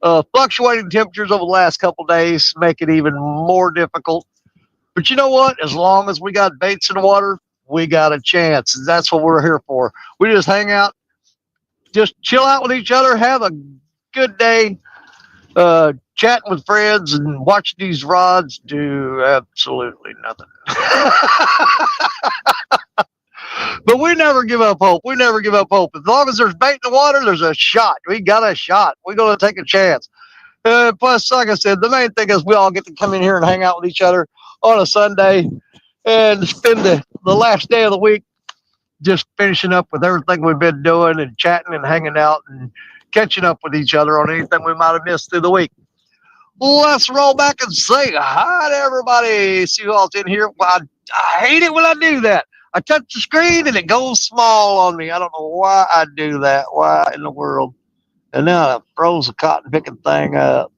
Fluctuating temperatures over the last couple days make it even more difficult. But you know what? As long as we got baits in the water, we got a chance. That's what we're here for. We just hang out, just chill out with each other, have a good day, chatting with friends, and watch these rods do absolutely nothing. But we never give up hope. We never give up hope. As long as there's bait in the water, there's a shot. We got a shot. We're going to take a chance. Plus, like I said, the main thing is we all get to come in here and hang out with each other on a Sunday and spend the last day of the week just finishing up with everything we've been doing and chatting and hanging out and catching up with each other on anything we might have missed through the week. Let's roll back and say hi to everybody. See who all's in here. Well, I hate it when I do that. I touch the screen and it goes small on me. I don't know why I do that. Why in the world? And now it froze the cotton picking thing up.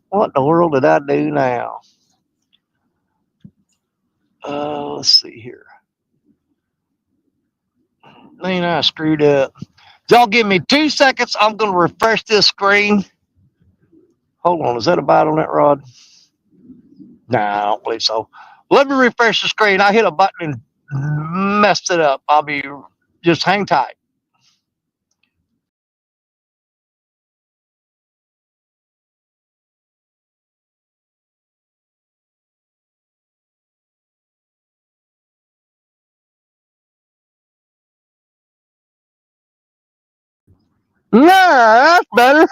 What in the world did I do now? Let's see here. I screwed up. Y'all give me 2 seconds. I'm going to refresh this screen. Hold on. Is that a bite on that rod? Nah, I don't believe so. Let me refresh the screen. I hit a button and messed it up. I'll be just hang tight. Yeah, that's better.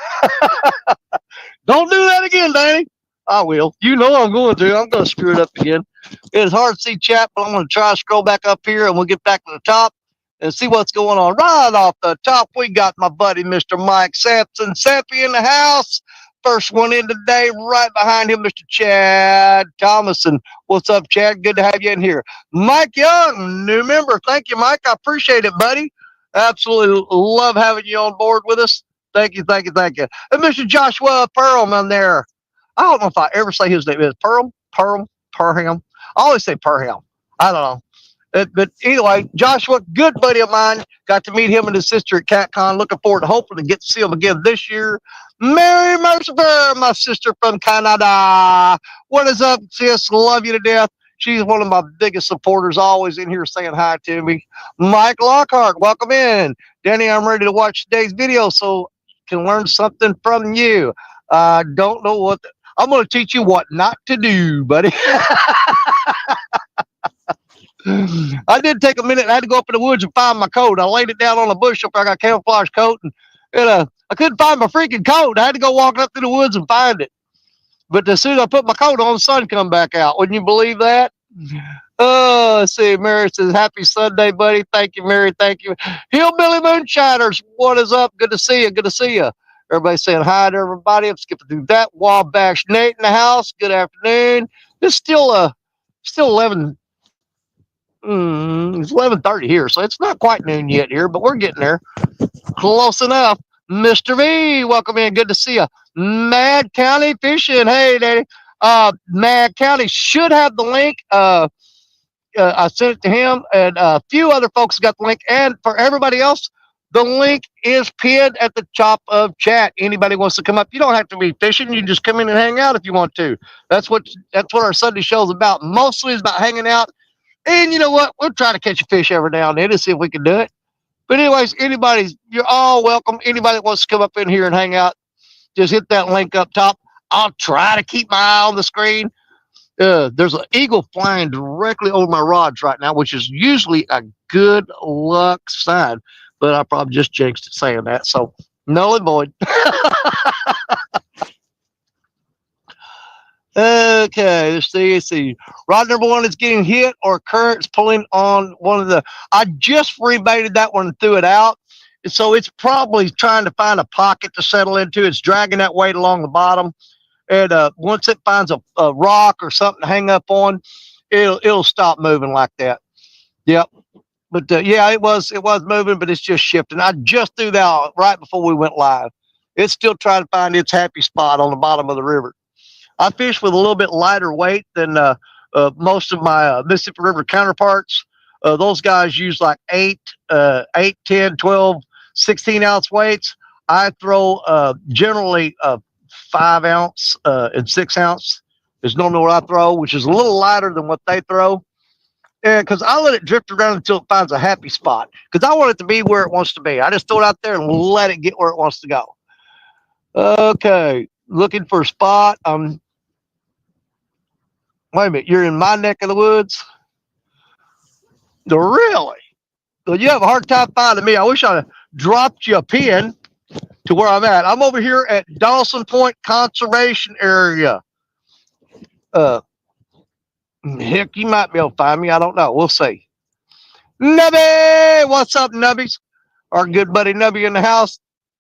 Don't do that again, Danny. I will. You know I'm going to. I'm going to screw it up again. It's hard to see chat, but I'm going to try to scroll back up here and we'll get back to the top and see what's going on. Right off the top, we got my buddy, Mr. Mike Sampson. Sappy in the house. First one in today, right behind him, Mr. Chad Thomason. What's up, Chad? Good to have you in here. Mike Young, new member. Thank you, Mike. I appreciate it, buddy. Absolutely love having you on board with us. Thank you, thank you, thank you. And Mr. Joshua Perlman there. I don't know if I ever say his name. Is Perham? I always say Perham. I don't know. But anyway, Joshua, good buddy of mine. Got to meet him and his sister at CatCon. Looking forward to hoping to get to see him again this year. Mary Mercifer, my sister from Canada. What is up, sis? Love you to death. She's one of my biggest supporters, always in here saying hi to me. Mike Lockhart, welcome in. Danny, I'm ready to watch today's video so can learn something from you. I don't know what I'm going to teach you what not to do, buddy. I did take a minute. I had to go up in the woods and find my coat. I laid it down on a bush up there. I got a camouflage coat, and I couldn't find my freaking coat. I had to go walking up through the woods and find it. But as soon as I put my coat on, the sun come back out. Wouldn't you believe that? Let's see. Mary says, happy Sunday, buddy. Thank you, Mary. Thank you. Hillbilly Moonshiners, what is up? Good to see you. Good to see you. Everybody saying hi to everybody. I'm skipping through that. Wabash Nate in the house. Good afternoon. It's still 11. It's 11:30 here, so it's not quite noon yet here, but we're getting there. Close enough. Mr. V, welcome in. Good to see you. Mad County Fishing. Hey, Daddy. Mad County should have the link. I sent it to him, and a few other folks got the link. And for everybody else, the link is pinned at the top of chat. Anybody wants to come up, you don't have to be fishing. You can just come in and hang out if you want to. That's what our Sunday show is about. Mostly it's about hanging out. And you know what? We'll try to catch a fish every now and then to see if we can do it. But anyways, you're all welcome. Anybody that wants to come up in here and hang out, just hit that link up top. I'll try to keep my eye on the screen. There's an eagle flying directly over my rods right now, which is usually a good luck sign. But I probably just jinxed it saying that. So null and void. Okay, let's see. Rod number one is getting hit or currents pulling on one of the. I just rebaited that one and threw it out. So it's probably trying to find a pocket to settle into. It's dragging that weight along the bottom. And once it finds a rock or something to hang up on, it'll stop moving like that. Yep. But yeah, it was moving, but it's just shifting. I just threw that out right before we went live. It's still trying to find its happy spot on the bottom of the river. I fish with a little bit lighter weight than most of my Mississippi River counterparts. Those guys use like 8, 10, 12, 16 ounce weights. I throw generally 5 ounce and 6 ounce is normally what I throw, which is a little lighter than what they throw. And because I let it drift around until it finds a happy spot, because I want it to be where it wants to be. I just throw it out there and let it get where it wants to go. Okay, looking for a spot. Wait a minute, you're in my neck of the woods? Really? Well, you have a hard time finding me. I wish I'd dropped you a pin to where I'm at. I'm over here at Dawson Point Conservation Area. Heck, you might be able to find me. I don't know. We'll see. Nubby! What's up, Nubbies? Our good buddy Nubby in the house.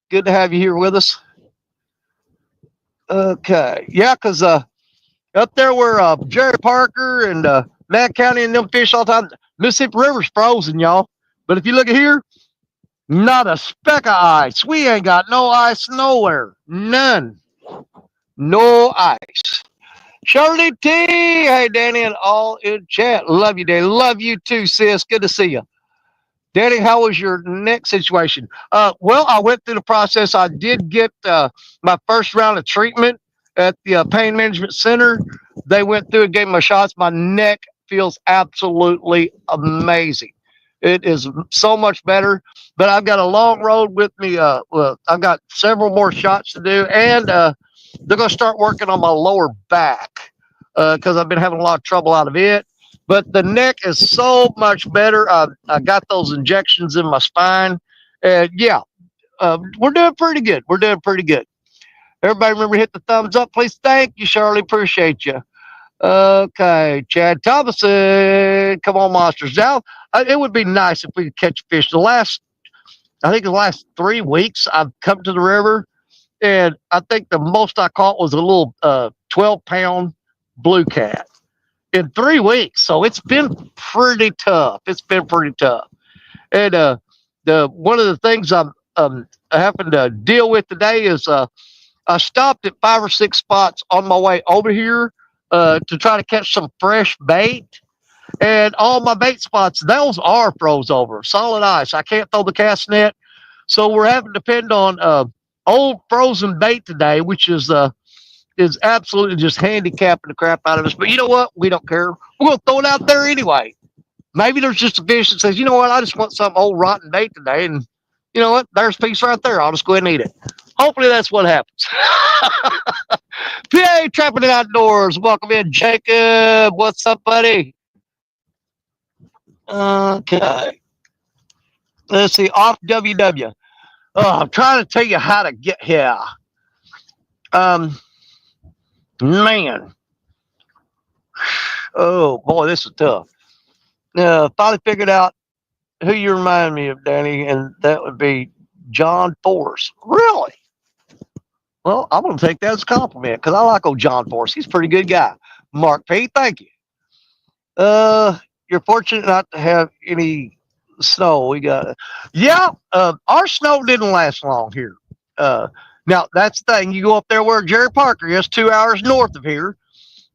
Good to have you here with us. Okay. Yeah, because up there where Jerry Parker and Matt County and them fish all the time, Mississippi River's frozen, y'all. But if you look at here, not a speck of ice. We ain't got no ice nowhere. None. No ice. Shirley T. Hey, Danny, and all in chat. Love you, Danny. Love you too, sis. Good to see you. Danny, how was your neck situation? Well, I went through the process. I did get my first round of treatment at the pain management center. They went through and gave me my shots. My neck feels absolutely amazing. It is so much better. But I've got a long road with me. Well, I've got several more shots to do, and they're going to start working on my lower back because I've been having a lot of trouble out of it. But the neck is so much better. I got those injections in my spine. And yeah, we're doing pretty good. We're doing pretty good. Everybody remember to hit the thumbs up, please. Thank you, Shirley. Appreciate you. Okay, Chad Thomason. Come on, monsters. Now, it would be nice if we could catch fish. I think the last 3 weeks, I've come to the river, and I think the most I caught was a little 12-pound blue cat in 3 weeks. So it's been pretty tough. It's been pretty tough. And the one of the things I'm having to deal with today is I stopped at 5 or 6 spots on my way over here to try to catch some fresh bait. And all my bait spots, those are froze over, solid ice. I can't throw the cast net. So we're having to depend on old frozen bait today, which is absolutely just handicapping the crap out of us. But you know what? We don't care. We're going to throw it out there anyway. Maybe there's just a fish that says, you know what? I just want some old rotten bait today. And you know what? There's a piece right there. I'll just go ahead and eat it. Hopefully that's what happens. PA Trapping It Outdoors. Welcome in, Jacob. What's up, buddy? Okay. Let's see. Off WW. Oh, I'm trying to tell you how to get here. Man. Oh, boy, this is tough. Finally figured out who you remind me of, Danny, and that would be John Force. Really? Well, I'm going to take that as a compliment because I like old John Force. He's a pretty good guy. Mark P., thank you. You're fortunate not to have any snow. We got, yeah, our snow didn't last long here. Now, that's the thing. You go up there where Jerry Parker is, 2 hours north of here,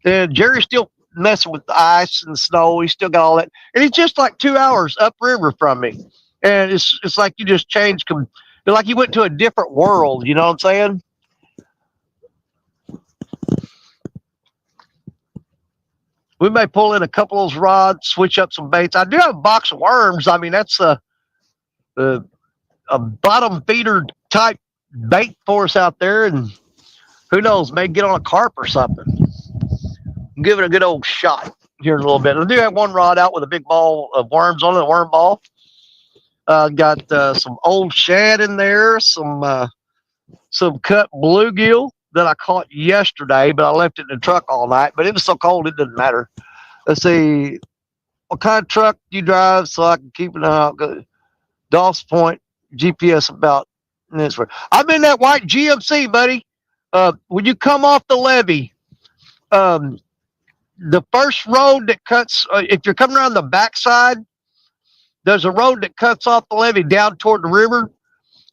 and Jerry's still messing with the ice and the snow. He's still got all that. And he's just like 2 hours upriver from me. And it's like you just changed, like you went to a different world. You know what I'm saying? We may pull in a couple of those rods, switch up some baits. I do have a box of worms. I mean, that's a bottom feeder type bait for us out there. And who knows, may get on a carp or something. Give it a good old shot here in a little bit. I do have one rod out with a big ball of worms on it, a worm ball. Got some old shad in there, some cut bluegill that I caught yesterday, but I left it in the truck all night. But it was so cold, it didn't matter. Let's see, what kind of truck do you drive so I can keep an eye out? Dawson Point GPS about this way. I'm in that white GMC, buddy. When you come off the levee, the first road that cuts, if you're coming around the backside, there's a road that cuts off the levee down toward the river,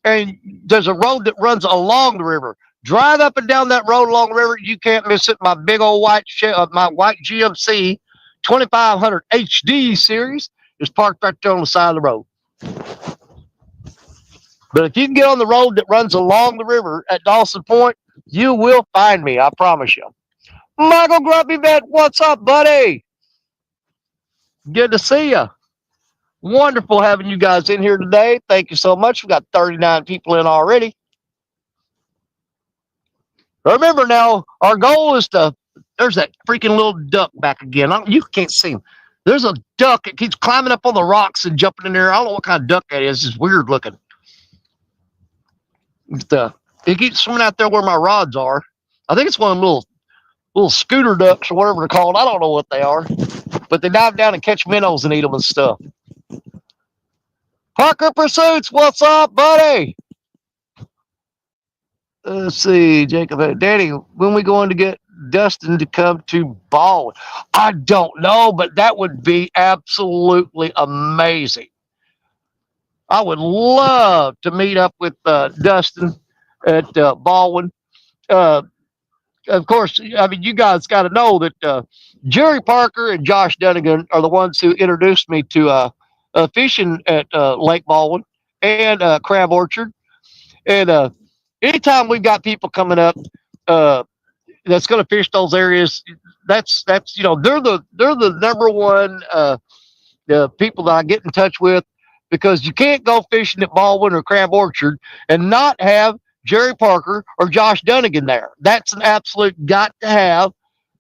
and there's a road that runs along the river. Drive up and down that road along the river. You can't miss it. My big old my white GMC 2500 HD series is parked right there on the side of the road. But if you can get on the road that runs along the river at Dawson Point, you will find me. I promise you. Michael Grumpy Vet, what's up, buddy? Good to see you. Wonderful having you guys in here today. Thank you so much. We've got 39 people in already. Remember now, our goal is to. There's that freaking little duck back again. You can't see him. There's a duck. It keeps climbing up on the rocks and jumping in there. I don't know what kind of duck that is. It's weird looking. It keeps swimming out there where my rods are. I think it's one of them little scooter ducks or whatever they're called. I don't know what they are. But they dive down and catch minnows and eat them and stuff. Parker Pursuits, what's up, buddy? Let's see, Jacob. Danny, when we going to get Dustin to come to Baldwin? I don't know, but that would be absolutely amazing. I would love to meet up with Dustin at Baldwin. Of course, I mean, you guys got to know that Jerry Parker and Josh Dunnigan are the ones who introduced me to fishing at Lake Baldwin and Crab Orchard. And anytime we've got people coming up that's going to fish those areas, that's they're the number one the people that I get in touch with, because you can't go fishing at Baldwin or Crab Orchard and not have Jerry Parker or Josh Dunnigan there. That's an absolute got to have.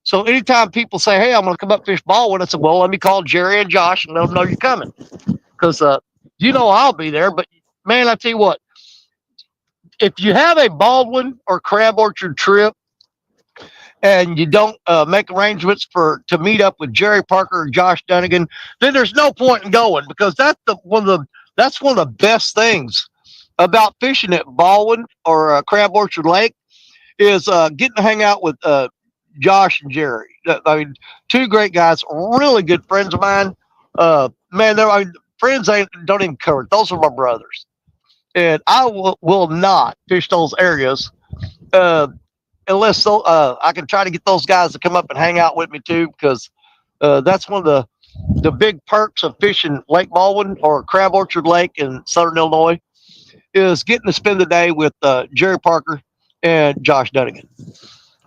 So anytime people say, hey, I'm going to come up fish Baldwin, I said, well, let me call Jerry and Josh and let them know you're coming. Because, I'll be there. But, man, I tell you what, if you have a Baldwin or Crab Orchard trip and you don't make arrangements to meet up with Jerry Parker or Josh Dunnigan, then there's no point in going, because that's one of the best things about fishing at Baldwin or Crab Orchard Lake is getting to hang out with Josh and Jerry. I mean, two great guys, really good friends of mine. Friends don't even cover it. Those are my brothers. And I will not fish those areas unless I can try to get those guys to come up and hang out with me too, because that's one of the big perks of fishing Lake Baldwin or Crab Orchard Lake in Southern Illinois is getting to spend the day with Jerry Parker and Josh Dunnigan.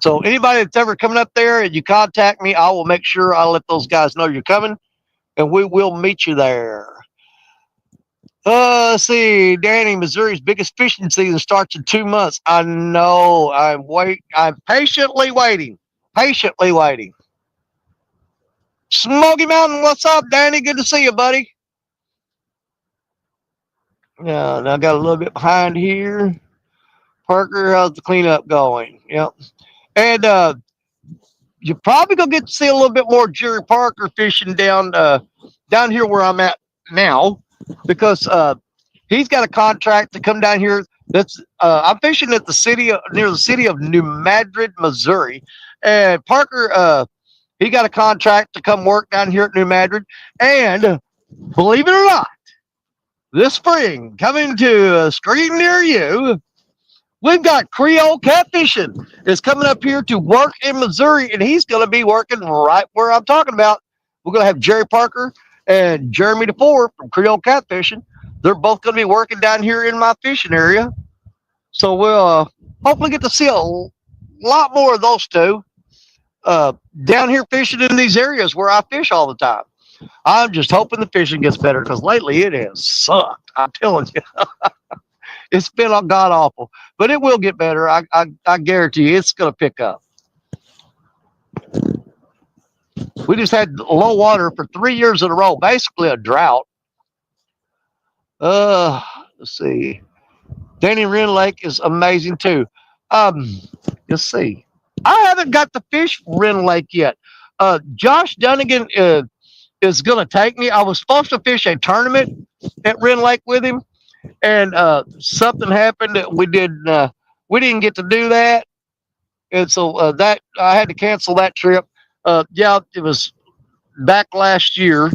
So anybody that's ever coming up there and you contact me, I will make sure I let those guys know you're coming, and we will meet you there. Let's see, Danny, Missouri's biggest fishing season starts in 2 months. I know. I'm patiently waiting. Smoky Mountain, what's up, Danny? Good to see you, buddy. Yeah, now I got a little bit behind here. Parker, how's the cleanup going? Yep. And you're probably gonna get to see a little bit more Jerry Parker fishing down here where I'm at now, because he's got a contract to come down here. That's I'm fishing at near the city of New Madrid, Missouri, and Parker he got a contract to come work down here at New Madrid, and believe it or not, this spring coming to a stream near you, we've got Creole Catfishing is coming up here to work in Missouri, and he's going to be working right where I'm talking about. We're going to have Jerry Parker and Jeremy DeFore from Creole Catfishing. They're both going to be working down here in my fishing area. So we'll hopefully get to see a lot more of those two down here fishing in these areas where I fish all the time. I'm just hoping the fishing gets better, because lately it has sucked. I'm telling you. It's been god awful, but it will get better. I guarantee you it's going to pick up. We just had low water for 3 years in a row, basically a drought. Let's see. Danny Wren Lake is amazing too. Let's see. I haven't got to fish Wren Lake yet. Josh Dunnigan is going to take me. I was supposed to fish a tournament at Wren Lake with him, and something happened that we didn't get to do that, and so that I had to cancel that trip. It was back last year.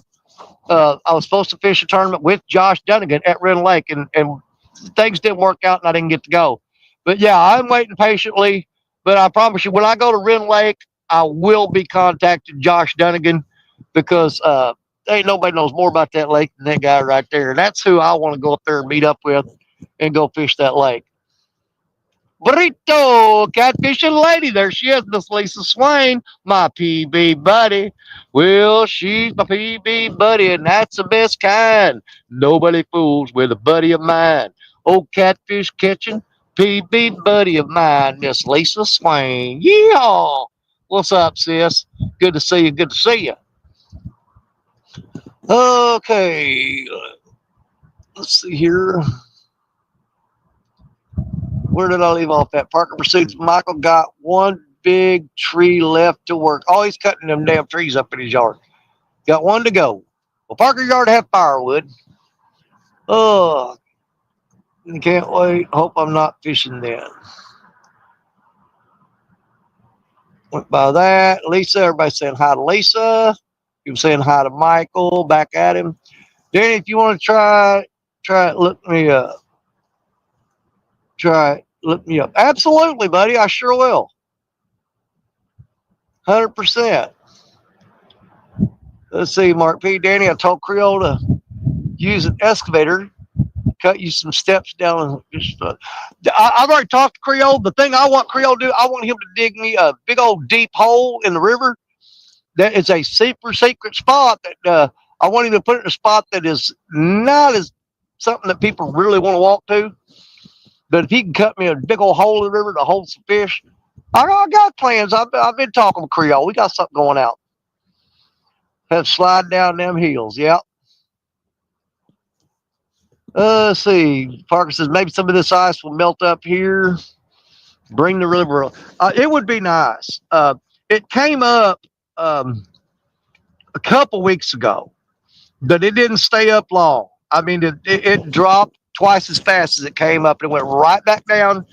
I was supposed to fish a tournament with Josh Dunnigan at Wren Lake, and things didn't work out, and I didn't get to go. But yeah, I'm waiting patiently. But I promise you, when I go to Wren Lake, I will be contacting Josh Dunnigan, because ain't nobody knows more about that lake than that guy right there. And that's who I want to go up there and meet up with. and go fish that lake. Burrito, catfishing lady. There she is, Miss Lisa Swain, my PB buddy. Well, she's my PB buddy, and that's the best kind. Nobody fools with a buddy of mine. Old catfish catching, PB buddy of mine, Miss Lisa Swain. Yeehaw! What's up, sis? Good to see you. Good to see you. Okay, let's see here. Where did I leave off at? Parker Pursuits. Michael got one big tree left to work. Oh, he's cutting them damn trees up in his yard. Got one to go. Well, Parker yard have firewood. Oh, can't wait. Hope I'm not fishing then. Went by that. Lisa, everybody saying hi to Lisa. You saying hi to Michael. Back at him. Danny, if you want to try it. Look me up. Try it. Look me up. Absolutely, buddy. I sure will. 100%. Let's see, Mark P. Danny, I told Creole to use an excavator, cut you some steps down. I've already talked to Creole. The thing I want Creole to do, I want him to dig me a big old deep hole in the river. That is a super secret spot that I want him to put it in a spot that is not as something that people really want to walk to. But if he can cut me a big old hole in the river to hold some fish, I got plans. I've been talking with Creole. We got something going out. Have slide down them hills. Yep. Let's see. Parker says maybe some of this ice will melt up here. Bring the river. It would be nice. It came up a couple weeks ago, but it didn't stay up long. I mean, it dropped twice as fast as it came up and went right back down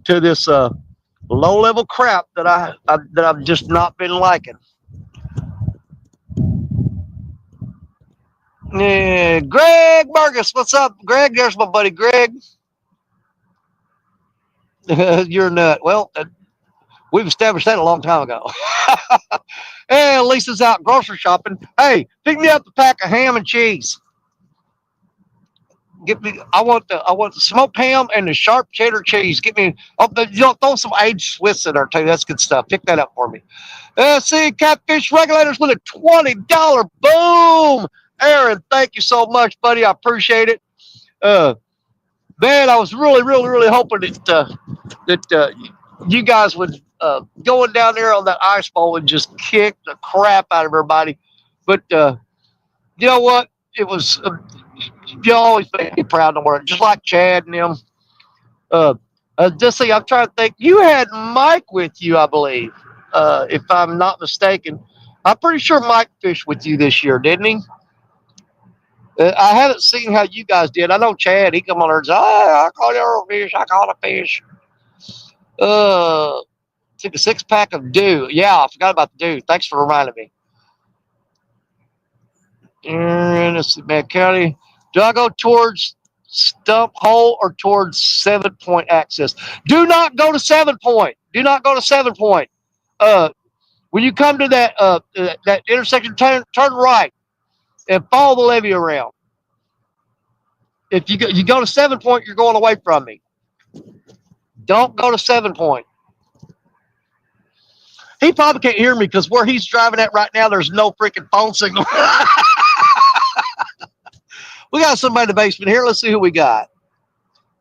to this low level crap that I've just not been liking. Yeah, Greg Marcus, what's up, Greg? There's my buddy Greg. You're a nut. Well, we've established that a long time ago. And Lisa's out grocery shopping. Hey, pick me up a pack of ham and cheese. Get me. I want the smoked ham and the sharp cheddar cheese. Get me. Throw some aged Swiss in there too. That's good stuff. Pick that up for me. See, catfish regulators with a $20 boom. Aaron, thank you so much, buddy. I appreciate it. Man, I was really hoping that you guys would going down there on that ice bowl and just kick the crap out of everybody. But you know what? It was. You always make me proud to work, just like Chad and them. Just see, I'm trying to think. You had Mike with you, I believe, if I'm not mistaken. I'm pretty sure Mike fished with you this year, didn't he? I haven't seen how you guys did. I know Chad, he come on there and said, I caught a fish. I caught a fish. Took a 6-pack of dew. Yeah, I forgot about the dew. Thanks for reminding me. And it's Mad County. Do I go towards Stump Hole or towards 7 Point access? Do not go to 7 Point. Do not go to 7 Point. When you come to that intersection, turn right and follow the levee around. If you go to 7 Point, you're going away from me. Don't go to 7 Point. He probably can't hear me because where he's driving at right now, there's no freaking phone signal. We got somebody in the basement here. Let's see who we got.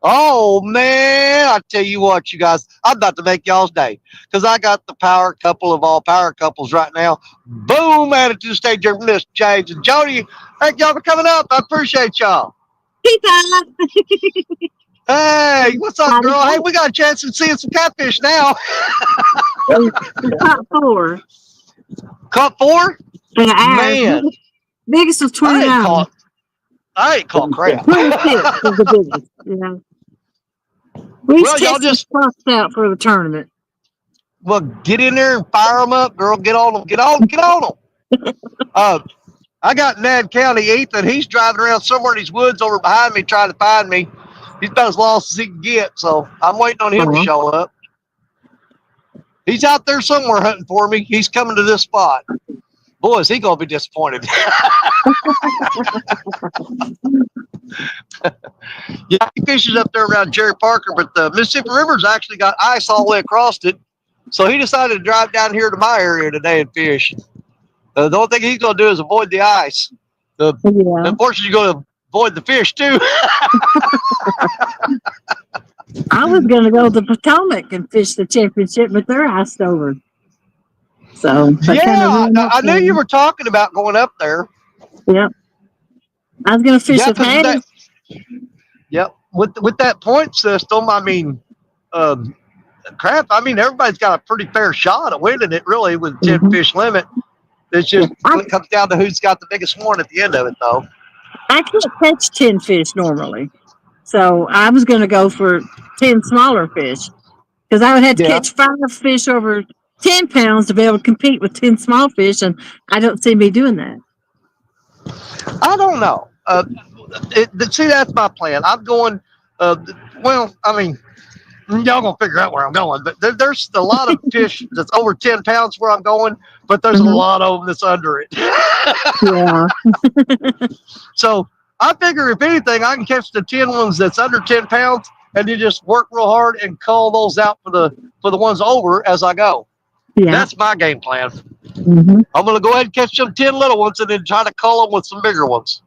Oh, man. I tell you what, you guys, I'm about to make y'all's day because I got the power couple of all power couples right now. Boom, added to the stage here, Miss James and Jody. Thank y'all for coming up. I appreciate y'all. Hey, what's up, girl? Hey, we got a chance of seeing some catfish now. Caught 4. Caught 4? Man. Biggest was 29. I ain't caught crap. 26 was the biggest. Yeah. We y'all just crossed out for the tournament. Well, get in there and fire them up, girl. Get on them. Get on them. I got Nad County Ethan. He's driving around somewhere in these woods over behind me trying to find me. He's about as lost as he can get, so I'm waiting on him to show up. He's out there somewhere hunting for me. He's coming to this spot. Boy, is he going to be disappointed. Yeah, he fishes up there around Jerry Parker, but the Mississippi River's actually got ice all the way across it. So he decided to drive down here to my area today and fish. The only thing he's going to do is avoid the ice. Unfortunately, you're going to avoid the fish too. I was going to go to the Potomac and fish the championship, but they're iced over. So yeah, I knew you were talking about going up there. Yep. I was going to fish with Hattie. Yep. With that point system, I mean, crap. I mean, everybody's got a pretty fair shot at winning it, really, with 10 fish limit. It's just it comes down to who's got the biggest one at the end of it, though. I can't catch 10 fish normally, so I was going to go for 10 smaller fish because I would have to catch 5 fish over 10 pounds to be able to compete with 10 small fish, and I don't see me doing that. I don't know. See, that's my plan. I'm going. Well, I mean, y'all gonna figure out where I'm going, but there's a lot of fish that's over 10 pounds where I'm going, but there's a lot of them that's under it. Yeah. So I figure if anything, I can catch the 10 ones that's under 10 pounds, and then just work real hard and call those out for the ones over as I go. Yeah. That's my game plan. I'm gonna go ahead and catch them 10 little ones, and then try to call them with some bigger ones.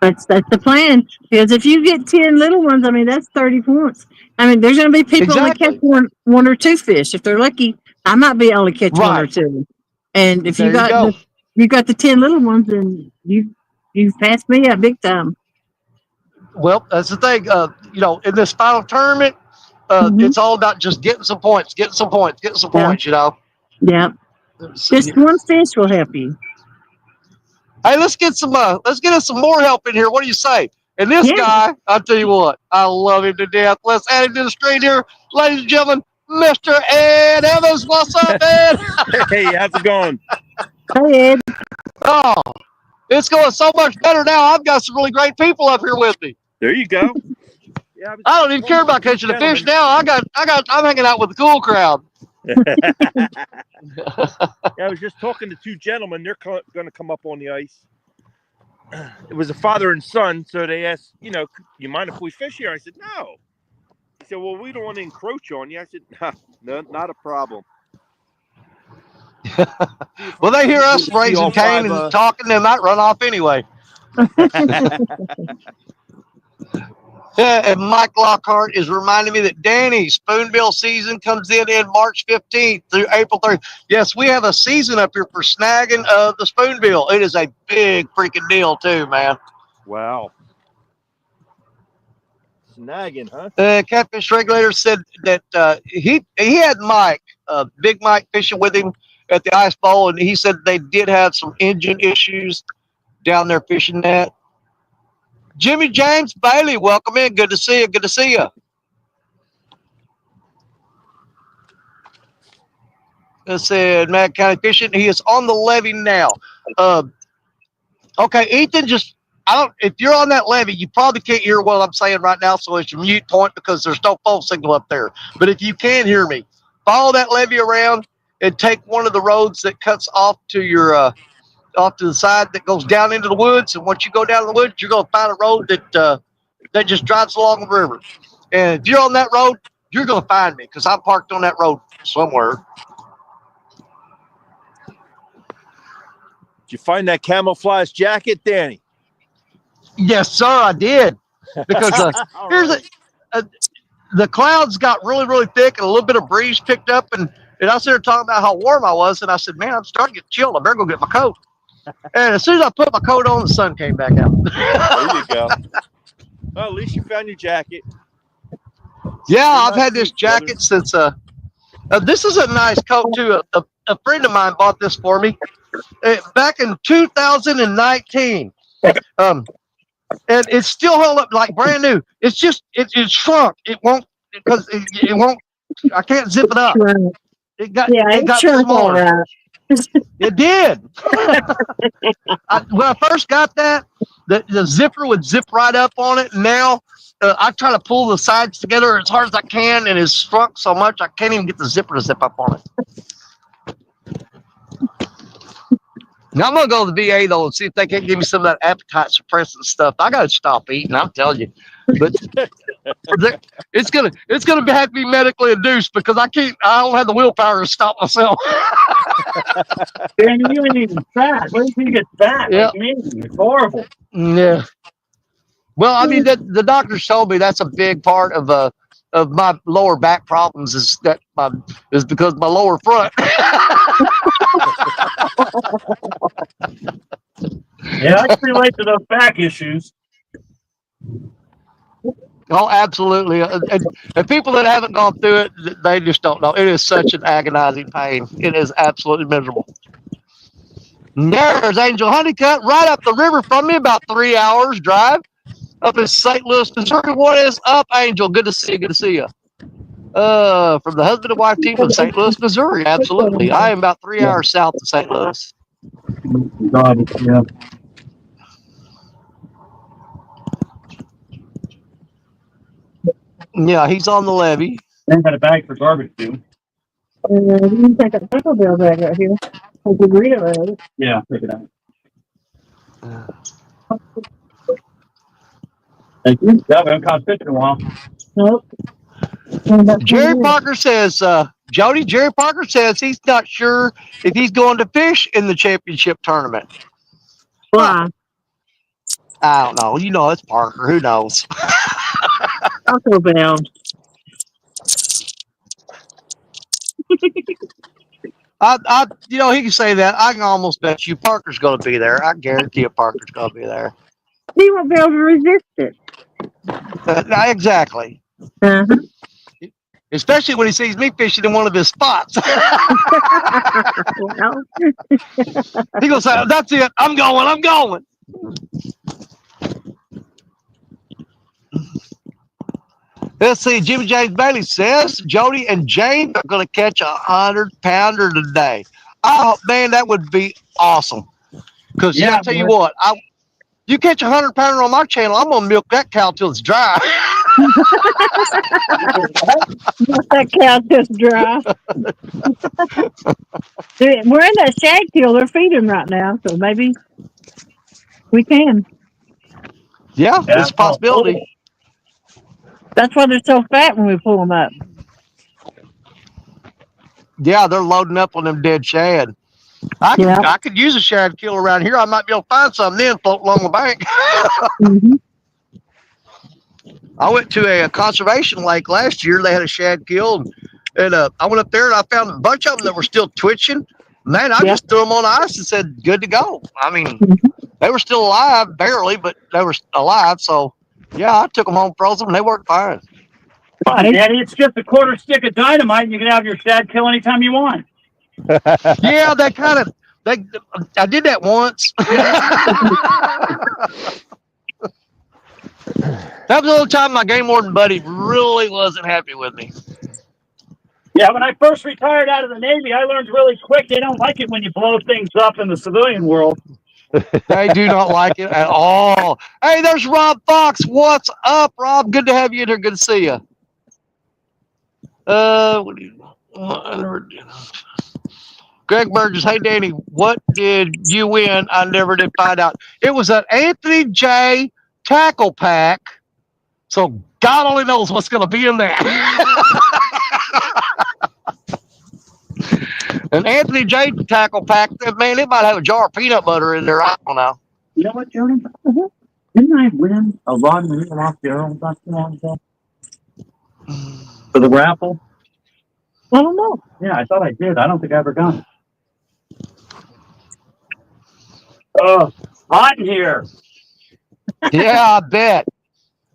That's the plan. Because if you get 10 little ones, I mean, that's 30 points. I mean, there's going to be people only catch one or two fish. If they're lucky, I might be only catch one or two. And if you got the 10 little ones, then you've passed me up big time. Well, that's the thing. In this final tournament, it's all about just getting some points, you know. Yeah. Just one fish will help you. Hey, let's get us some more help in here. What do you say? And this guy, I'll tell you what, I love him to death. Let's add him to the screen here, ladies and gentlemen. Mr. Ed Evans, what's up, Ed? Hey, how's it going? Hey, Ed. Oh, it's going so much better now. I've got some really great people up here with me. There you go. Yeah, I don't even care about catching the fish now. I'm hanging out with the cool crowd. I was just talking to two gentlemen. They're going to come up on the ice. It was a father and son, so they asked, you mind if we fish here? I said, no. He said, well, we don't want to encroach on you. I said, no, not a problem. Well, they hear us raising cane and talking, they might run off anyway. And Mike Lockhart is reminding me that Danny's spoonbill season comes in March 15th through April 30th. Yes, we have a season up here for snagging the spoonbill. It is a big freaking deal too, man. Wow. Snagging, huh? Catfish Regulator said that he had Mike, Big Mike, fishing with him at the ice bowl, and he said they did have some engine issues down there fishing that. Jimmy James Bailey, welcome in. Good to see you. I said Mad County Fishing. He is on the levee now. Okay, Ethan, if you're on that levee, you probably can't hear what I'm saying right now, so it's your mute point because there's no phone signal up there. But if you can hear me, follow that levee around and take one of the roads that cuts off to your off to the side that goes down into the woods. And once you go down in the woods, you're going to find a road that just drives along the river. And if you're on that road, you're going to find me because I'm parked on that road somewhere. Did you find that camouflage jacket, Danny? Yes, sir, I did. Because the clouds got really, really thick and a little bit of breeze picked up. And I was there talking about how warm I was. And I said, man, I'm starting to get chilled. I better go get my coat. And as soon as I put my coat on, the sun came back out. There you go. Well, at least you found your jacket. Yeah, I've had this jacket since this is a nice coat too. A friend of mine bought this for me back in 2019. And it's still held up like brand new. It's just it shrunk. It won't because it won't. I can't zip it up. It got smaller. It did. When I first got that, the zipper would zip right up on it. Now I try to pull the sides together as hard as I can, and it's shrunk so much I can't even get the zipper to zip up on it. Now I'm gonna go to the VA though and see if they can give me some of that appetite suppressant stuff. I gotta stop eating. I'm telling you, but it's gonna have to be medically induced because I don't have the willpower to stop myself. And you ain't even fat. Where do you get fat? Yeah. Like me, it's horrible. Yeah. Well, I mean, the doctors told me that's a big part of my lower back problems is because my lower front. Yeah, I can relate to those back issues. Oh, absolutely. And people that haven't gone through it, they just don't know. It is such an agonizing pain. It is absolutely miserable. There's Angel Honeycutt right up the river from me, about 3 hours drive up in St. Louis, Missouri. What is up, Angel? Good to see you. Good to see you. From the husband and wife team from St. Louis, Missouri. Absolutely. I am about 3 hours south of St. Louis. God, yeah. Yeah, he's on the levee. Then got a bag for garbage too. You can take a Taco Bell bag right here. Take a burrito out. Yeah, take it out. Thank you. Yeah, we haven't caught fish in a while. Nope. Jerry Parker says, Jody, Jerry Parker says he's not sure if he's going to fish in the championship tournament. Why? I don't know. You know, it's Parker. Who knows? Taco Bell. He can say that. I can almost bet you Parker's going to be there. I guarantee you Parker's going to be there. He won't be able to resist it. Exactly. Uh-huh. Especially when he sees me fishing in one of his spots. Well, He gonna say, "That's it. I'm going." Let's see. Jimmy James Bailey says Jody and Jane are going to catch 100-pounder today. Oh man, that would be awesome. Because I tell you what, you catch 100-pounder on my channel, I'm gonna milk that cow till it's dry. that cow just dry. We're in that shad kill. They're feeding right now, so maybe we can. Yeah, it's a possibility. That's why they're so fat when we pull them up. Yeah, they're loading up on them dead shad. I could use a shad kill around here. I might be able to find some then float along the bank. Mm-hmm. I went to a conservation lake last year. They had a shad kill, and I went up there and I found a bunch of them that were still twitching. Man, I just threw them on ice and said, "Good to go." I mean, they were still alive, barely, but they were alive. So, yeah, I took them home, froze them, and they worked fine. Daddy, it's just a quarter stick of dynamite, and you can have your shad kill anytime you want. Yeah, I did that once. That was the only time my game warden buddy really wasn't happy with me. Yeah, when I first retired out of the Navy, I learned really quick they don't like it when you blow things up in the civilian world. They do not like it at all. Hey, there's Rob Fox. What's up, Rob? Good to have you in here. Good to see you. Greg Burgess. Hey, Danny, what did you win? I never did find out. It was an Anthony J tackle pack. So God only knows what's going to be in there. An Anthony J tackle pack. Man, it might have a jar of peanut butter in there. I don't know. You know what, Jody? Didn't I win a lot of money off the Earl not too long ago? For the raffle? I don't know. Yeah, I thought I did. I don't think I ever got it. Oh, hot in here. Yeah, I bet.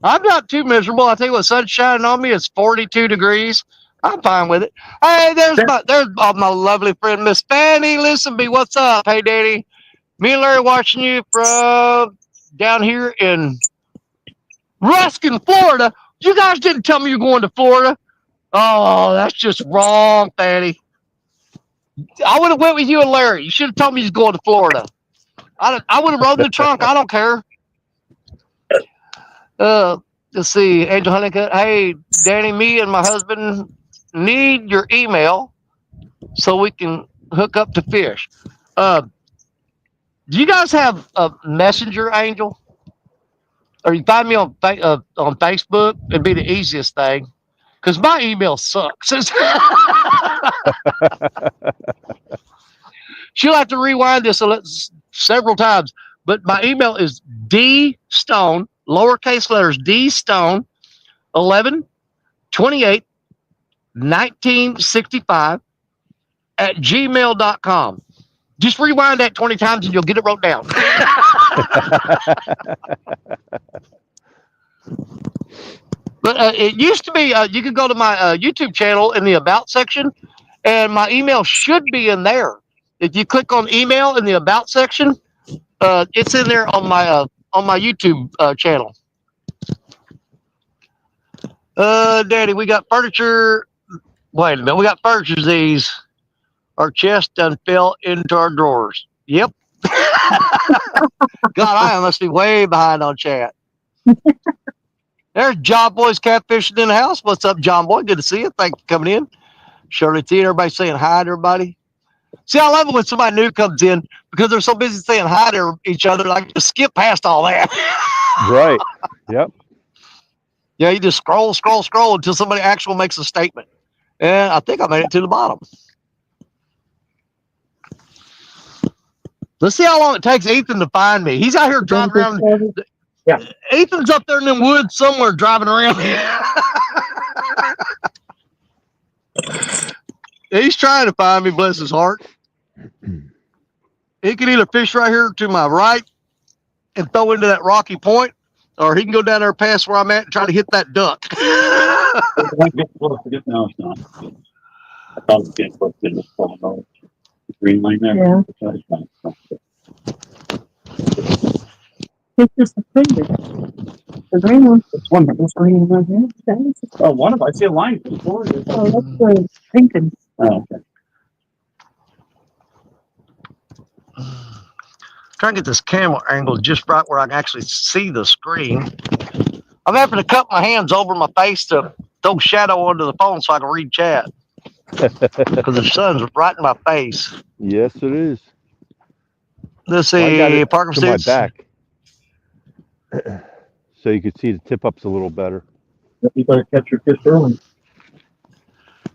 I'm not too miserable. I tell you what, sun's shining on me. It's 42 degrees. I'm fine with it. Hey, there's my lovely friend, Miss Fanny. Listen, B, what's up? Hey, Danny. Me and Larry watching you from down here in Ruskin, Florida. You guys didn't tell me you're going to Florida. Oh, that's just wrong, Fanny. I would have went with you and Larry. You should have told me he's going to Florida. I would have rode in the trunk. I don't care. Let's see, Angel Honeycutt. Hey, Danny, me and my husband need your email so we can hook up to fish. Do you guys have a messenger, Angel? Or you find me on Facebook? It'd be the easiest thing. Because my email sucks. She'll have to rewind this several times. But my email is dstone, lowercase letters, dstone, 11 28 1965 at gmail.com. Just rewind that 20 times and you'll get it wrote down. But it used to be, you could go to my YouTube channel in the About section, and my email should be in there. If you click on email in the About section, it's in there on my YouTube channel. Daddy, we got furniture. Wait a minute, we got furniture disease. Our chest done fell into our drawers. Yep. God, I must be way behind on chat. There's John Boy's catfishing in the house. What's up, John Boy? Good to see you. Thanks for coming in. Shirley T, everybody saying hi to everybody. See, I love it when somebody new comes in because they're so busy saying hi to each other, like just skip past all that. Right. Yep. Yeah, you just scroll until somebody actually makes a statement. And I think I made it to the bottom. Let's see how long it takes Ethan to find me. He's out here driving around. Yeah. Ethan's up there in the woods somewhere driving around. He's trying to find me, bless his heart. He can either fish right here to my right and throw into that rocky point, or he can go down there past where I'm at and try to hit that duck. No, it's not. I thought it was getting close to the green line there. Yeah. It's just the finger. The green one. It's one that was green right here. Oh, one of them. I see a line before. Oh, that's the pink one. Oh, okay. Trying to get this camera angle just right where I can actually see the screen. I'm having to cup my hands over my face to throw shadow onto the phone so I can read chat. Because the sun's right in my face. Yes, it is. Let's I got see, it Parker to my States. back, so you could see the tip ups a little better. You better catch your fish early.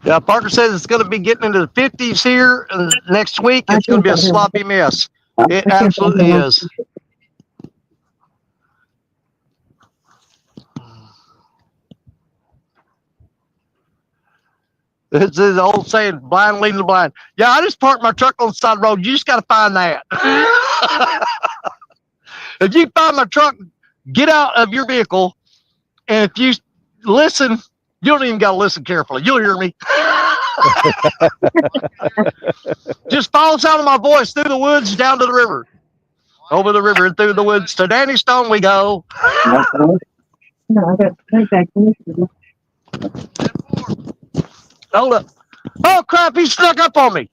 Yeah, Parker says it's going to be getting into the 50s here and next week. It's going to be a sloppy mess. It absolutely is. It's the old saying, blind leading the blind. Yeah, I just parked my truck on the side of the road. You just got to find that. If you find my truck, get out of your vehicle, and if you listen, you don't even got to listen carefully. You'll hear me. Just follow the sound of my voice through the woods down to the river. Over the river and through the woods to Danny Stone we go. No, I got right back. Hold up. Oh, crap, he snuck up on me.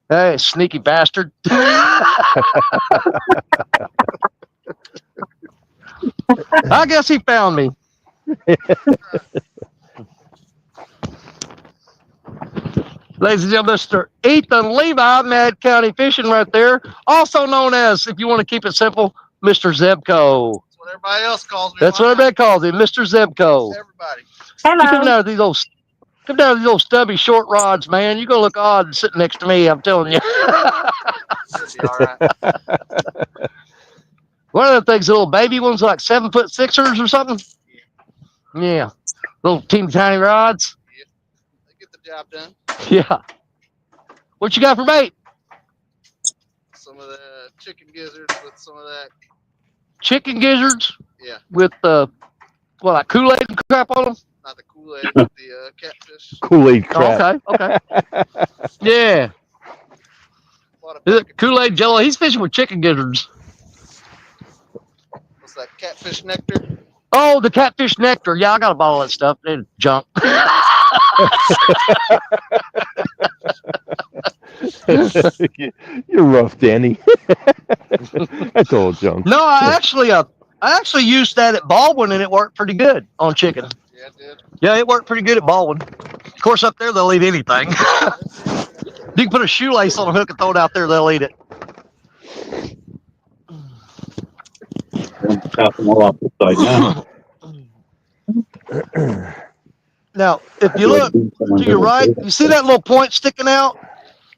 Hey, sneaky bastard. I guess he found me. Ladies and gentlemen, Mr. Ethan Levi, Mad County Fishing right there. Also known as, if you want to keep it simple, Mr. Zebco. That's what everybody else calls me. That's what everybody calls him, Mr. Zebco. Everybody. Come Hello. down with these old stubby short rods, man. You're gonna look odd sitting next to me, I'm telling you. Should be all right. One of the things, the little baby ones, like 7'6" or something. Yeah, little teeny tiny rods. They get the job done. Yeah. What you got for bait? Some of the chicken gizzards with some of that. Chicken gizzards. Yeah. With like Kool-Aid and crap on them. Not the Kool-Aid, but the catfish. Kool-Aid crap. Okay. Yeah. A lot of Is it Kool-Aid Jello? He's fishing with chicken gizzards. What's that? Catfish nectar. Oh, the catfish nectar. Yeah, I got a bottle of that stuff. It's junk. You're rough, Danny. That's all junk. No, I actually used that at Baldwin, and it worked pretty good on chicken. Yeah, it did. Yeah, it worked pretty good at Baldwin. Of course, up there they'll eat anything. You can put a shoelace on a hook and throw it out there, they'll eat it. Got them all off the side now. Now, if you look to your right, you see that little point sticking out?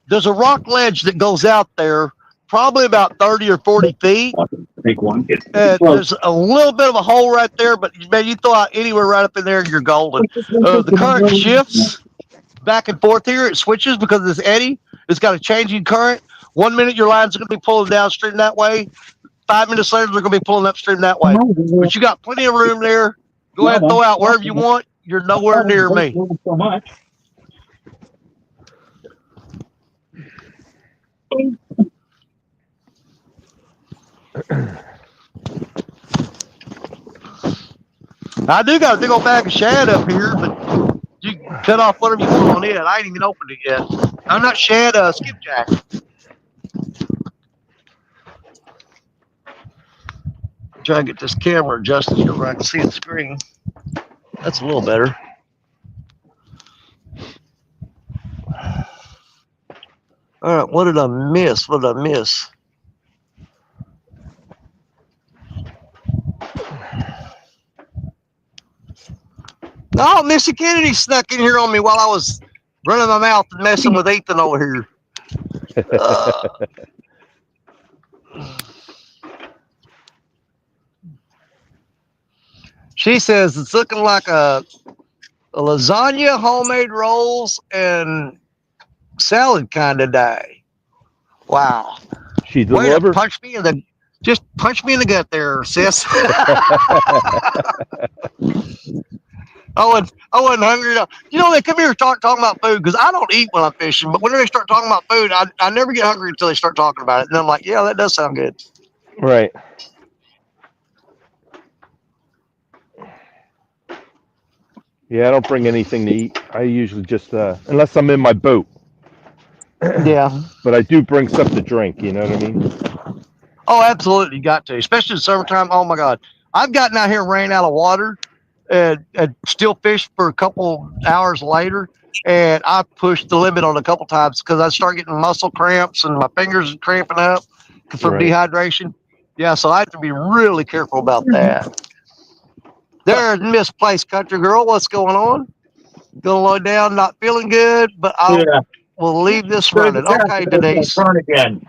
There's a rock ledge that goes out there, probably about 30 or 40 feet. I think one gets There's a little bit of a hole right there, but man, you throw out anywhere right up in there, you're golden. The current shifts back and forth here. It switches because of this eddy. It's got a changing current. 1 minute your lines are going to be pulling downstream that way. 5 minutes later, they're going to be pulling upstream that way. But you got plenty of room there. Go ahead and throw out wherever you want. You're nowhere near me. So much. I do got a big old bag of shad up here, but you can cut off whatever you want on it. I ain't even opened it yet. I'm not shad, skipjack. Try to get this camera adjusted so where I can see the screen. That's a little better. All right, what did I miss? What did I miss? Oh, Missy Kennedy snuck in here on me while I was running my mouth and messing with Ethan over here. She says it's looking like a lasagna, homemade rolls, and salad kind of day. Wow. She Way to delivered. punch me in the gut there, sis. I wasn't hungry enough. You know, they come here and start talking about food because I don't eat when I'm fishing, but when they start talking about food, I never get hungry until they start talking about it. And I'm like, yeah, that does sound good. Right. Yeah, I don't bring anything to eat. I usually just, unless I'm in my boat. Yeah. But I do bring stuff to drink, you know what I mean? Oh, absolutely. You got to, especially in summertime. Oh, my God. I've gotten out here and ran out of water and still fished for a couple hours later. And I pushed the limit on a couple times because I started getting muscle cramps and my fingers cramping up from dehydration. Yeah, so I have to be really careful about that. There's Misplaced Country Girl. What's going on? Gonna low down, not feeling good, but we'll leave this running. Okay, Denise. Turn again.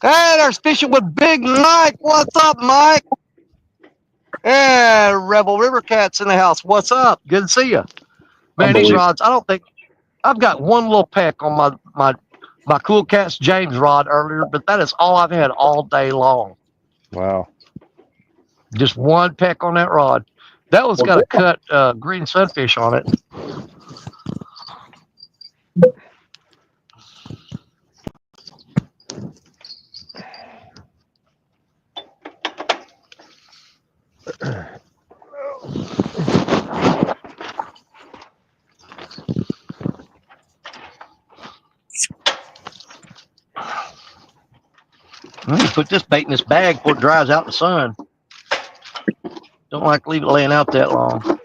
Hey, there's fishing with Big Mike. What's up, Mike? And Rebel River Cat's in the house. What's up? Good to see you. Man, these rods, I don't think I've got one little peck on my Cool Cats James rod earlier, but that is all I've had all day long. Wow. Just one peck on that rod. That one's got a cut green sunfish on it. Put this bait in this bag before it dries out in the sun. Don't like to leave it laying out that long.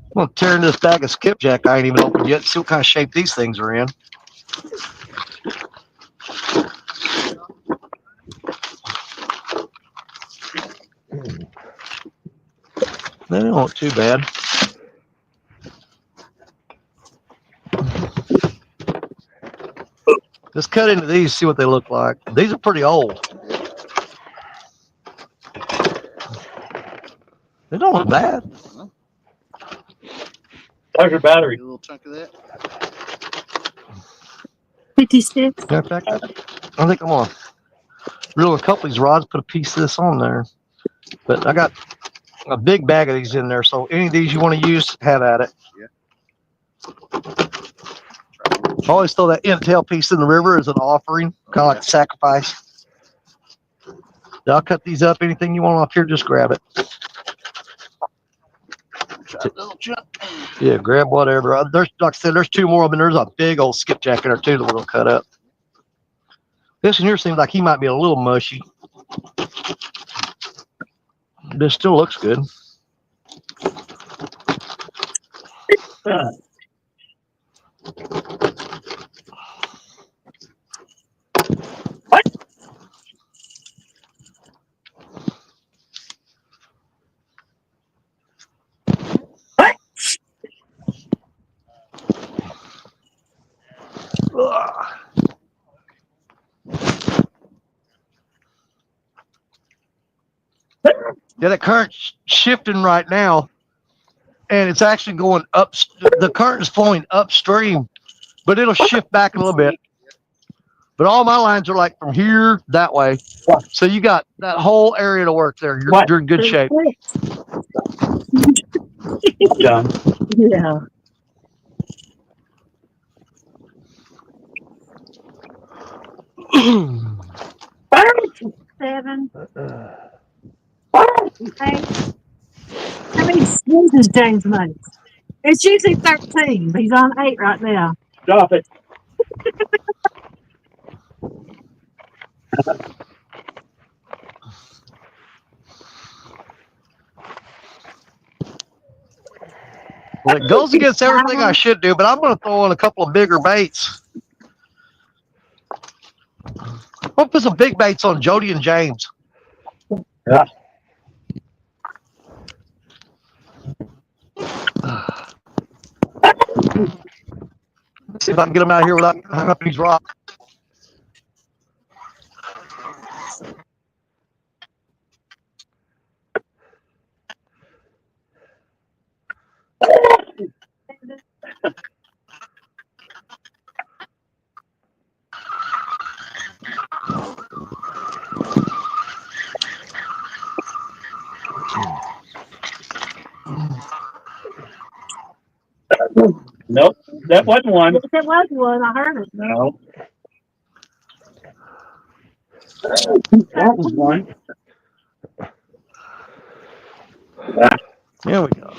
I'm going to tear in this bag of skipjack I ain't even opened yet. See what kind of shape these things are in. They don't look too bad. Let's cut into these, see what they look like. These are pretty old. They don't look bad. How's your battery? A little chunk of that. 56. Matter of fact, I think I'm going to reel a couple of these rods, put a piece of this on there. But I got a big bag of these in there, so any of these you want to use, have at it. Yeah. Always throw that intail piece in the river as an offering, kind of like a sacrifice. I'll cut these up. Anything you want off here, just grab it. Little chunk. Yeah, grab whatever. There's, like I said, there's two more of them. There's a big old skipjack in there too that we're gonna cut up. This one here seems like he might be a little mushy. This still looks good. Yeah, the current's shifting right now, and it's actually going up. The current is flowing upstream, but it'll shift back a little bit. But all my lines are like from here that way. So you got that whole area to work there. You're in good shape. Done. Yeah. Seven. 8. How many sneezes James makes? It's usually 13, but he's on 8 right now. Stop it. Well, it goes against everything I should do, but I'm going to throw in a couple of bigger baits. I'll put some big baits on Jody and James. Yeah. See if I can get them out of here without hanging up these rocks. Nope, that wasn't one. Yes, it was one. I heard it. No. That was one. There we go.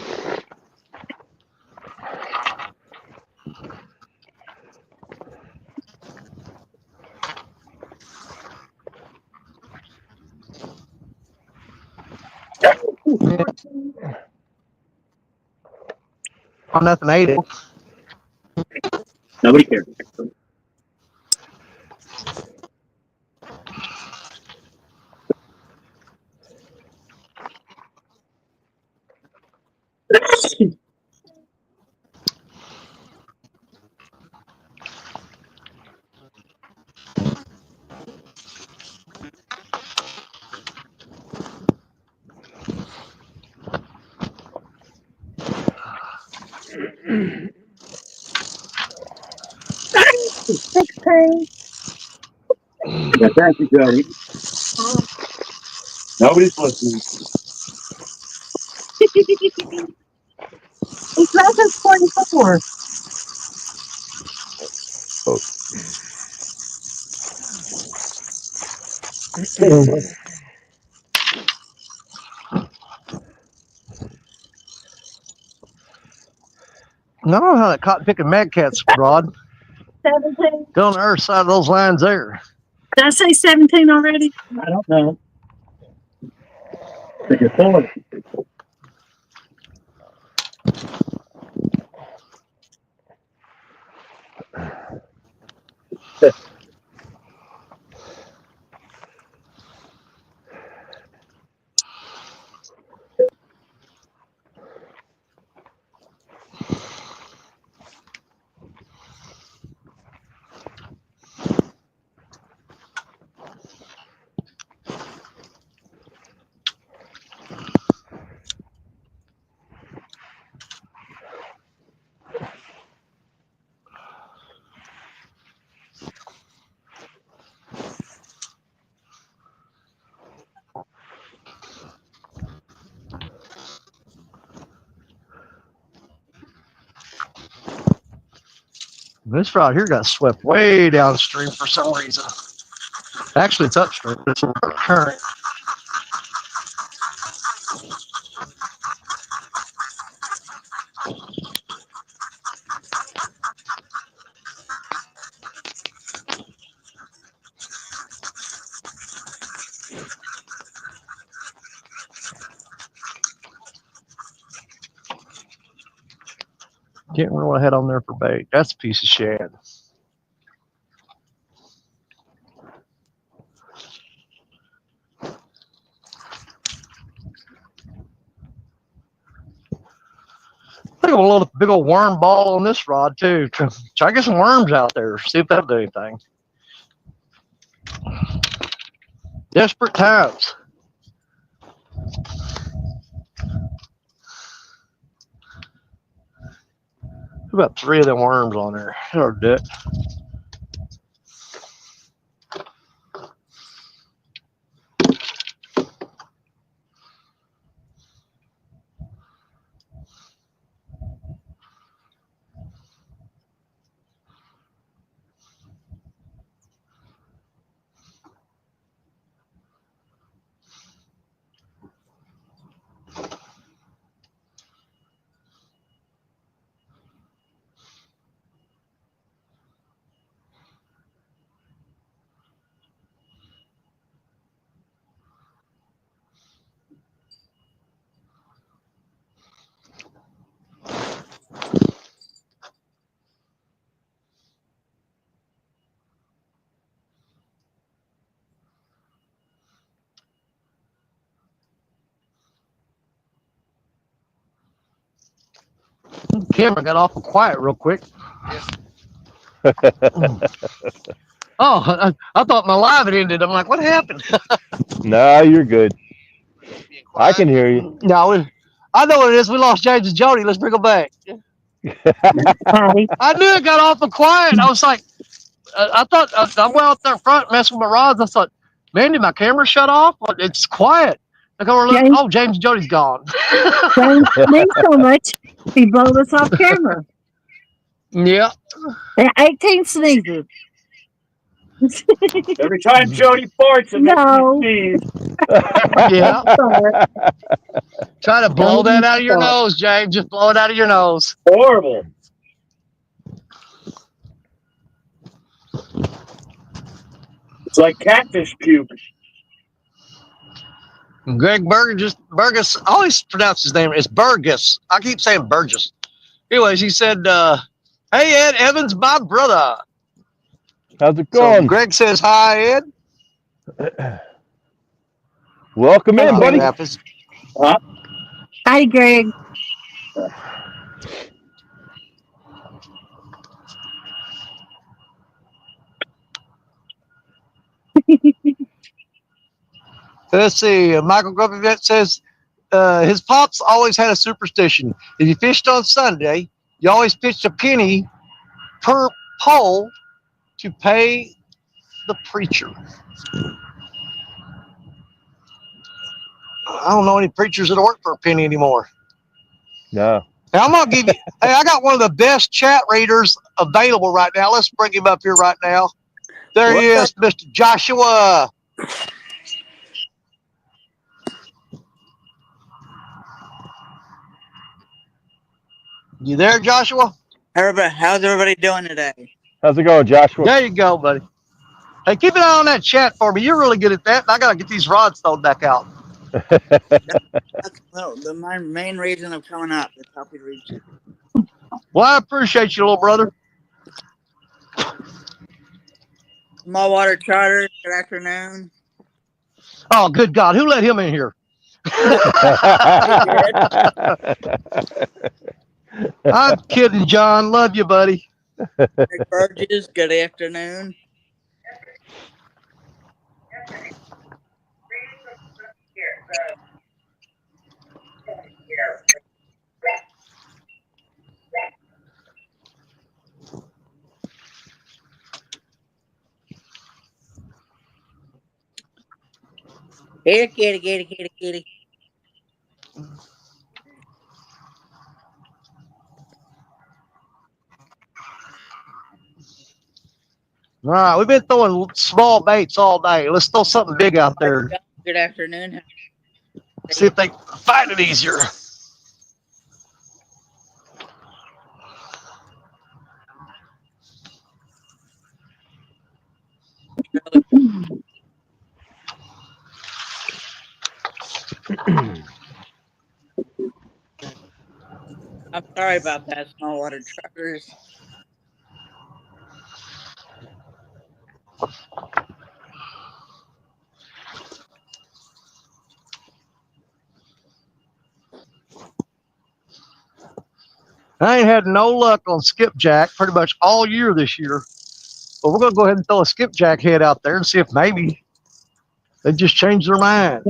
I'm nothing ate it. Nobody cares. Yeah, thank you, Jody. Nobody's listening. It's not just 24. No, I don't know how that cotton picking mad cat's rod. 17. Go on the earth side of those lines there. Did I say 17 already? I don't know. Think you're full of it. This rod here got swept way downstream for some reason. Actually, it's upstream. It's a current. Can't remember what I had on there for bait. That's a piece of shad. I think I'm gonna load a big old worm ball on this rod too. Try to get some worms out there. See if that'll do anything. Desperate times. About 3 of them worms on there. That'll do it. Camera got awful quiet real quick. Oh, I thought my live had ended. I'm like, what happened? No, you're good. Being I quiet. can hear you. No, I know what it is. We lost James and Jody. Let's bring them back. Patty. I knew it got awful quiet. I was like, I thought I went out there front messing with my rods. I thought, man, did my camera shut off? Well, it's quiet. I go look. James, Oh, James and Jody's gone. James sneezed so much, he blowed us off camera. Yeah. 18 sneezes. Every time Jody farts, it makes No. me sneeze. Yeah. Sorry. Try to blow Don't that out of your start. nose, James. Just blow it out of your nose. Horrible. It's like catfish puke. Greg Burgess, I always pronounce his name. It's Burgess. I keep saying Burgess. Anyways, he said, hey, Ed, Evan's my brother. How's it So going? Greg says, hi, Ed. Welcome in, buddy. Huh? Hi, Greg. Let's see. Michael Grumpy Vet says his pops always had a superstition. If you fished on Sunday, you always pitched a penny per pole to pay the preacher. I don't know any preachers that work for a penny anymore. No. Hey, I'm gonna give you. Hey, I got one of the best chat readers available right now. Let's bring him up here right now. There he is, Mr. Joshua. You there, Joshua? How's everybody doing today? How's it going, Joshua? There you go, buddy. Hey, keep an eye on that chat for me. You're really good at that. I gotta get these rods thrown back out. That's my main reason of coming up. It's help you reach you. Well, I appreciate you, little brother. Small water charter. Good afternoon. Oh, good God. Who let him in here? I'm kidding, John. Love you, buddy. Greg Burgess. Good afternoon. Here, kitty. All right, we've been throwing small baits all day. Let's throw something big out there. Good afternoon. See if they find it easier. Sorry about that, small water truckers. I ain't had no luck on skipjack pretty much all year this year. But we're going to go ahead and throw a skipjack head out there and see if maybe they just changed their mind.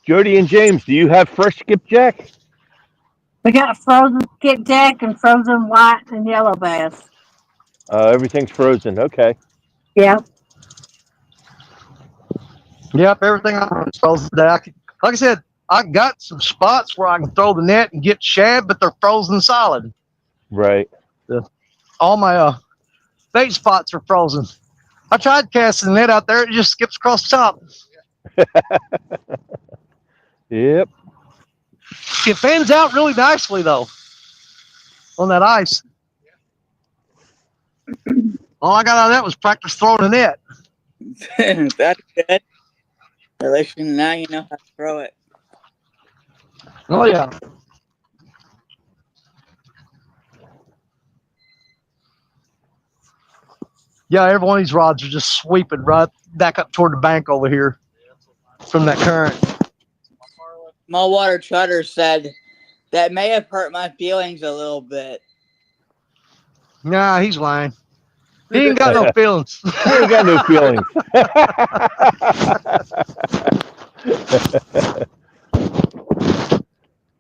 Jody and James, do you have fresh skipjack? We got frozen skipjack and frozen white and yellow bass. Everything's frozen. Okay. Yep. Yep, everything on is frozen. Like I said, I got some spots where I can throw the net and get shad, but they're frozen solid. Right. All my bait spots are frozen. I tried casting the net out there; it just skips across the top. Yep. It fans out really nicely though on that ice. All I got out of that was practice throwing the net. That's good. At least now you know how to throw it. Oh yeah. Yeah, every one of these rods are just sweeping right back up toward the bank over here from that current. Small water trotter said that may have hurt my feelings a little bit. Nah, he's lying. He ain't got no feelings. He ain't got no feelings.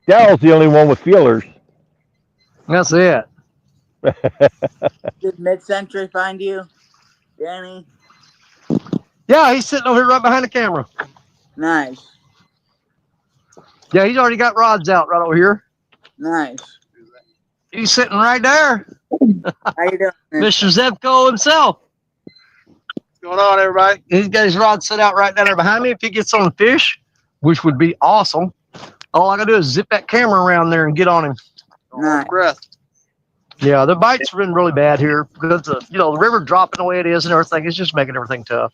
Daryl's the only one with feelers. That's it. Did Mid-Century find you, Danny? Yeah, he's sitting over here right behind the camera. Nice. Yeah, he's already got rods out right over here. Nice. He's sitting right there. How you doing? Mr. Zebco himself. What's going on, everybody? He's got his rod set out right down there behind me. If he gets on the fish, which would be awesome, all I gotta do is zip that camera around there and get on him. Nice. Breath. Yeah, the bites have been really bad here because the river dropping the way it is and everything. It's just making everything tough.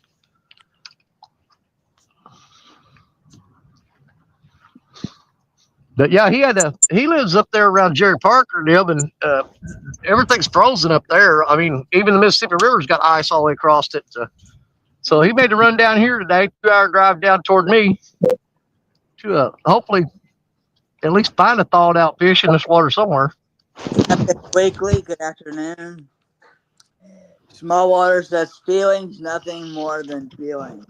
But yeah, he lives up there around Jerry Parker, and everything's frozen up there. I mean, even the Mississippi River's got ice all the way across it. So he made the run down here today, 2-hour drive down toward me to hopefully at least find a thawed out fish in this water somewhere. Weekly, good afternoon. Small water says feelings, nothing more than feelings.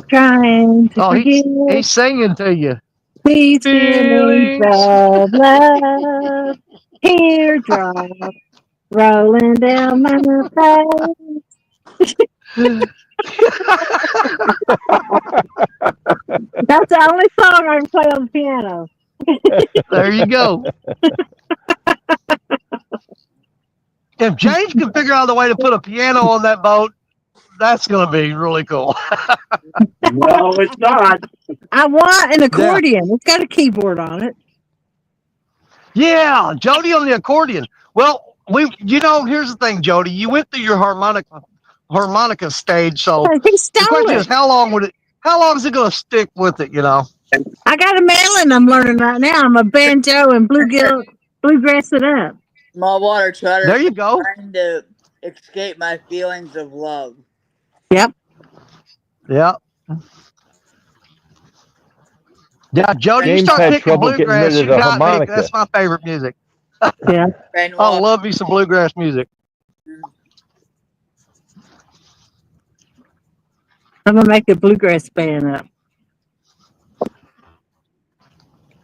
Trying to forget he's singing to you. these feelings of love. Teardrops rolling down my face. That's the only song I can play on the piano. There you go. If James can figure out a way to put a piano on that boat, that's going to be really cool. No, it's not. I want an accordion. It's got a keyboard on it. Yeah, Jody on the accordion. Well, here's the thing, Jody. You went through your harmonica stage, so the question is, how long is it going to stick with it? I got a melon I'm learning right now. I'm a banjo and bluegrass it up. Small water trotter. There you go. Trying to escape my feelings of love. Yep. Yeah. Yeah, Jody, James you start had picking trouble getting bluegrass. rid of the harmonica. That's my favorite music. Yeah. I love me some bluegrass music. I'm gonna make a bluegrass band up.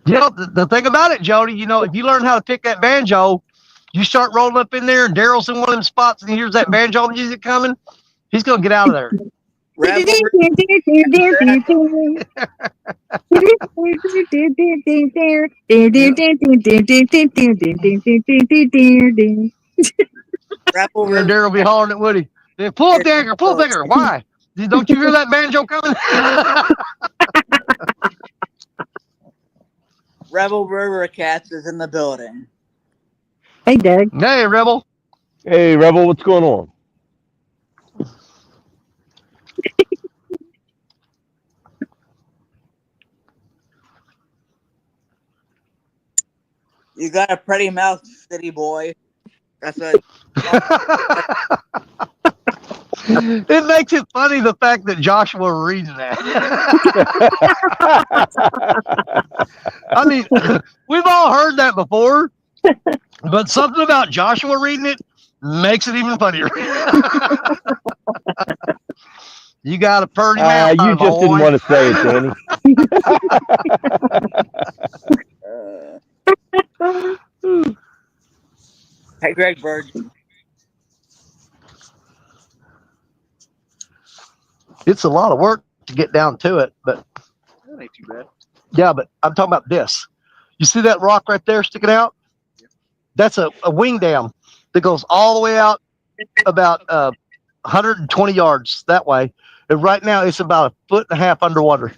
The thing about it, Jody, if you learn how to pick that banjo, you start rolling up in there and Daryl's in one of them spots and he hears that banjo music coming, he's going to get out of there. Daryl will be hollering at Woody. Pull up the anchor, pull up the anchor. Why? Don't you hear that banjo coming? Rebel River Cats is in the building. Hey, Doug. Hey, Rebel. Hey, Rebel, what's going on? You got a pretty mouth, city boy. That's what. It makes it funny the fact that Joshua reading that. I mean, we've all heard that before, but something about Joshua reading it makes it even funnier. You got a pretty mouth, You just didn't boy. want to say it, Danny. Hey, Greg Bird. It's a lot of work to get down to it, but That ain't too bad. yeah, but I'm talking about this. You see that rock right there sticking out? That's a wing dam that goes all the way out about 120 yards that way. And right now it's about 1.5 feet underwater.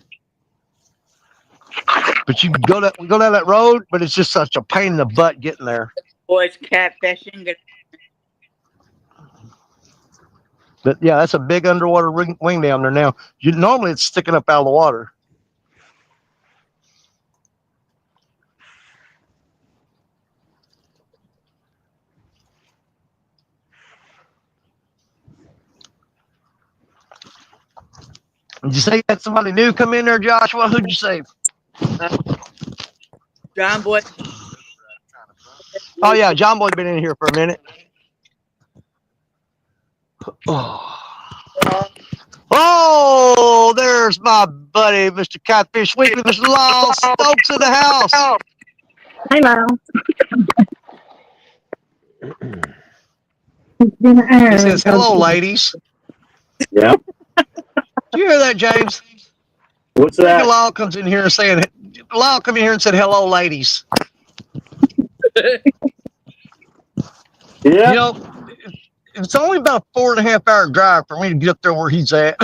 But you go down that road, but it's just such a pain in the butt getting there. Boys catfishing. But yeah, that's a big underwater wing dam there now. Normally it's sticking up out of the water. Did you say you had somebody new come in there, Joshua? Who'd you say? John Boy. Oh yeah, John Boy's been in here for a minute. Oh, there's my buddy, Mr. Catfish Weekly, Mr. Lyle Stokes in the house. Hey, Lyle. He says, "Hello, ladies." Yeah. Do you hear that, James? What's I think that? Lyle comes in here and saying, "Lyle come in here and said, hello, ladies." Yeah. You know, it's only about a 4.5 hour drive for me to get up there where he's at.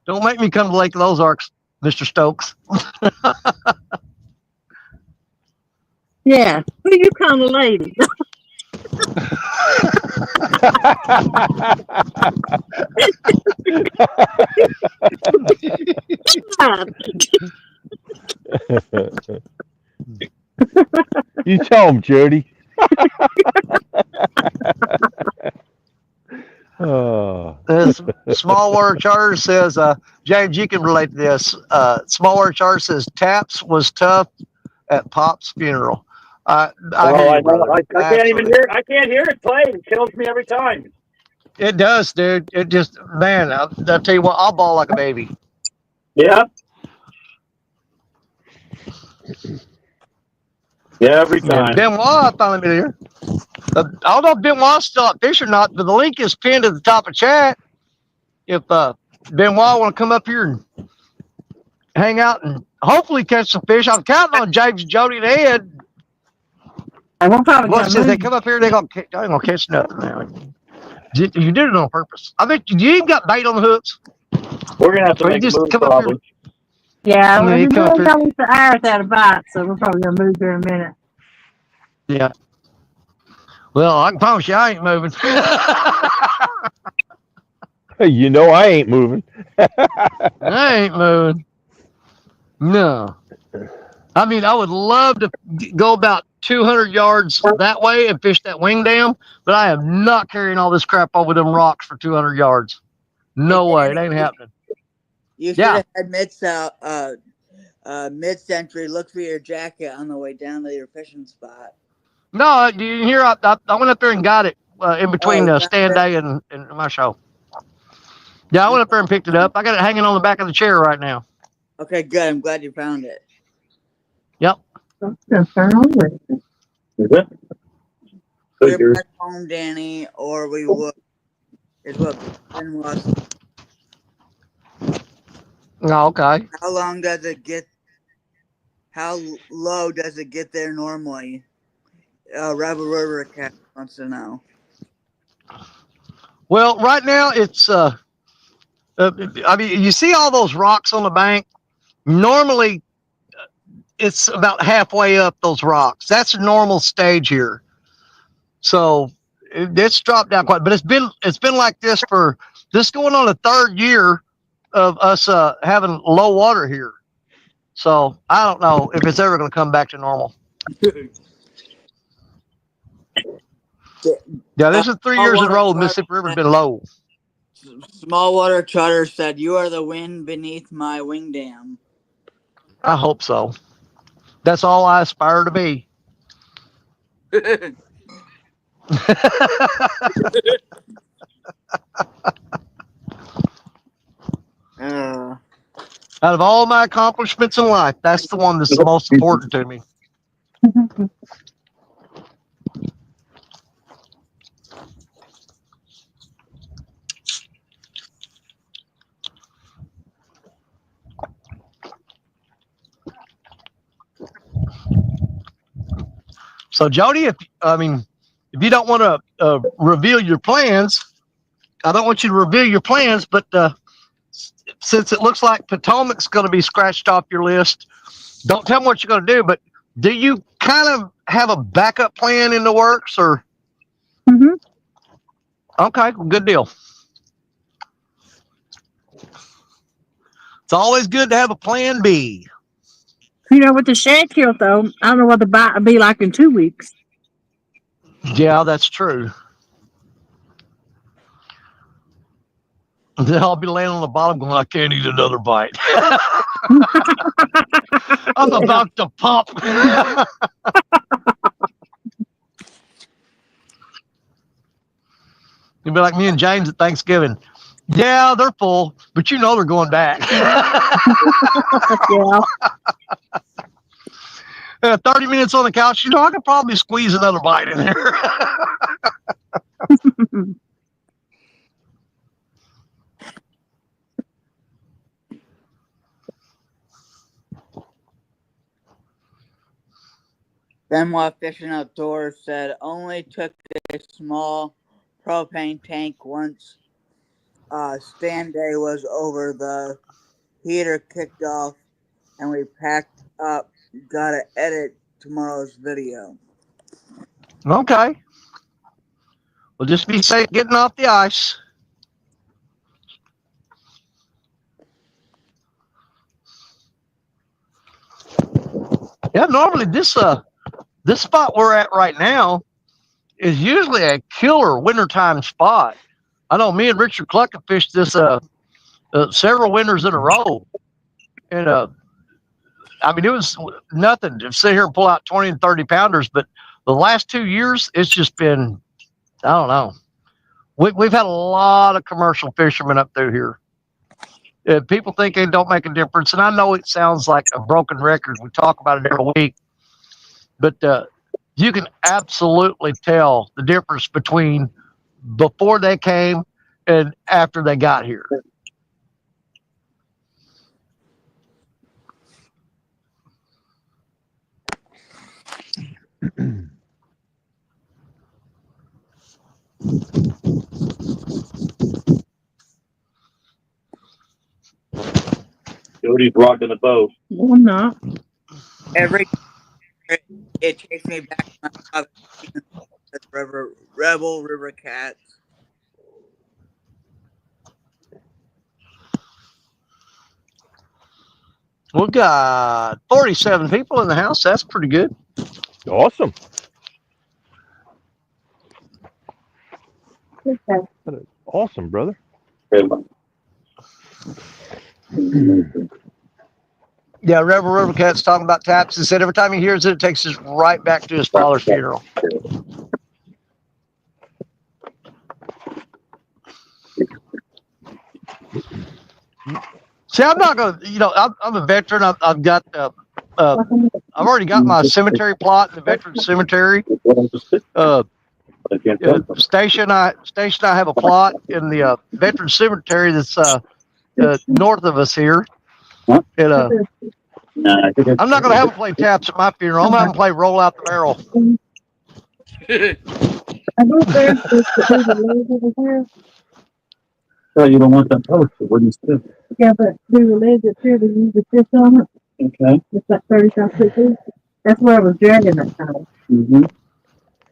Don't make me come to Lake of the Ozarks, Mr. Stokes. Yeah. Who you call a lady? You tell him, Jody. Oh. Small Water Charter says, James, you can relate to this. Small Water Charter says, Taps was tough at Pop's funeral. I hear you, brother. I can't even hear. I can't hear it play. It kills me every time. It does, dude. It just, man, I'll tell you what, I'll bawl like a baby. Yeah. Yeah, every time. And Benoit finally been here. I don't know if Benoit's still up fish or not, but the link is pinned at the top of chat. If Benoit want to come up here and hang out and hopefully catch some fish, I'm counting on James, Jody, and Ed. And we'll probably Look, since they come up here, they ain't gonna catch nothing now. You did it on purpose. I think you even got bait on the hooks. We're gonna have to So you make a just move come up probably. Yeah, Yeah, we're you come up really here. going to hours out of bite, so we're probably going to move here in a minute. Yeah. Well, I can promise you I ain't moving. You know I ain't moving. I ain't moving. No. I mean, I would love to go about 200 yards that way and fish that wing dam, but I am not carrying all this crap over them rocks for 200 yards. No way. It ain't happening. You should Yeah. have had mid-century. Look for your jacket on the way down to your fishing spot. No, you hear, I went up there and got it in between Oh, stand day and my show. Yeah, I went up there and picked it up. I got it hanging on the back of the chair right now. Okay, good. I'm glad you found it. Yep. Is it? You're back home, Danny, or we would. Is what Ben was. Oh, okay. How long does it get? How low does it get there normally? Rebel River Cat wants to know. Well, right now it's I mean, you see all those rocks on the bank. Normally, it's about halfway up those rocks. That's a normal stage here. So it's dropped down quite, but it's been like this for this going on the third year of us having low water here. So I don't know if it's ever going to come back to normal. Yeah, this is 3 years in a row. Mississippi River's been low. Small water trotter said, "You are the wind beneath my wing dam." I hope so. That's all I aspire to be. Out of all my accomplishments in life, that's the one that's the most important to me. So, Jody, if you don't want to reveal your plans, I don't want you to reveal your plans, but since it looks like Potomac's going to be scratched off your list, don't tell me what you're going to do, but do you kind of have a backup plan in the works, or? Mm-hmm. Okay, good deal. It's always good to have a plan B. With the shad kill, though, I don't know what the bite will be like in 2 weeks. Yeah, that's true. Then I'll be laying on the bottom going, I can't eat another bite. I'm about to pop. You'll be like me and James at Thanksgiving. Yeah, they're full, but they're going back. Yeah. 30 minutes on the couch, I could probably squeeze another bite in there. Benoit Fishing Outdoors said, "Only took a small propane tank once stand day was over. The heater kicked off and we packed up. Gotta edit tomorrow's video." Okay. Well, just be safe getting off the ice. Yeah, normally this spot we're at right now is usually a killer wintertime spot. I know me and Richard Cluck have fished this several winters in a row. And it was nothing to sit here and pull out 20 and 30 pounders, but the last 2 years, it's just been, I don't know. We've had a lot of commercial fishermen up through here. People think it don't make a difference, and I know it sounds like a broken record. We talk about it every week, but you can absolutely tell the difference between before they came and after they got here. Jody's rocking the boat. No, I'm not. It takes me back to my Rebel River Cats. We've got 47 people in the house. That's pretty good. Awesome. Okay. That is awesome, brother. Yeah, Rebel River Cat's talking about taps. He said every time he hears it, it takes us right back to his father's funeral. See, I'm not going to, I'm a veteran. I've got, I've already got my cemetery plot in the veteran cemetery. Station, I have a plot in the veteran cemetery that's north of us here. And, I'm not going to have them play taps at my funeral. I'm going to have them play roll out the barrel. So you don't want that poster, what do you say? Yeah, but do the ledge up here to use the fish on it? Okay. It's like 35 feet deep. That's where I was dragging that time. Mm-hmm.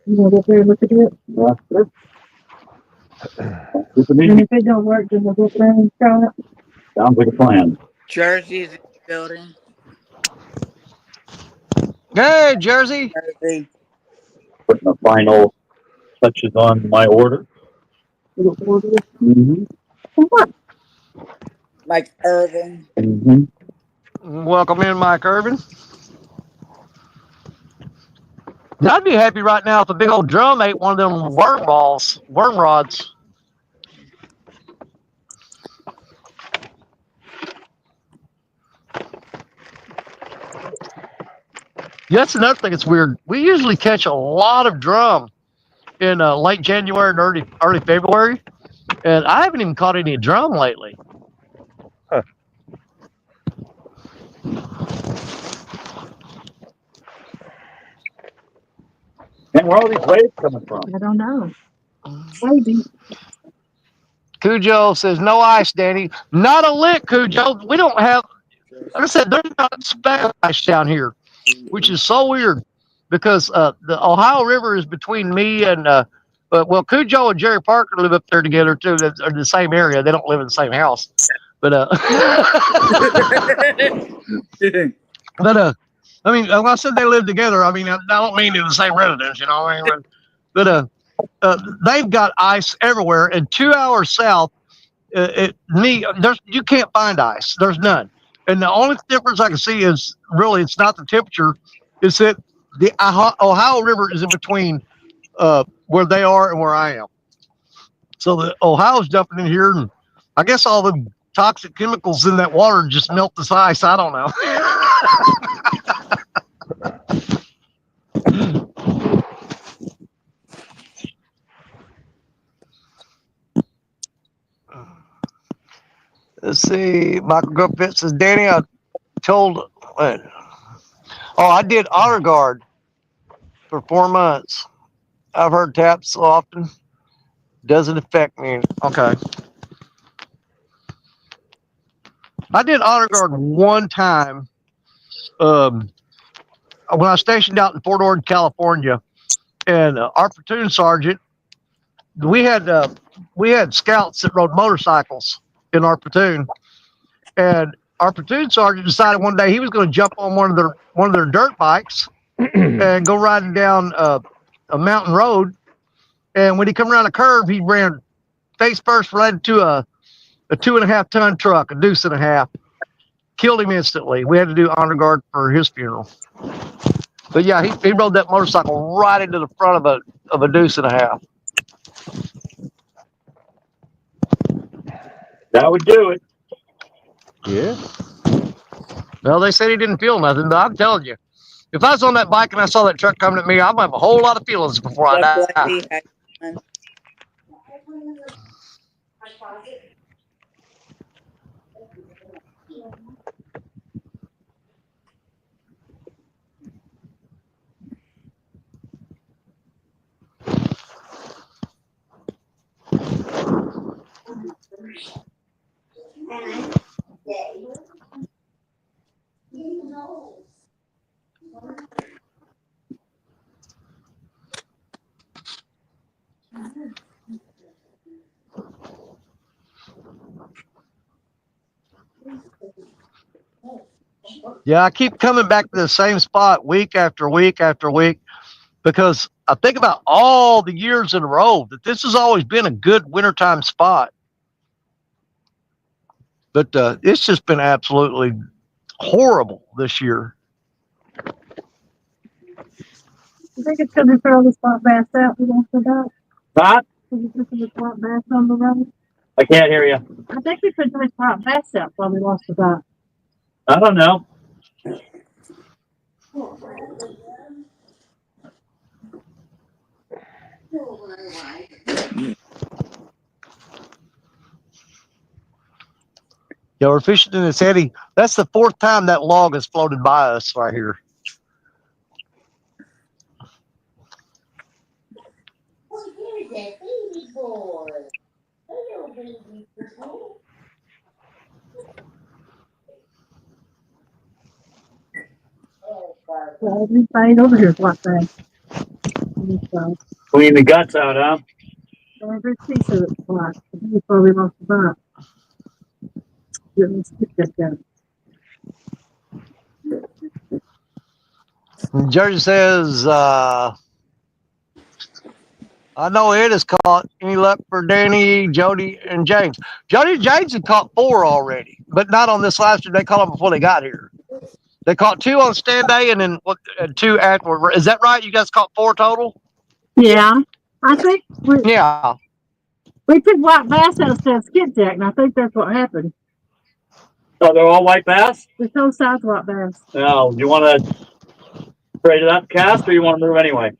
You want to go up there and look at it? Yeah. And if it don't work, then we'll go up there and try it. Sounds like a plan. Jersey's in the building. Hey, Jersey. Jersey. Putting the final touches on my order. Mm-hmm. What? Mike Irvin. Mm-hmm. Welcome in, Mike Irvin. I'd be happy right now if a big old drum ate one of them worm rods. Yeah, that's another thing. It's weird. We usually catch a lot of drum in late January and early February, and I haven't even caught any drum lately. Huh. And where are all these waves coming from? I don't know. Maybe. Cujo says no ice, Danny. Not a lick, Cujo. We don't have. Like I said, there's not speck ice down here, which is so weird because the Ohio River is between me and well, Cujo and Jerry Parker live up there together too. They're in the same area. They don't live in the same house, but but I mean, when I said they live together, I mean I don't mean in the same residence, you know. I mean, but they've got ice everywhere, and 2 hours south, you can't find ice. There's none. And the only difference I can see is really it's not the temperature. It's that the Ohio River is in between where they are and where I am. So the Ohio's dumping in here, and I guess all the toxic chemicals in that water just melt this ice. I don't know. Let's see. Michael Grumpet says, Danny, I told. I did honor guard for 4 months. I've heard taps so often. Doesn't affect me. Okay. I did honor guard one time when I was stationed out in Fort Ord, California, and our platoon sergeant, we had scouts that rode motorcycles in our platoon, and our platoon sergeant decided one day he was going to jump on one of their dirt bikes and go riding down a mountain road. And when he come around a curve, he ran face first right into a 2.5 ton truck, a deuce and a half. Killed him instantly. We had to do honor guard for his funeral. But yeah, he rode that motorcycle right into the front of a deuce and a half. That would do it. Yeah. Well, they said he didn't feel nothing, but I'm telling you, if I was on that bike and I saw that truck coming at me, I might have a whole lot of feelings before I That's die. what he had. Yeah, I keep coming back to the same spot week after week after week because I think about all the years in a row that this has always been a good wintertime spot. But it's just been absolutely horrible this year. I think it's because we put all the spot bass out. We don't forgot. Huh? Because we put the spot bass on the road. I can't hear you. I think we put the spot bass out while we lost the spot. I don't know. Yeah, we're fishing in this eddy. That's the 4th time that log has floated by us right here. Well, everything over here is like that. Clean the guts out, huh? Every piece of it's black. He probably wants to buy it. Yeah, let's get that down. Jersey says, I know it is caught. Any luck for Danny, Jody, and James? Jody and James have caught 4 already, but not on this last year. They caught them before they got here. They caught 2 on stand day and then 2 afterward. Is that right? You guys caught 4 total? Yeah, I think Yeah. we put white bass out of skipjack, and I think that's what happened. Oh, they're all white bass? There's no size white bass. No, you want to trade it up, cast, or you want to move anyway?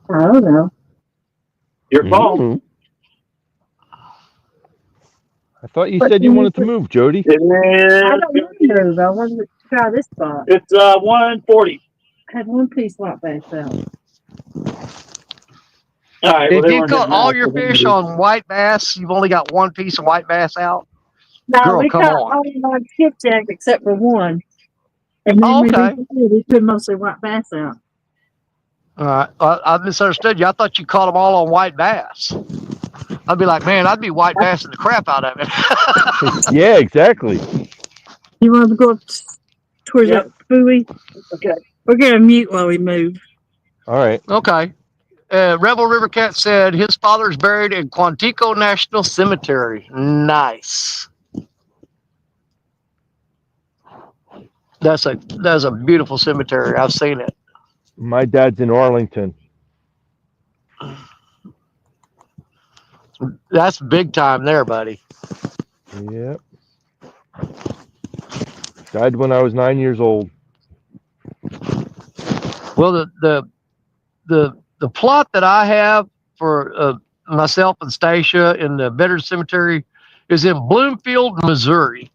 I don't know. Your call. Mm-hmm. I thought you said you wanted to move, Jody. I don't want to move. I wanted to try this spot. It's 140. I had one piece white bass out. All right. If you caught all your fish on white bass, you've only got 1 piece of white bass out? No, Girl, we come caught on. all on skipjack except for one. And then we put mostly white bass out. All right. I misunderstood you. I thought you caught them all on white bass. I'd be like, man, I'd be white bassing the crap out of it. Yeah, exactly. You want to go up towards that buoy? Okay. We're going to mute while we move. All right. Okay. Rebel River Cat said his father's buried in Quantico National Cemetery. Nice. That's a beautiful cemetery. I've seen it. My dad's in Arlington. That's big time there, buddy. Yep. Died when I was 9 years old. Well, the plot that I have for myself and Stacia in the Veterans Cemetery is in Bloomfield, Missouri.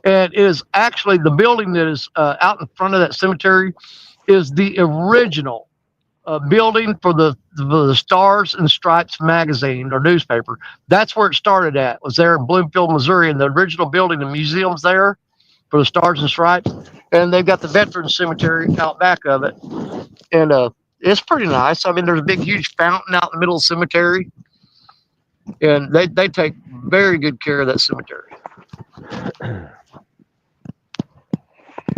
And it is actually the building that is out in front of that cemetery is the original building for the Stars and Stripes magazine or newspaper. That's where it started at, was there in Bloomfield, Missouri, and the original building, the museum's there for the Stars and Stripes. And they've got the Veterans Cemetery out back of it. And it's pretty nice. I mean, there's a big, huge fountain out in the middle of the cemetery. And they take very good care of that cemetery.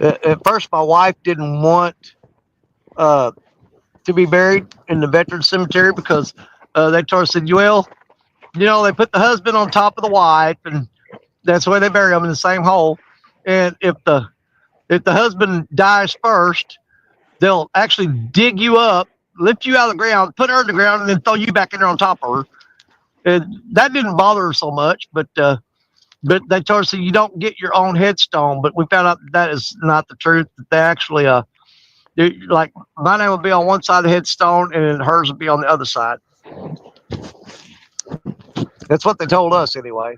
At first, my wife didn't want to be buried in the Veterans Cemetery because they told us, said, well, you know, they put the husband on top of the wife, and that's the way they bury them, in the same hole. And if the husband dies first, they'll actually dig you up, lift you out of the ground, put her in the ground, and then throw you back in there on top of her. And that didn't bother her so much, but they told us that you don't get your own headstone. But we found out that is not the truth. That they actually, like, my name will be on one side of the headstone, and hers will be on the other side. That's what they told us, anyway.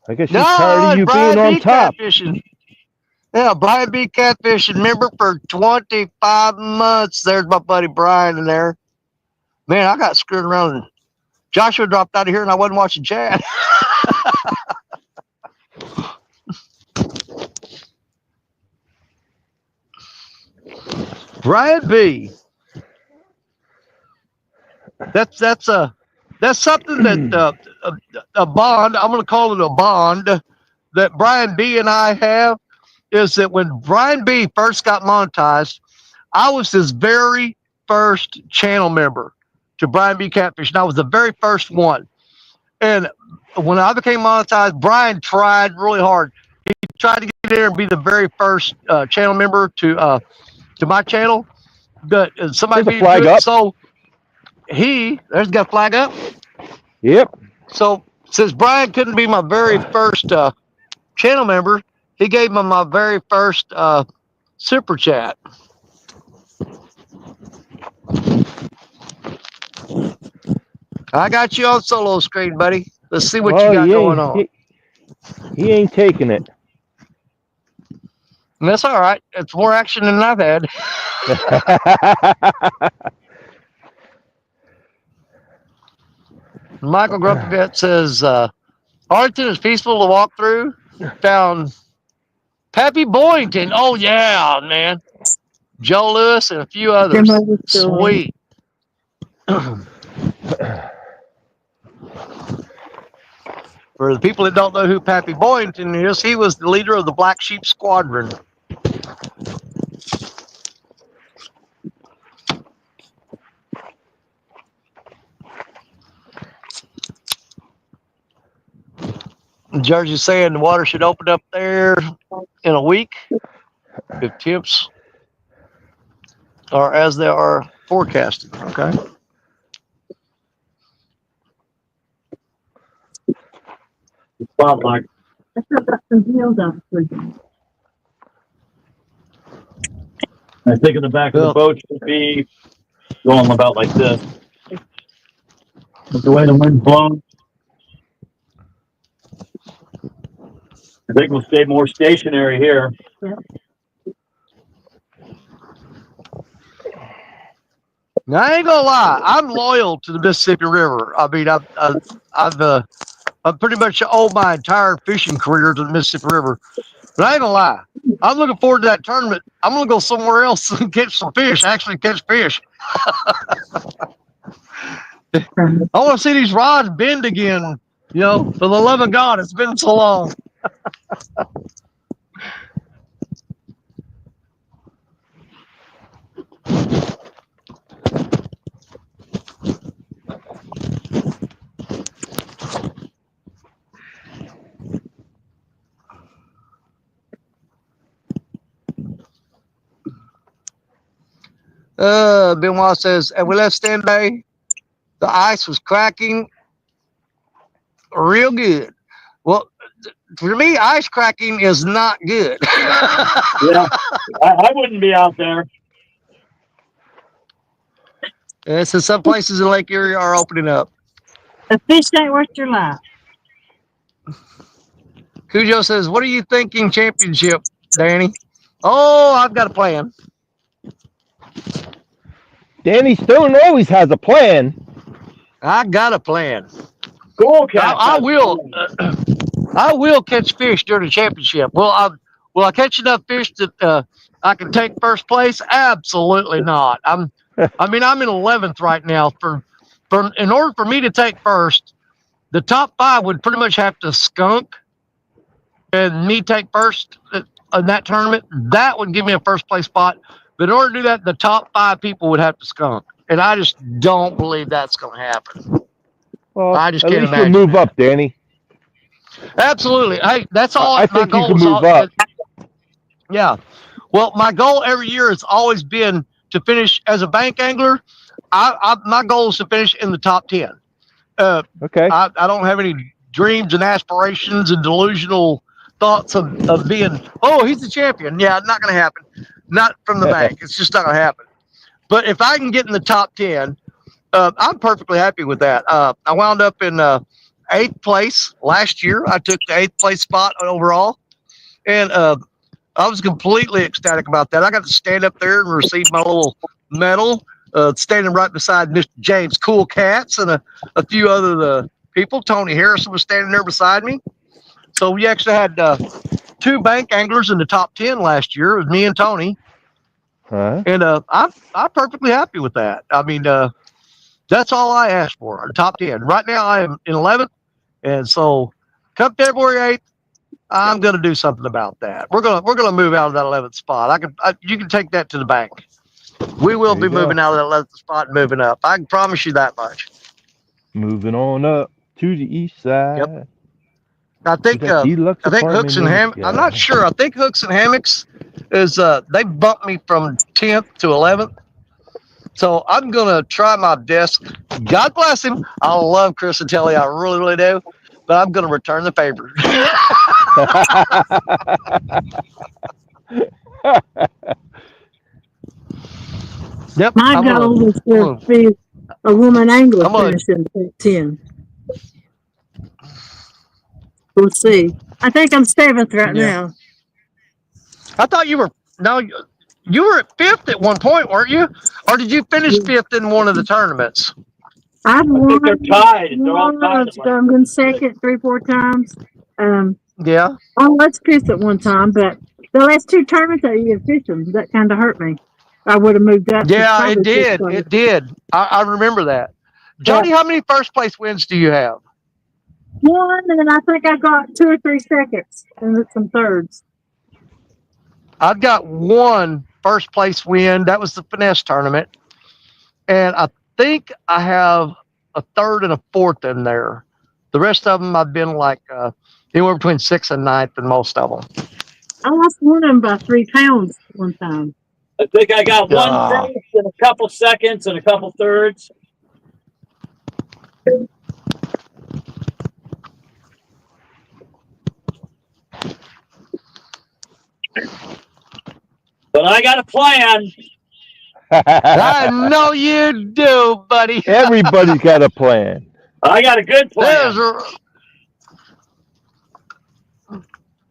I guess she's tired of you being on top. Catfishing. Yeah, Brian B. Catfishing, member for 25 months. There's my buddy Brian in there. Man, I got screwed around. And Joshua dropped out of here, and I wasn't watching chat. Brian B. That's something that a bond. I'm going to call it a bond that Brian B. and I have. Is that when Brian B. first got monetized, I was his very first channel member to Brian B. Catfish, and I was the very first one. And when I became monetized, Brian tried really hard. He tried to get there and be the very first channel member to my channel. But somebody There's a flag up. So there's got a flag up. Yep. So since Brian couldn't be my very first channel member, he gave me my very first super chat. I got you on solo screen, buddy. Let's see what you got going on. He ain't taking it. And that's all right. It's more action than I've had. Michael Grumpyvet says Arlington is peaceful to walk through. Found Pappy Boynton. Oh yeah, man. Joe Lewis and a few others. Sweet. For the people that don't know who Pappy Boynton is, he was the leader of the Black Sheep Squadron. Jersey's saying the water should open up there in a week if temps are as they are forecasted. Okay. Spotlight. I think in the back of the boat should be going about like this. With the way the wind's blowing, I think we'll stay more stationary here. Now, I ain't gonna lie, I'm loyal to the Mississippi River. I mean, I've pretty much owed my entire fishing career to the Mississippi River. But I ain't gonna lie, I'm looking forward to that tournament. I'm gonna go somewhere else and catch some fish. Actually, catch fish. I want to see these rods bend again. You know, for the love of God, it's been so long. Benoit says, and we left Standby. The ice was cracking real good. Well, for me, ice cracking is not good. Yeah, I wouldn't be out there. And so some places in Lake Erie are opening up. A fish ain't worth your life. Cujo says, what are you thinking championship, Danny? Oh, I've got a plan. Danny Stone always has a plan. I got a plan. Cool, Cat. I will catch fish during the championship. Will I catch enough fish that I can take first place? Absolutely not. I'm in 11th right now. In order for me to take first, the top 5 would pretty much have to skunk and me take first in that tournament. That would give me a first place spot. But in order to do that, the top 5 people would have to skunk. And I just don't believe that's going to happen. Well, I just at can't least imagine. you'll move up, Danny. Absolutely. Hey, that's all. I think you can move up. Yeah. Well, my goal every year has always been to finish as a bank angler. My goal is to finish in the top 10. Okay. I don't have any dreams and aspirations and delusional thoughts of being, oh, he's the champion. Yeah, not going to happen. Not from the bank. It's just not going to happen. But if I can get in the top 10, I'm perfectly happy with that. I wound up in 8th place last year. I took the 8th place spot overall. And I was completely ecstatic about that. I got to stand up there and receive my little medal, standing right beside Mr. James Cool Cats and a few other people. Tony Harrison was standing there beside me. So we actually had 2 bank anglers in the top 10 last year. It was me and Tony. And I'm perfectly happy with that. I mean, that's all I asked for, top 10. Right now I am in 11th. And so come February 8th, I'm going to do something about that. We're going to move out of that 11th spot. You can take that to the bank. We will be moving out of that 11th spot and moving up. I can promise you that much. Moving on up to the east side. Yep. I think Hooks and Hammocks. I'm not sure. I think Hooks and Hammocks is they bumped me from 10th to 11th. So I'm gonna try my best. God bless him. I love Chris and Telly. I really, really do. But I'm gonna return the favor. Yep. My goal is to be a woman angler finishing in 10. We'll see. I think I'm 7th right now. I thought you were you were at 5th at one point, weren't you? Or did you finish 5th in one of the tournaments? I've I won. think they're tied. They're all tied. I'm going second 3-4 times. Yeah. I was fifth at one time, but the last 2 tournaments I didn't fish them. That kind of hurt me. I would have moved up to Yeah, it probably fifth did. place. It did. I remember that. Jody, how many first place wins do you have? 1, and then I think I got 2 or 3 seconds and some thirds. I've got 1 first place win. That was the finesse tournament. And I think I have a 3rd and a 4th in there. The rest of them, I've been like anywhere between 6th and 9th in most of them. I lost one of them by 3 pounds one time. I think I got 1 first and a couple seconds and a couple thirds. But I got a plan. I know you do, buddy. Everybody's got a plan. I got a good plan.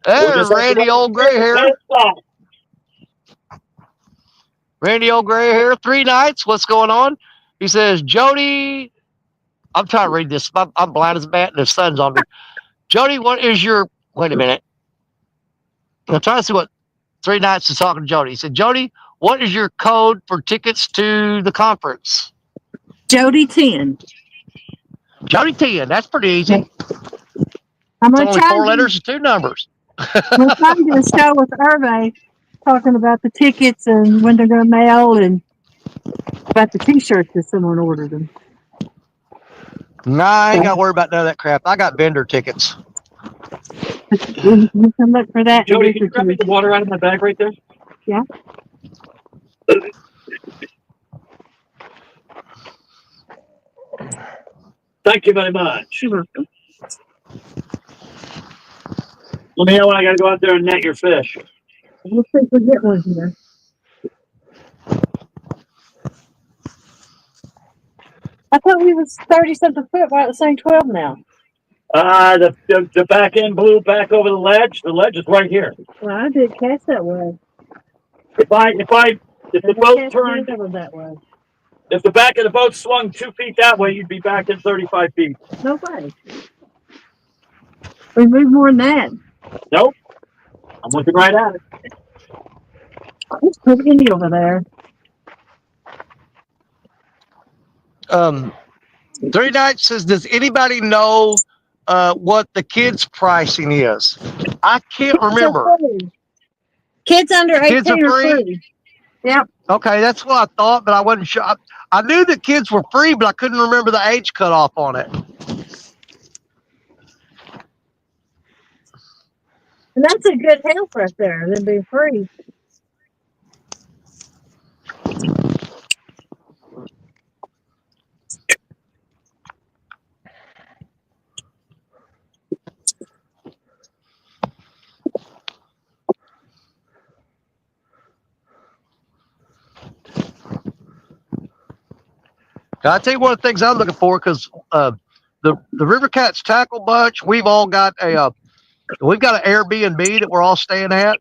There's Randy Old Gray Hair. Randy Old Gray Hair, 3 nights. What's going on? He says, Jody, I'm trying to read this. I'm blind as a bat and the sun's on me. Jody, what is your, wait a minute. I'm trying to see what 3 nights is talking to Jody. He said, Jody, what is your code for tickets to the conference? Jody 10. Jody 10. That's pretty easy. I'm It's going only to 4 letters and 2 numbers. I'm trying to do a show with Hervé talking about the tickets and when they're going to mail and about the T-shirts if someone ordered them. Nah, I ain't got to worry about none of that crap. I got vendor tickets. You can look for that. Jody, can you grab me the water out of my bag right there? Yeah. Thank you very much. You're welcome. Let me know when I got to go out there and net your fish. We'll see if we get one here. I thought we was 30-something foot. Why it's saying 12 now? The back end blew back over the ledge. The ledge is right here. Well, I did cast that way. If the boat turned that way. If the back of the boat swung 2 feet that way, you'd be back in 35 feet. No way. We moved more than that. Nope. I'm looking right at it. There's plenty over there. 3 nights says, does anybody know what the kids' pricing is? I can't remember. Kids under 18 Kids are free? Yep. Okay, that's what I thought, but I wasn't sure. I knew that kids were free, but I couldn't remember the age cutoff on it. And that's a good help right there. They'd be free. I'll tell you one of the things I'm looking for, because the River Cats Tackle Bunch, we've all got we've got an Airbnb that we're all staying at,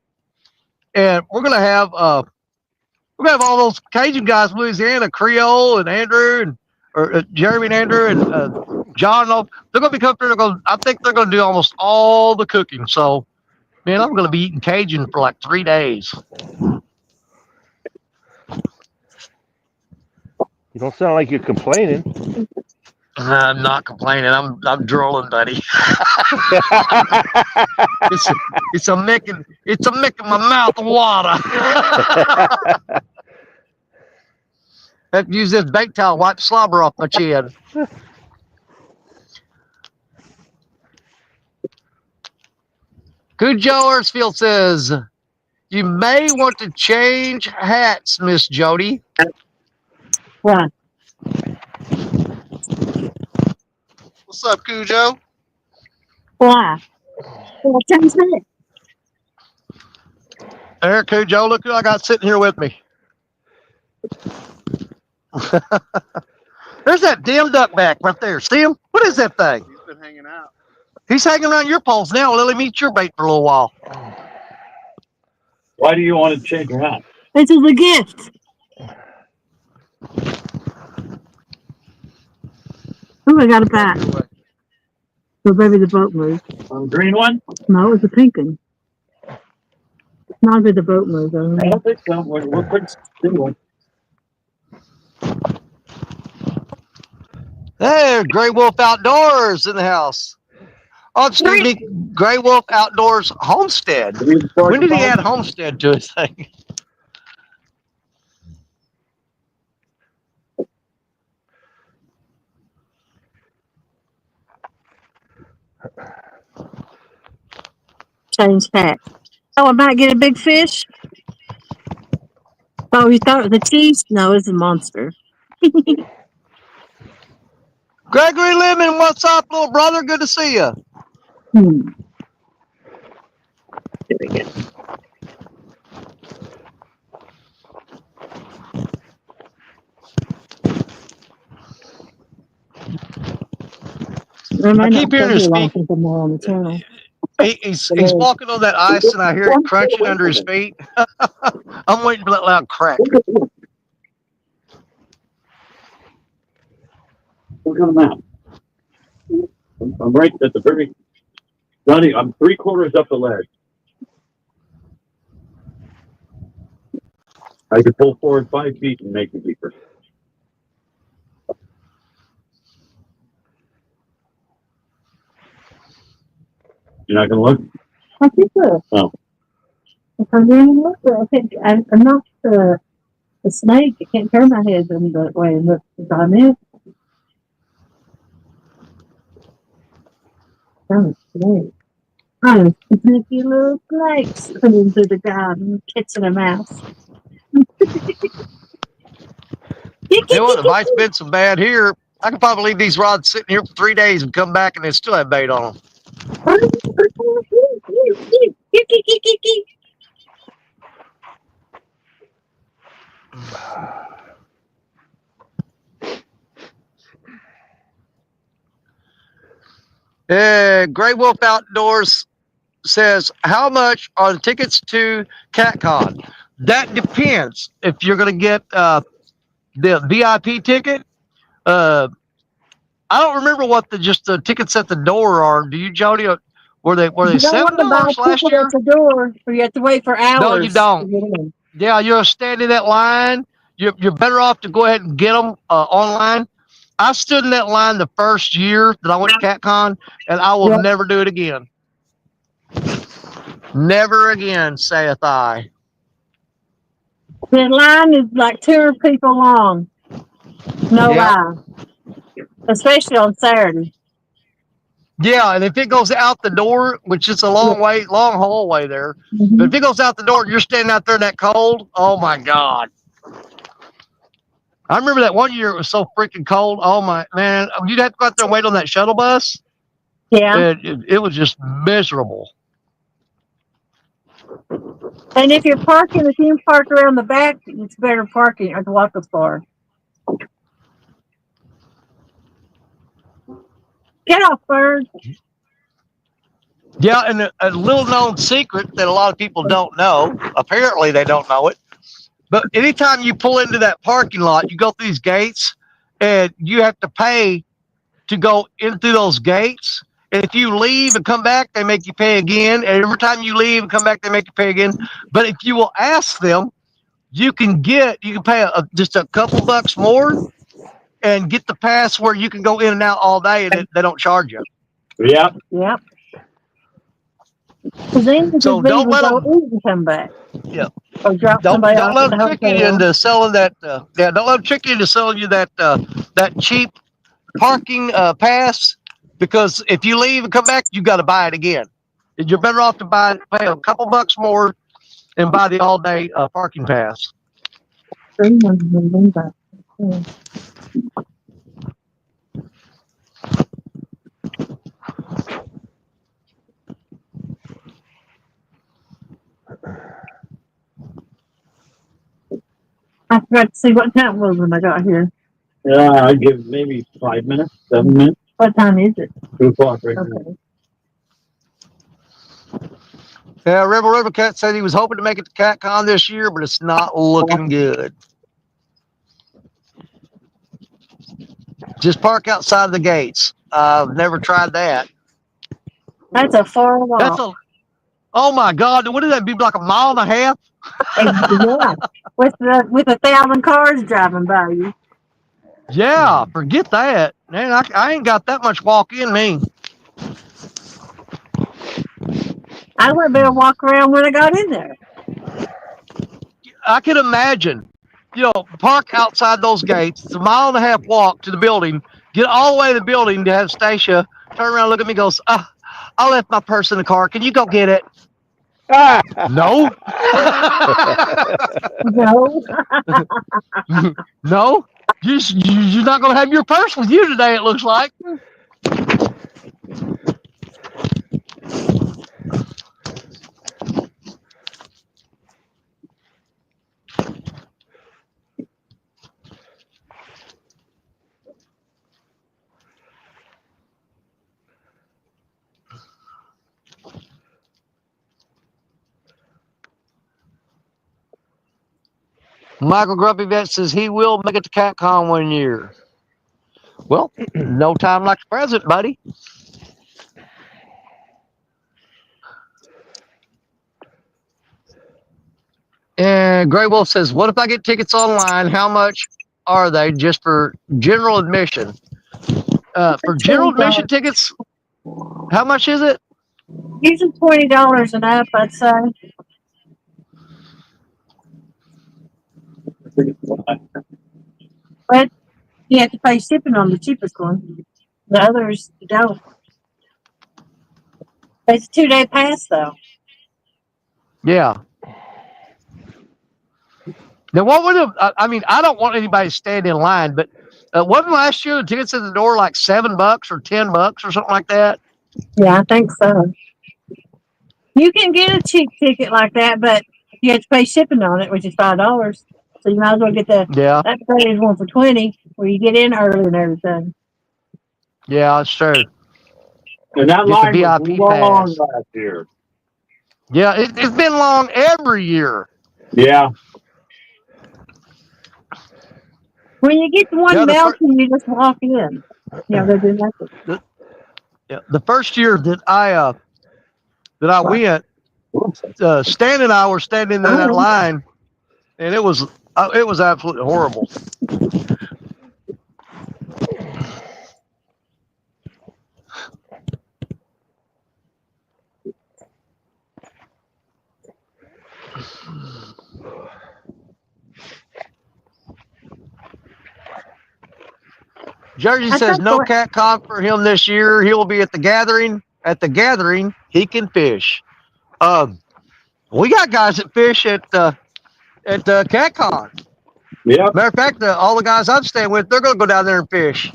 and we're gonna have all those Cajun guys from Louisiana, Creole and Andrew and Jeremy and Andrew and John. They're gonna be coming through. I think they're gonna do almost all the cooking. So, man, I'm gonna be eating Cajun for like 3 days. You don't sound like you're complaining. I'm not complaining. I'm drooling, buddy. it's a making my mouth water. I have to use this bake towel to wipe slobber off my chin. Cujo Earthfield says, you may want to change hats, Miss Jody. Why? What's up, Cujo? Why? Well, change that. There, Cujo, look who I got sitting here with me. There's that damn duckback right there. See him? What is that thing? He's been hanging out. He's hanging around your poles now. Let him eat your bait for a little while. Why do you want to change your hat? This is a gift. Oh, I got it back. Your way. So maybe the boat moved. Green one? No, it's a pink one. Not good the boat moved. I don't think so. We're pretty single. Hey, Grey Wolf Outdoors in the house. Oh, excuse me, Grey Wolf Outdoors Homestead. When did he add Homestead to his thing? Change hat. Oh, I might get a big fish. Oh, you thought it was a cheese? No, it's a monster. Gregory Lemon, what's up, little brother? Good to see you. There we go. I keep hearing his feet. He's walking on that ice, and I hear it crunching under his feet. I'm waiting for that loud crack. Look at them out. I'm right at the very, Johnny, I'm 3/4 up the ledge. I could pull forward 5 feet and make it deeper. You're not going to look? I think so. Oh. If I'm going to look, I think I'm not the snake. I can't turn my head in that way and look as I'm in. Oh, snake. Oh, sneaky little snakes coming through the garden, catching a mouse. You know what? The bite's been so bad here. I could probably leave these rods sitting here for 3 days and come back and they still have bait on them. Grey Wolf Outdoors says, how much are the tickets to CatCon? That depends. If you're going to get the VIP ticket, I don't remember what the tickets at the door are. Do you, Jody? Were they $7 last year? At the door, or you have to wait for hours. No, you don't. Yeah, you're standing in that line. You're better off to go ahead and get them online. I stood in that line the first year that I went to CatCon, and I will never do it again. Never again, saith I. The line is like 200 people long. No lie. Especially on Saturday. Yeah, and if it goes out the door, which is a long hallway there, but if it goes out the door and you're standing out there in that cold, oh my God. I remember that one year it was so freaking cold. Oh my man, you'd have to go out there and wait on that shuttle bus. Yeah. It was just miserable. And if you park around the back, it's better parking at the walk as far. Get off, bird. Yeah, and a little known secret that a lot of people don't know, apparently they don't know it, but anytime you pull into that parking lot, you go through these gates and you have to pay to go in through those gates. And if you leave and come back, they make you pay again. And every time you leave and come back, they make you pay again. But if you will ask them, you can pay just a couple bucks more and get the pass where you can go in and out all day and they don't charge you. Yep. Yep. So don't let them come back. Yeah. Or drop don't somebody let off them trick you into selling that. Don't let them trick you into selling you that cheap parking pass, because if you leave and come back, you got to buy it again. You're better off to pay a couple bucks more and buy the all day parking pass. I forgot to see what time it was when I got here. Yeah, I'd give maybe 5 minutes, 7 minutes. What time is it? 2 o'clock right now. Yeah, Rebel River Cat said he was hoping to make it to CatCon this year, but it's not looking good. Just park outside the gates. I've never tried that. That's a far walk. Oh my God! What did that be? Like a mile and a half? Yeah, with 1,000 cars driving by you. Yeah, forget that. Man, I ain't got that much walk in me. I wouldn't be able to walk around when I got in there. I can imagine. Park outside those gates. It's a mile and a half walk to the building. Get all the way to the building to have Stacia turn around, look at me, goes, I left my purse in the car. Can you go get it? No. No. No. You're not going to have your purse with you today, it looks like. Michael Grumpy Vet says he will make it to CatCon 1 year. Well, no time like the present, buddy. And Grey Wolf says, what if I get tickets online? How much are they just for general admission? For general admission tickets, how much is it? Usually $20 and up, I'd say. But you have to pay shipping on the cheapest one. The others you don't. It's a 2-day pass, though. Yeah. Now, what would have? I mean, I don't want anybody to stand in line, but wasn't last year the tickets at the door like $7 or $10 or something like that? Yeah, I think so. You can get a cheap ticket like that, but you have to pay shipping on it, which is $5. So you might as well get that Friday's one for $20, where you get in early and everything. Yeah, that's true. And that line was long last year. Yeah, it's been long every year. Yeah. When you get to one mountain, you just walk in. They do nothing. The first year that I went, Stan and I were standing in that line, and it was absolutely horrible. Jersey says no CatCon for him this year. He will be at the gathering. At the gathering, he can fish. We got guys that fish at the CatCon. Yeah. Matter of fact, all the guys I'm staying with, they're going to go down there and fish.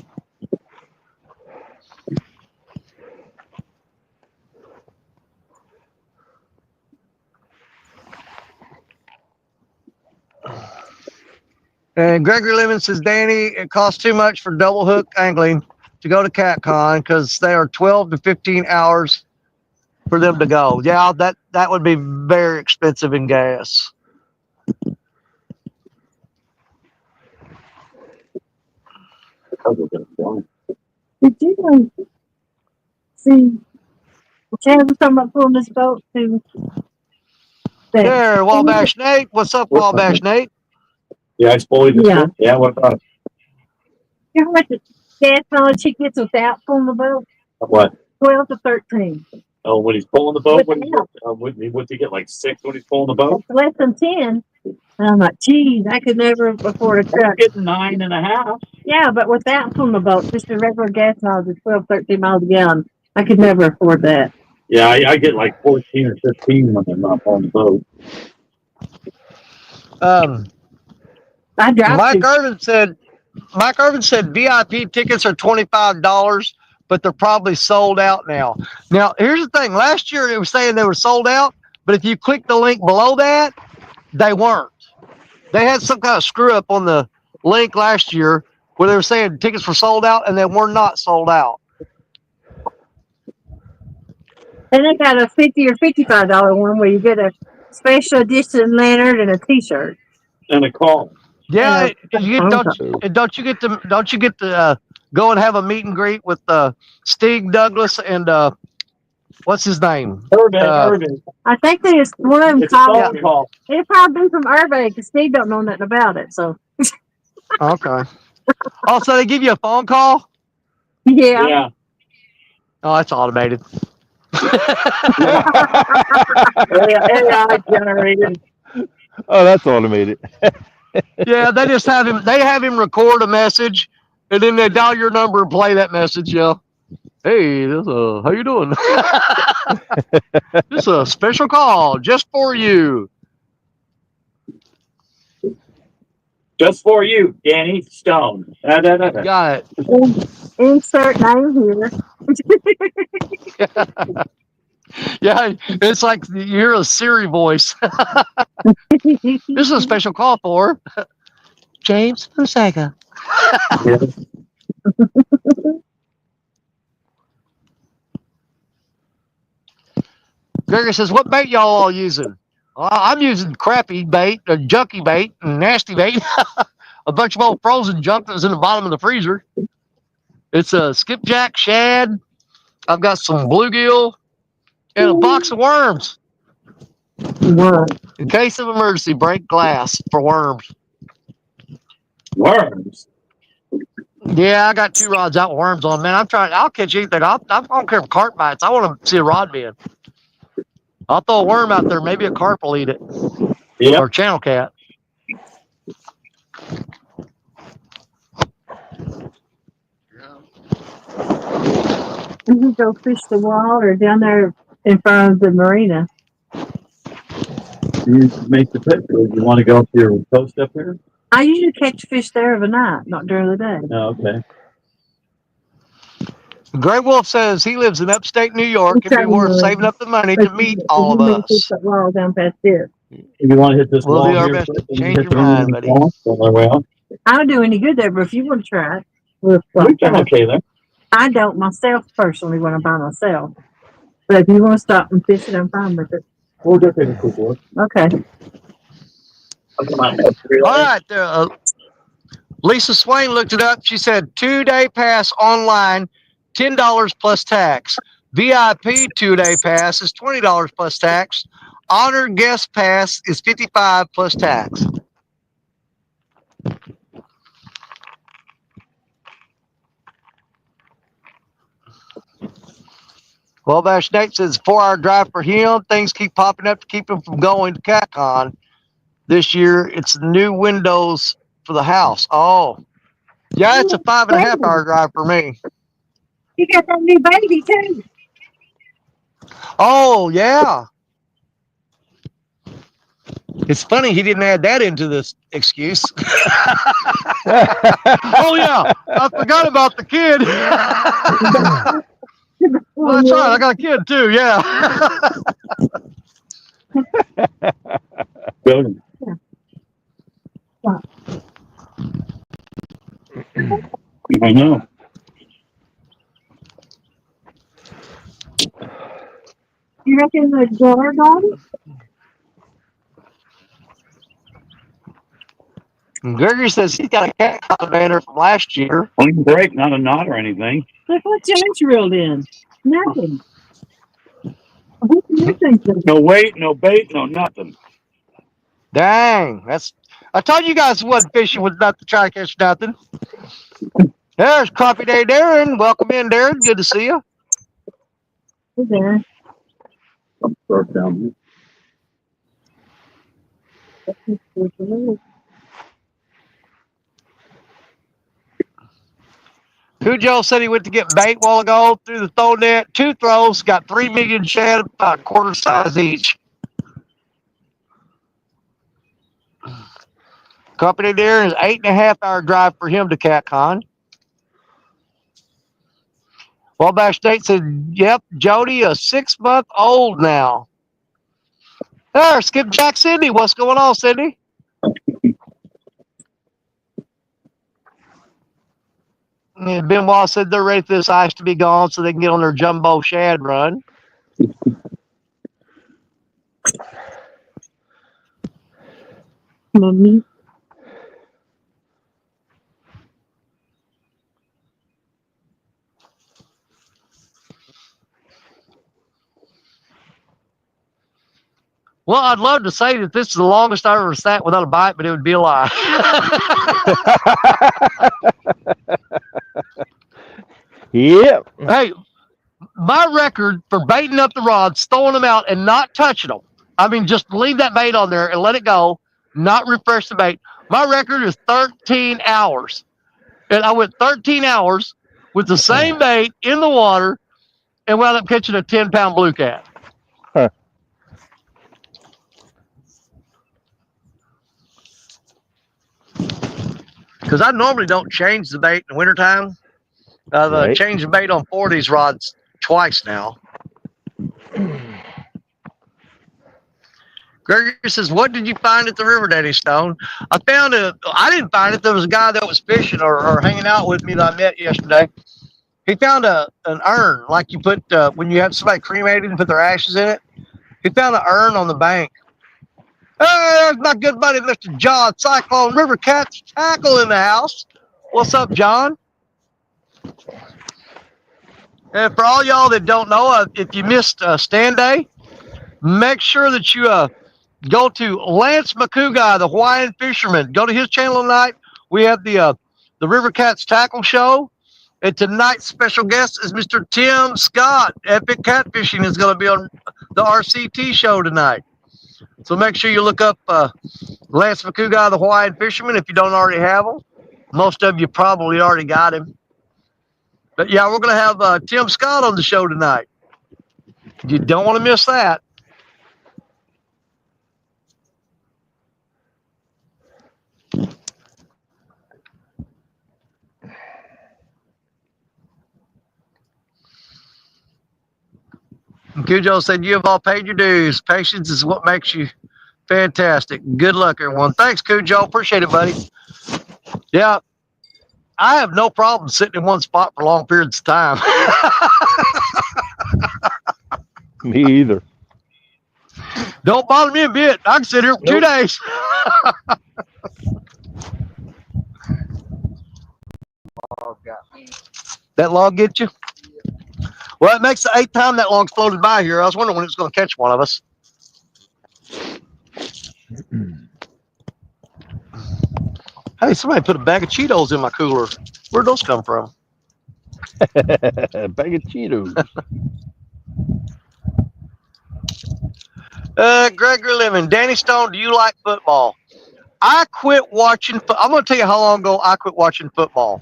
And Gregory Lemon says, Danny, it costs too much for double hook angling to go to CatCon because they are 12 to 15 hours for them to go. Yeah, that would be very expensive in gas. Did you see Chad was talking about pulling this boat to there, Wabash Nate. What's up, Wabash Nate? Yeah, I spoiled this. Yeah, what about it? You know what the gas mileage he gets without pulling the boat? What? 12 to 13. Oh, when he's pulling the boat, what's he get, like 6 when he's pulling the boat? That's less than 10. And I'm like, geez, I could never afford a truck. Getting 9.5. Yeah, but without pulling the boat, just a regular gas mileage is 12, 13 miles a gallon. I could never afford that. Yeah, I get like 14 or 15 when I'm not on the boat. Mike Irvin said VIP tickets are $25, but they're probably sold out now. Now, here's the thing. Last year, it was saying they were sold out, but if you click the link below that, they weren't. They had some kind of screw up on the link last year where they were saying tickets were sold out, and they were not sold out. And they got a $50 or $55 one where you get a special edition lantern and a T-shirt. And a call. Yeah, phone call. don't you get to go and have a meet and greet with Steve Douglas and what's his name? Irving. I think they just one of them It's a called. phone call. It'd probably be from Irving because Steve don't know nothing about it. So Okay. Also, they give you a phone call. yeah. Yeah. Oh, that's automated. AI generated. Oh, that's automated. Yeah, they just have him. They have him record a message, and then they dial your number and play that message. Yeah. Hey, this how you doing? This is a special call just for you. Just for you, Danny Stone. Got Insert name here. it. Yeah, it's like you hear a Siri voice. This is a special call for James Fusega. Gregor says, "What bait y'all all using?" I'm using crappy bait, junky bait, and nasty bait. A bunch of old frozen junk that was in the bottom of the freezer. It's a skipjack, shad. I've got some bluegill and a box of worms. In case of emergency, break glass for worms. Worms. Yeah, I got 2 rods out with worms on. Man, I'll catch anything. I don't care if carp bites. I want to see a rod bin. I'll throw a worm out there. Maybe a carp will eat it. Yep. Or channel cat. You go fish the water down there in front of the marina. You make the picture. You want to go up to your post up here? I usually catch fish there overnight, not during the day. Oh, okay. Grey Wolf says he lives in upstate New York. It'd be worth saving up the money to meet all of us. That wall down past here. If you want to hit this We'll wall do our here, best to first, change hit your the mind, buddy. wall, on our way out. I don't do any good there, but if you want to try it, we'll We've done okay there. I don't myself personally when I'm by myself. But if you want to stop and fish it, I'm fine with it. We'll just take a quick look. Okay. All right. Lisa Swain looked it up. She said 2-day pass online, $10 plus tax. VIP 2-day pass is $20 plus tax. Honored guest pass is $55 plus tax. Wabash Nate says 4-hour drive for him. Things keep popping up to keep him from going to CatCon. This year, it's new windows for the house. Oh, yeah, it's a 5.5-hour drive for me. You got that new baby too. Oh, yeah. It's funny he didn't add that into this excuse. Oh, yeah, I forgot about the kid. Well, that's right. I got a kid too. Yeah. Good. I know. You reckon the door got it? Gregory says he's got a CatCon banner from last year. Clean break, not a knot or anything. Look what James reeled in. Nothing. No weight, no bait, no nothing. Dang, I told you guys what fishing was not to try to catch nothing. There's Crappie Day Darren. Welcome in, Darren. Good to see you. Hey there. Cujo said he went to get bait a while ago through the throw net. 2 throws, got 3 million shad, about quarter size each. Company there is 8.5-hour drive for him to CatCon. Wabash State said, yep, Jody, a 6-month-old now. There, Skipjack Sydney. What's going on, Sydney? And Benoit said they're ready for this ice to be gone so they can get on their jumbo shad run. Mommy. Well, I'd love to say that this is the longest I ever sat without a bite, but it would be a lie. Yep. Hey, my record for baiting up the rods, throwing them out, and not touching them. I mean, just leave that bait on there and let it go, not refresh the bait. My record is 13 hours. And I went 13 hours with the same bait in the water and wound up catching a 10-pound blue cat. Huh. Because I normally don't change the bait in the wintertime. I've Right. changed the bait on 4 of these rods twice now. Gregory says, what did you find at the river, Daddy Stone? I didn't find it. There was a guy that was fishing or hanging out with me that I met yesterday. He found an urn, like you put, when you have somebody cremated and put their ashes in it. He found an urn on the bank. Hey, there's my good buddy, Mr. John Cyclone River Cat's Tackle in the house. What's up, John? And for all y'all that don't know, if you missed stand day, make sure that you go to Lance Makugai, the Hawaiian fisherman. Go to his channel tonight. We have the River Cats Tackle Show. And tonight's special guest is Mr. Tim Scott. Epic Catfishing is going to be on the RCT show tonight. So make sure you look up Lance Makugai, the Hawaiian fisherman, if you don't already have him. Most of you probably already got him. But yeah, we're going to have Tim Scott on the show tonight. You don't want to miss that. And Cujo said, you have all paid your dues. Patience is what makes you fantastic. Good luck, everyone. Thanks, Cujo. Appreciate it, buddy. Yeah, I have no problem sitting in one spot for long periods of time. Me either. Don't bother me a bit. I can sit here for 2 days. That log get you? Well, it makes the 8th time that log's floated by here. I was wondering when it was going to catch one of us. Hey, somebody put a bag of Cheetos in my cooler. Where'd those come from? Bag of Cheetos. Gregory Lemon, Danny Stone, do you like football? I quit watching. I'm going to tell you how long ago I quit watching football.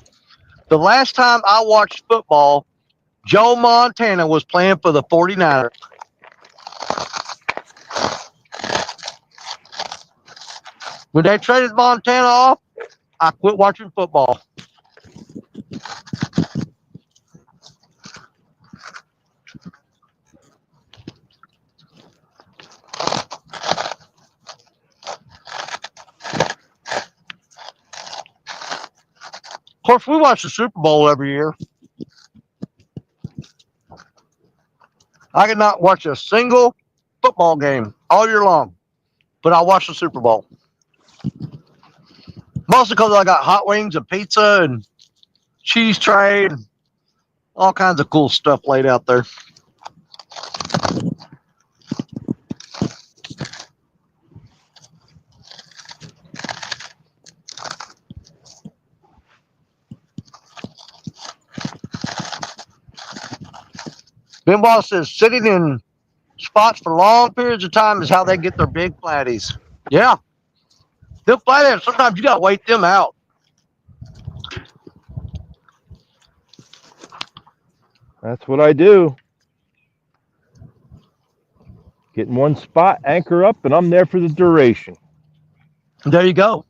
The last time I watched football, Joe Montana was playing for the 49ers. When they traded Montana off, I quit watching football. Of course, we watch the Super Bowl every year. I could not watch a single football game all year long, but I watch the Super Bowl. Mostly because I got hot wings and pizza and cheese tray and all kinds of cool stuff laid out there. Ben Wallace says sitting in spots for long periods of time is how they get their big flatties. Yeah. Them flatheads, sometimes you got to wait them out. That's what I do. Get in one spot, anchor up, and I'm there for the duration. There you go.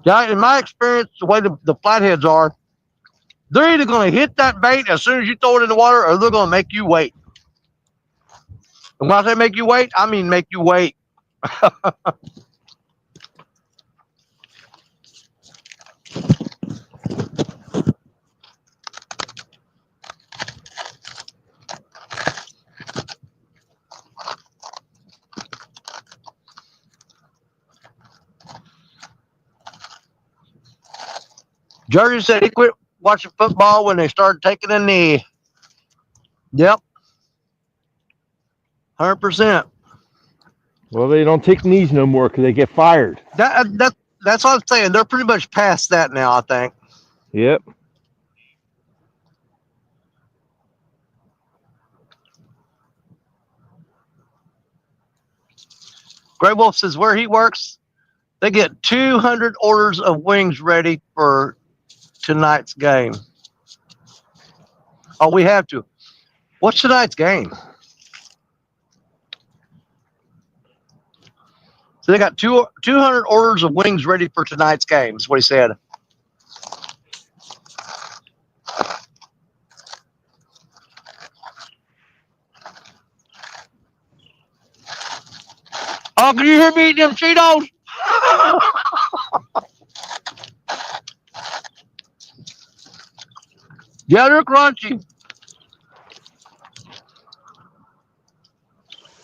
Yeah, in my experience, the way the flatheads are, they're either going to hit that bait as soon as you throw it in the water, or they're going to make you wait. And when I say make you wait, I mean make you wait. Jersey said he quit watching football when they started taking a knee. Yep. 100%. Well, they don't take knees no more because they get fired. That's what I'm saying. They're pretty much past that now, I think. Yep. Grey Wolf says where he works, they get 200 orders of wings ready for tonight's game. Oh, we have to. What's tonight's game? So they got 200 orders of wings ready for tonight's game, is what he said. Oh, can you hear me eating them Cheetos? Yeah, they're crunchy.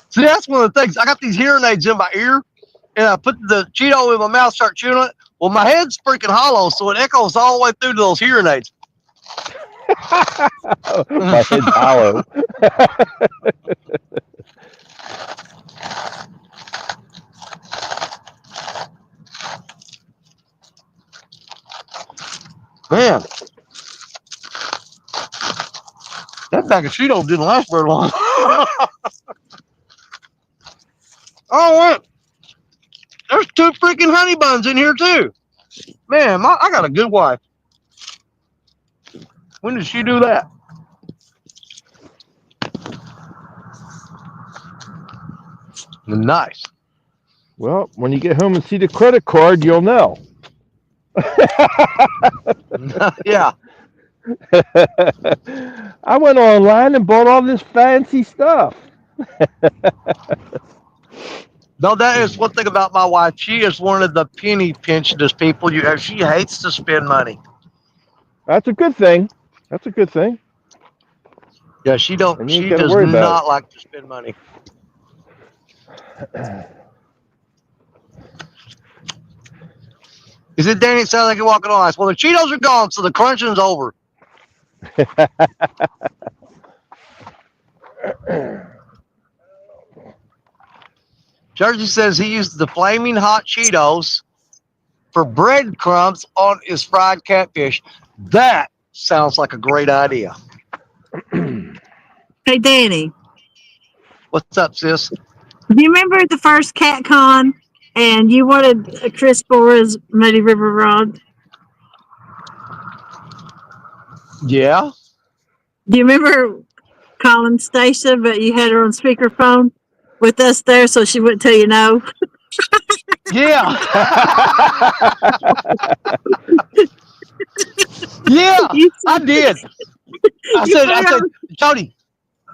See, that's one of the things. I got these hearing aids in my ear, and I put the Cheeto in my mouth, start chewing it. Well, my head's freaking hollow, so it echoes all the way through to those hearing aids. My head's hollow. Man, that bag of Cheetos didn't last very long. Oh, wait. There's 2 freaking honey buns in here, too. Man, I got a good wife. When did she do that? Nice. Well, when you get home and see the credit card, you'll know. Yeah. I went online and bought all this fancy stuff. No, that is one thing about my wife. She is one of the penny pinchers people. She hates to spend money. That's a good thing. That's a good thing. Yeah, she don't. And you She ain't gotta does worry about not it. like to spend money. Is it Danny? It sounds like you're walking on ice. Well, the Cheetos are gone, so the crunching's over. Jersey says he used the flaming hot Cheetos for breadcrumbs on his fried catfish. That sounds like a great idea. Hey, Danny, What's up, sis? do you remember the first Cat Con and you wanted Chris Bora's Muddy River Rod? Yeah. Do you remember calling Stacia, but you had her on speakerphone with us there so she wouldn't tell you no? Yeah. Yeah, I did. I said, Jody,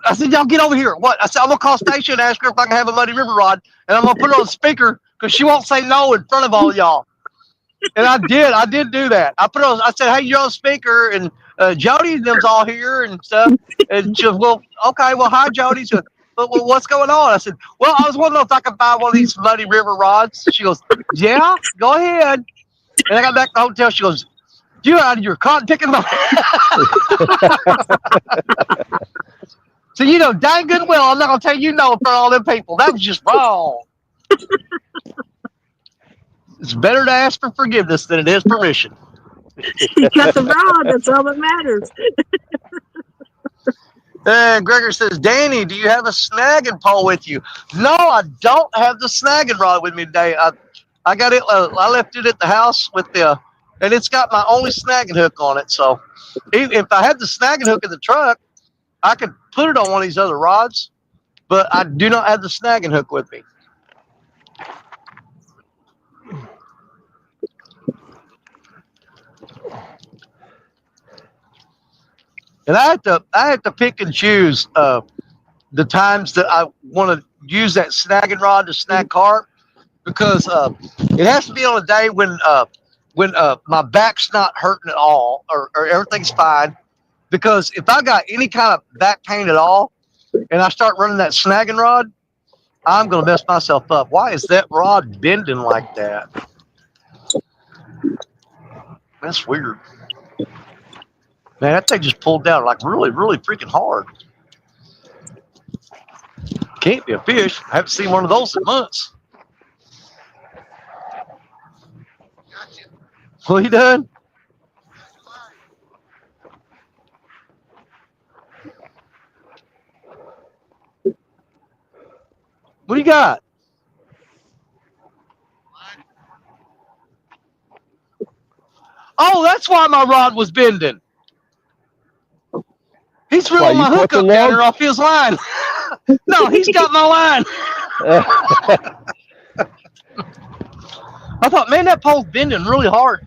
I said, y'all get over here. What? I said, I'm going to call Stacia and ask her if I can have a Muddy River Rod, and I'm going to put her on speaker because she won't say no in front of all y'all. And I did do that. I said, hey, you're on speaker, and Jody and them's all here and stuff. And she goes, well, okay, well, hi, Jody. She goes, well, what's going on? I said, well, I was wondering if I could buy one of these Muddy River rods. She goes, yeah, go ahead. And I got back to the hotel. She goes, you out of your cotton picking mind. So, you know, dang good well, I'm not going to tell you no in front of all them people. That was just wrong. It's better to ask for forgiveness than it is permission. You got the rod. That's all that matters. And Gregor says, Danny, do you have a snagging pole with you? No, I don't have the snagging rod with me today. I got it. I left it at the house with and it's got my only snagging hook on it. So if I had the snagging hook in the truck, I could put it on one of these other rods, but I do not have the snagging hook with me. And I have to pick and choose the times that I want to use that snagging rod to snag carp, because it has to be on a day when my back's not hurting at all, or everything's fine. Because if I got any kind of back pain at all, and I start running that snagging rod, I'm going to mess myself up. Why is that rod bending like that? That's weird. Man, that thing just pulled down like really, really freaking hard. Can't be a fish. I haven't seen one of those in months. Gotcha. What you done? What do you got? Oh, that's why my rod was bending. He's Why, reeling you my caught hook the up down log? there off his line. No, he's got my line. I thought, man, that pole's bending really hard.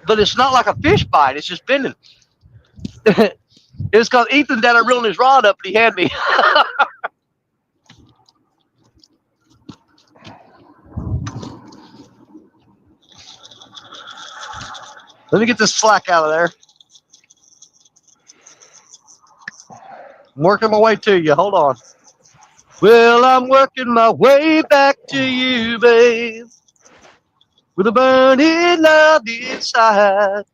But it's not like a fish bite. It's just bending. It's because Ethan down there reeling his rod up and he had me. Let me get this slack out of there. I'm working my way to you. Hold on. Well, I'm working my way back to you, babe, with a burning love inside.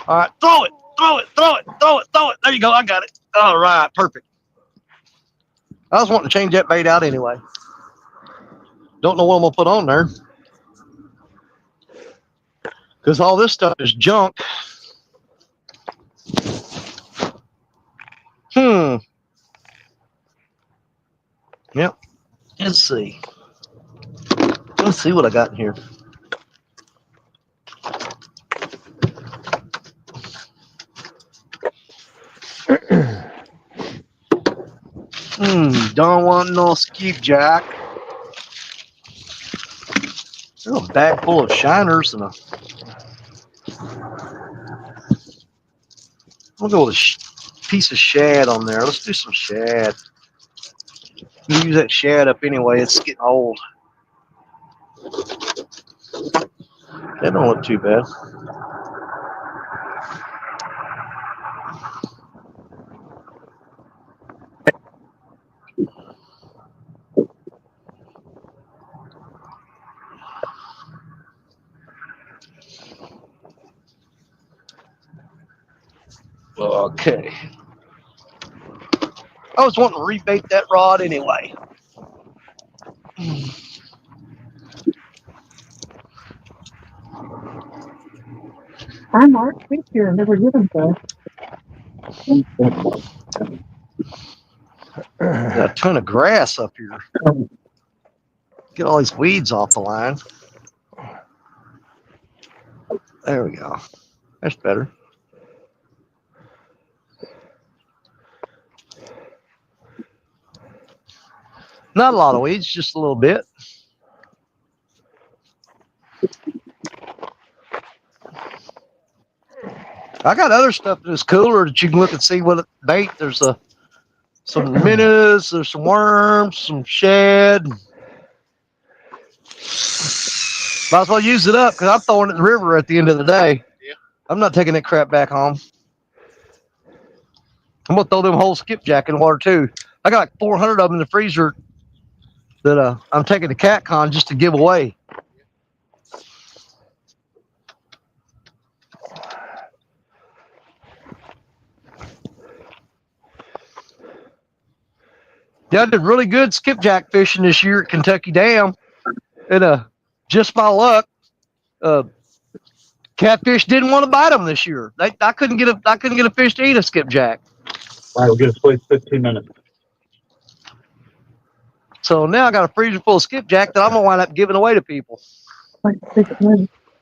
All right, throw it, throw it, throw it, throw it, throw it. There you go. I got it. All right, perfect. I was wanting to change that bait out anyway. Don't know what I'm going to put on there because all this stuff is junk. Yep. Let's see. Let's see what I got in here. Don't want no skipjack. There's a bag full of shiners and a. We'll go with a piece of shad on there. Let's do some shad. You use that shad up anyway. It's getting old. That don't look too bad. Okay. I was wanting to rebait that rod anyway. I marked picture and never given so. Got a ton of grass up here. Get all these weeds off the line. There we go. That's better. Not a lot of weeds, just a little bit. I got other stuff in this cooler that you can look and see what bait. There's some minnows, there's some worms, some shad. Might as well use it up because I'm throwing it in the river at the end of the day. Yeah. I'm not taking that crap back home. I'm gonna throw them whole skipjack in the water too. I got like 400 of them in the freezer that I'm taking to CatCon just to give away. Yeah, I did really good skipjack fishing this year at Kentucky Dam, and just by luck, catfish didn't want to bite them this year. I couldn't get a fish to eat a skipjack. All right, we'll get us wait 15 minutes. So now I got a freezer full of skipjack that I'm gonna wind up giving away to people.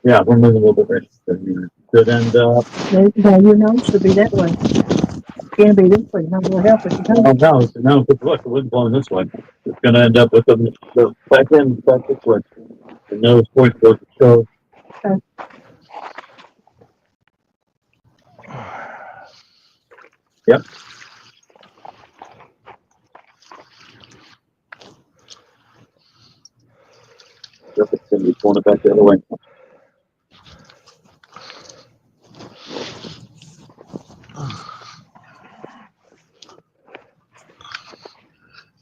Yeah, we're moving a little bit. Good end up. Should be that way. Can't be this way. Not gonna help us. No, but look, the wind's blowing this way. It's going to end up with the back end back this way. The nose point goes to show. Yep. It's going to be pulling it back the other way.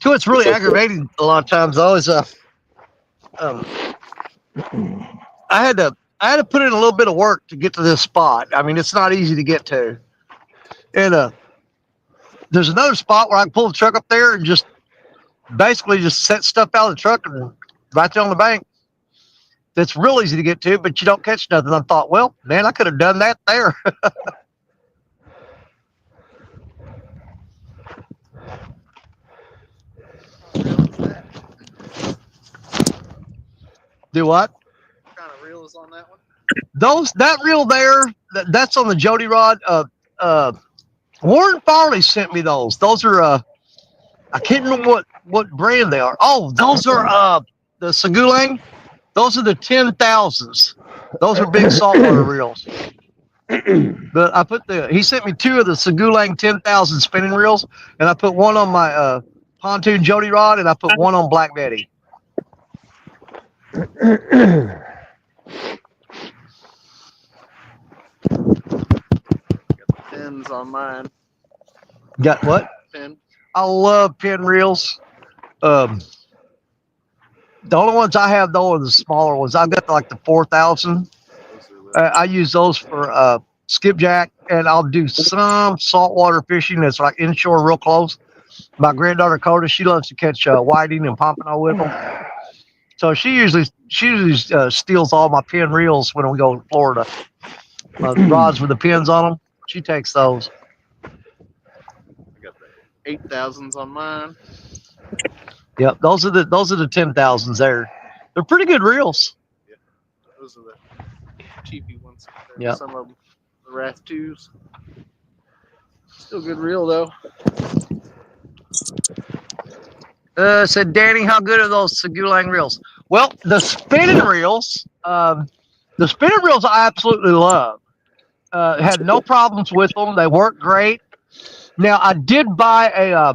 So it's really aggravating a lot of times. I had to I had to put in a little bit of work to get to this spot. I mean, it's not easy to get to. And there's another spot where I can pull the truck up there and just basically just set stuff out of the truck and right there on the bank. That's real easy to get to, but you don't catch nothing. I thought, well, man, I could have done that there. Do what? What kind of reel is on that one? That reel there, that's on the Jody rod. Warren Farley sent me those. Those are I can't remember what brand they are. Oh, those are the Segulang. Those are the 10,000s. Those are big saltwater reels. But he sent me 2 of the Segulang 10,000 spinning reels, and I put one on my pontoon Jody rod, and I put one on Black Betty. Pins on mine. Got what? Pin. I love pin reels. The only ones I have though are the smaller ones. I've got like the 4,000. I use those for skipjack, and I'll do some saltwater fishing that's like inshore, real close. My granddaughter Coda, she loves to catch whiting and pompano with them. So she usually steals all my pin reels when we go to Florida. Rods with the pins on them, she takes those. I got the 8,000s on mine. Yep, those are the 10,000s there. They're pretty good reels. Yeah, those are the cheapy ones. Yeah. Some of them, the Wrath 2s. Still good reel though. Said Danny, how good are those Segulang reels? Well, the spinning reels I absolutely love. Had no problems with them. They work great. Now, I did buy a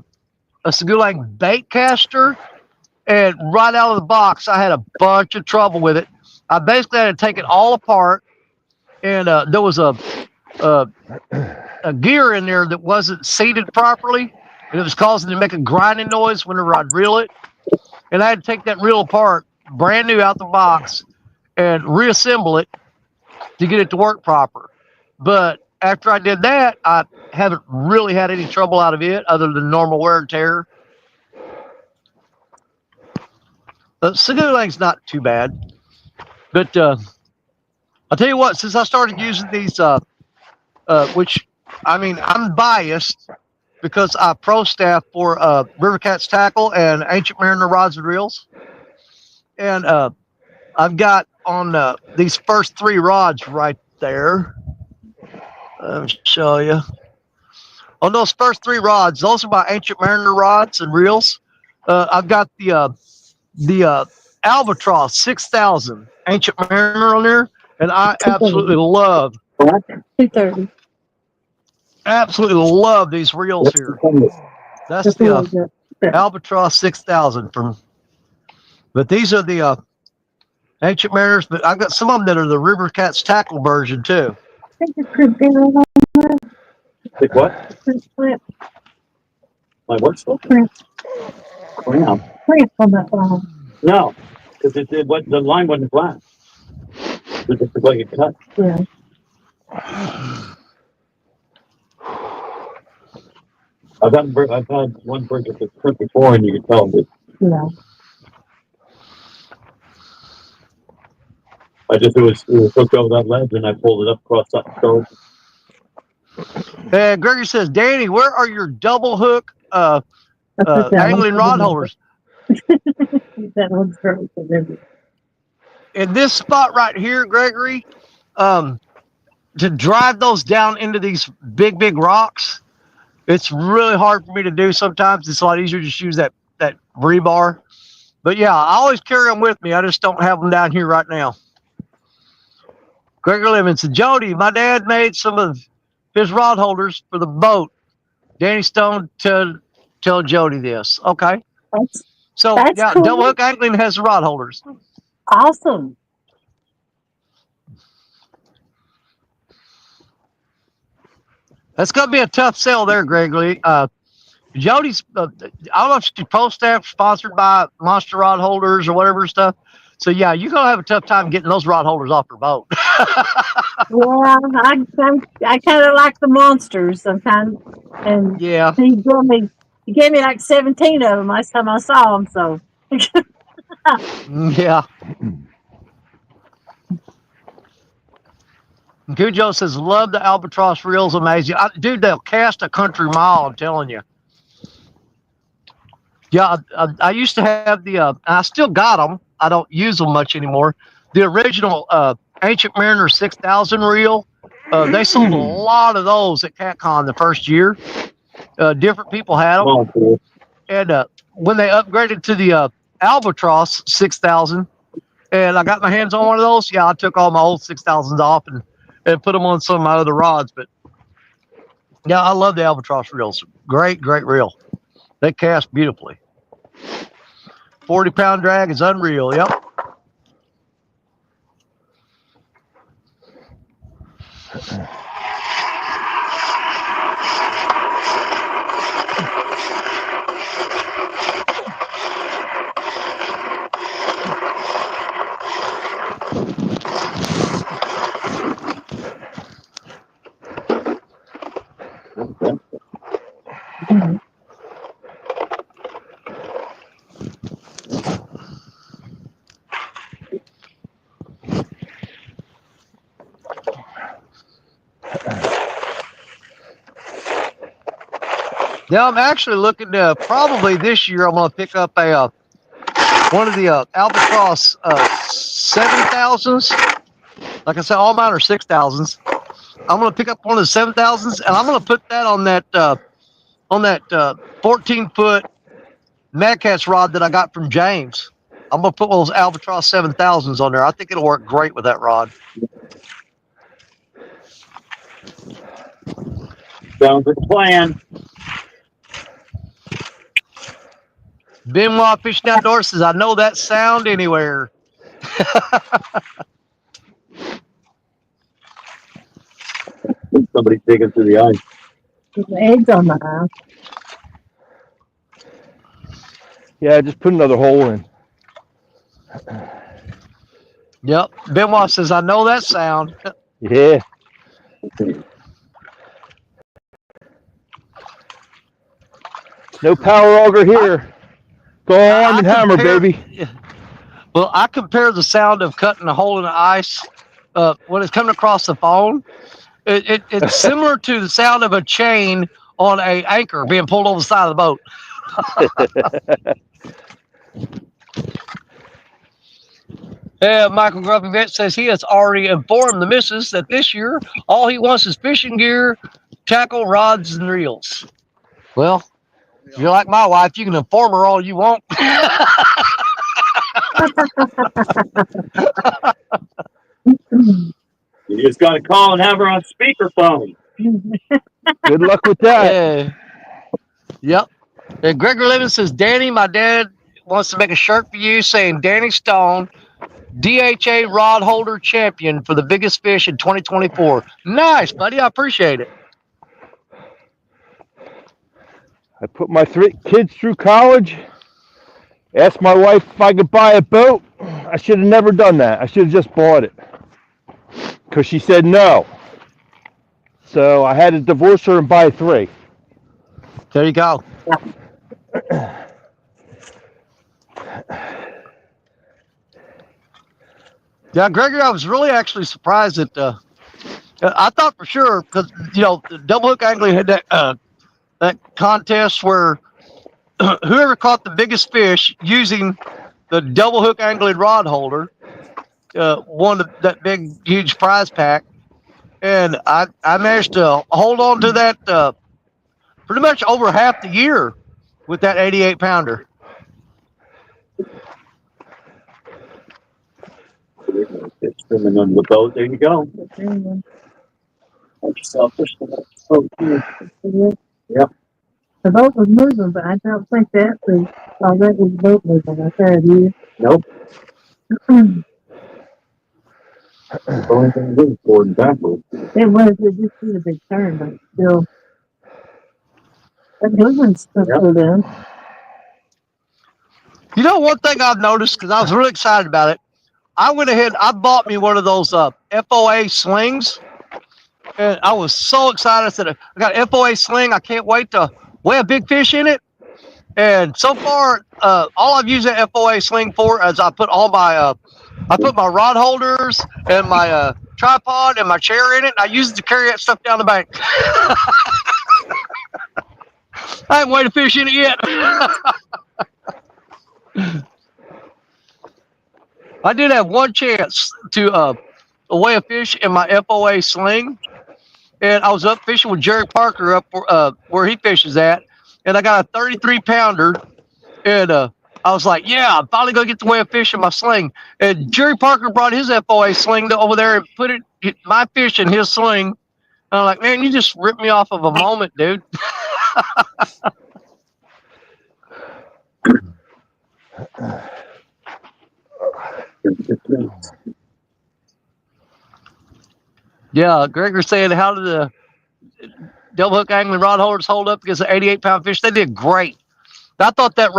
Segulang bait caster, and right out of the box, I had a bunch of trouble with it. I basically had to take it all apart, and there was a gear in there that wasn't seated properly, and it was causing it to make a grinding noise whenever I'd reel it. And I had to take that reel apart, brand new out the box, and reassemble it to get it to work proper. But after I did that, I haven't really had any trouble out of it other than normal wear and tear. Segulang's not too bad. But I'll tell you what, since I started using these, which, I mean, I'm biased because I pro staff for River Cats Tackle and Ancient Mariner Rods and Reels. And I've got on these first 3 rods right there. I'll show you. On those first 3 rods, those are my Ancient Mariner rods and reels. I've got the Albatross 6,000 Ancient Mariner on there, and I absolutely love. 230. Absolutely love these reels here. That's the Albatross 6,000 from. But these are the Ancient Mariners. But I've got some of them that are the River Cats Tackle version too. Like what? My what stuff? Clamp. Clamp on that line. No, because the line wasn't flat. It just looked like it cut. Yeah. I've had one bird that was cut before, and you can tell that. Yeah. It was hooked over that ledge, and I pulled it up across that stove. And Gregory says, Danny, where are your double hook angling rod holders? That one's great. In this spot right here, Gregory, to drive those down into these big rocks, it's really hard for me to do sometimes. It's a lot easier to just use that rebar. But yeah, I always carry them with me. I just don't have them down here right now. Gregory Lemons and Jody, my dad made some of his rod holders for the boat. Danny Stone tell Jody this. Okay. That's yeah, cool. Double hook angling has rod holders. Awesome. That's going to be a tough sell there, Gregory. Jody's, I don't know if she's pro staff sponsored by Monster Rod Holders or whatever stuff. So yeah, you're gonna have a tough time getting those rod holders off your boat. Well, I kind of like the monsters sometimes, and Yeah, he gave me like 17 of them last time I saw him. So yeah. Cujo says, love the albatross reels, amazing. Dude, they'll cast a country mile, I'm telling you. Yeah, I used to have I still got them. I don't use them much anymore. The original Ancient Mariner 6000 reel, they sold a lot of those at CatCon the first year. Different people had them. Oh, And when they upgraded to the Albatross 6000, and I got my hands on one of those, yeah, I took all my old 6000s off and put them on some of my other rods. But yeah, I love the Albatross reels. Great, great reel. They cast beautifully. 40-pound drag is unreal. Yep. Yeah, I'm actually looking to probably this year. I'm going to pick up one of the Albatross 7000s. Like I said, all mine are 6000s. I'm going to pick up one of the 7000s, and I'm going to put that on that 14-foot Mad Catz rod that I got from James. I'm going to put one of those Albatross 7000s on there. I think it'll work great with that rod. sounds like a plan. Benoit Fishing Outdoors says, I know that sound anywhere. Somebody's digging through the ice. there's eggs on the house. Yeah, just put another hole in. Yep. Benoit says, I know that sound. Yeah. No power auger here. Go on and hammer, baby. Well, I compare the sound of cutting a hole in the ice when it's coming across the phone. It's similar to the sound of a chain on a anchor being pulled over the side of the boat. Yeah, Michael Grumpy Vet says he has already informed the missus that this year all he wants is fishing gear, tackle, rods, and reels. Well, if you're like my wife, you can inform her all you want. You just got to call and have her on speakerphone. Good luck with that. Yep. And Gregor Levin says, Danny, my dad wants to make a shirt for you saying Danny Stone, DHA rod holder champion for the biggest fish in 2024. Nice, buddy. I appreciate it. I put my 3 kids through college. Asked my wife if I could buy a boat. I should have never done that. I should have just bought it. Because she said no. So I had to divorce her and buy 3. There you go. Yeah, Gregory, I was really actually surprised that I thought for sure, because, the double hook angling had that contest where whoever caught the biggest fish using the double hook angling rod holder won that big, huge prize pack. And I managed to hold on to that pretty much over half the year with that 88-pounder. It's swimming under the boat. There you go. Help yourself. Yep. The boat was moving, but I don't think that was already the boat moving. I said, you. Nope. Only thing to do is forward and backward. It just did a big turn, but still. That good one's still pulled in. One thing I've noticed, because I was really excited about it, I went ahead. I bought me one of those FOA slings, and I was so excited. I said, "I got an FOA sling. I can't wait to weigh a big fish in it." And so far, all I've used that FOA sling for is I put my rod holders and my tripod and my chair in it. I use it to carry that stuff down the bank. I haven't weighed a fish in it yet. I did have one chance to weigh a fish in my FOA sling, and I was up fishing with Jerry Parker up where he fishes at, and I got a 33-pounder, and I was like, yeah, I'm finally going to get to weigh a fish in my sling. And Jerry Parker brought his FOA sling over there and put my fish in his sling. And I'm like, man, you just ripped me off of a moment, dude. Yeah, Gregor said, how did the double hook angling rod holders hold up against an 88-pound fish? They did great. I thought that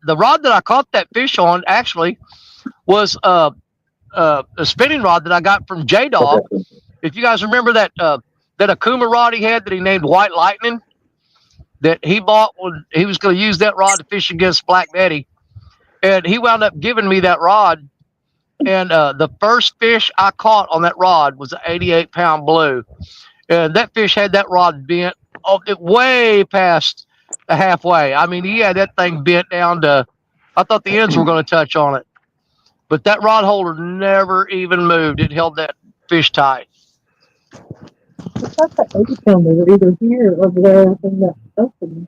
the rod that I caught that fish on actually was a spinning rod that I got from J-Dog. If you guys remember that Akuma rod he had that he named White Lightning, that he bought when he was going to use that rod to fish against Black Betty, and he wound up giving me that rod. And the first fish I caught on that rod was an 88-pound blue, and that fish had that rod bent way past the halfway. I mean, he had that thing bent down to, I thought the ends were going to touch on it, but that rod holder never even moved. It held that fish tight. I thought the 80-pounder were either here or there in the opening.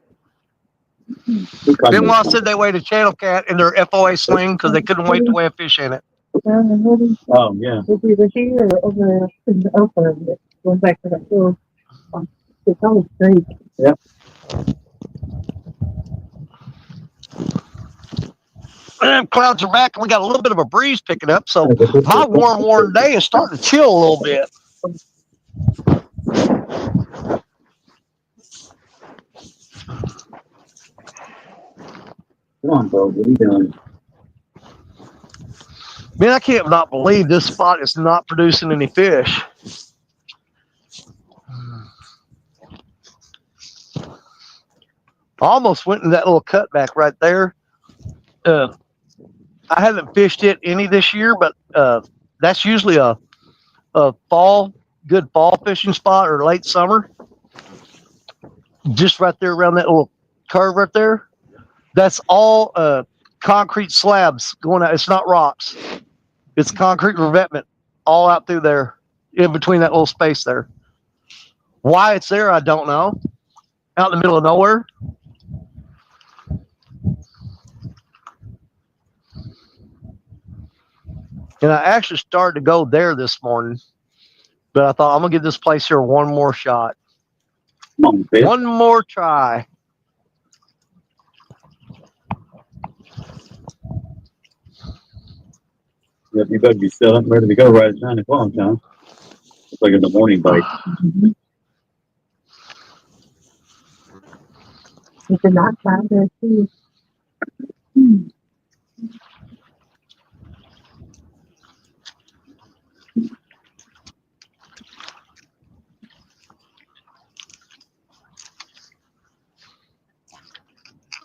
Then when I said they weighed a channel cat in their FOA sling because they couldn't wait to weigh a fish in it. Oh, yeah. It's either here or over there in the opening. Going back to that door. It's always great. Yep. And clouds are back, and we got a little bit of a breeze picking up. So my warm day is starting to chill a little bit. Come on, Bo. What are you doing? Man, I can't not believe this spot is not producing any fish. I almost went in that little cutback right there. I haven't fished it any this year, but that's usually a good fall fishing spot or late summer. Just right there around that little curve right there. That's all concrete slabs going out. It's not rocks. It's concrete revetment all out through there in between that little space there. Why it's there, I don't know. Out in the middle of nowhere. And I actually started to go there this morning, but I thought I'm going to give this place here one more shot. Come on, one more try. Yep, you better be set up and ready to go right at 9 o'clock, John. It's like in the morning bite. You could not find there too.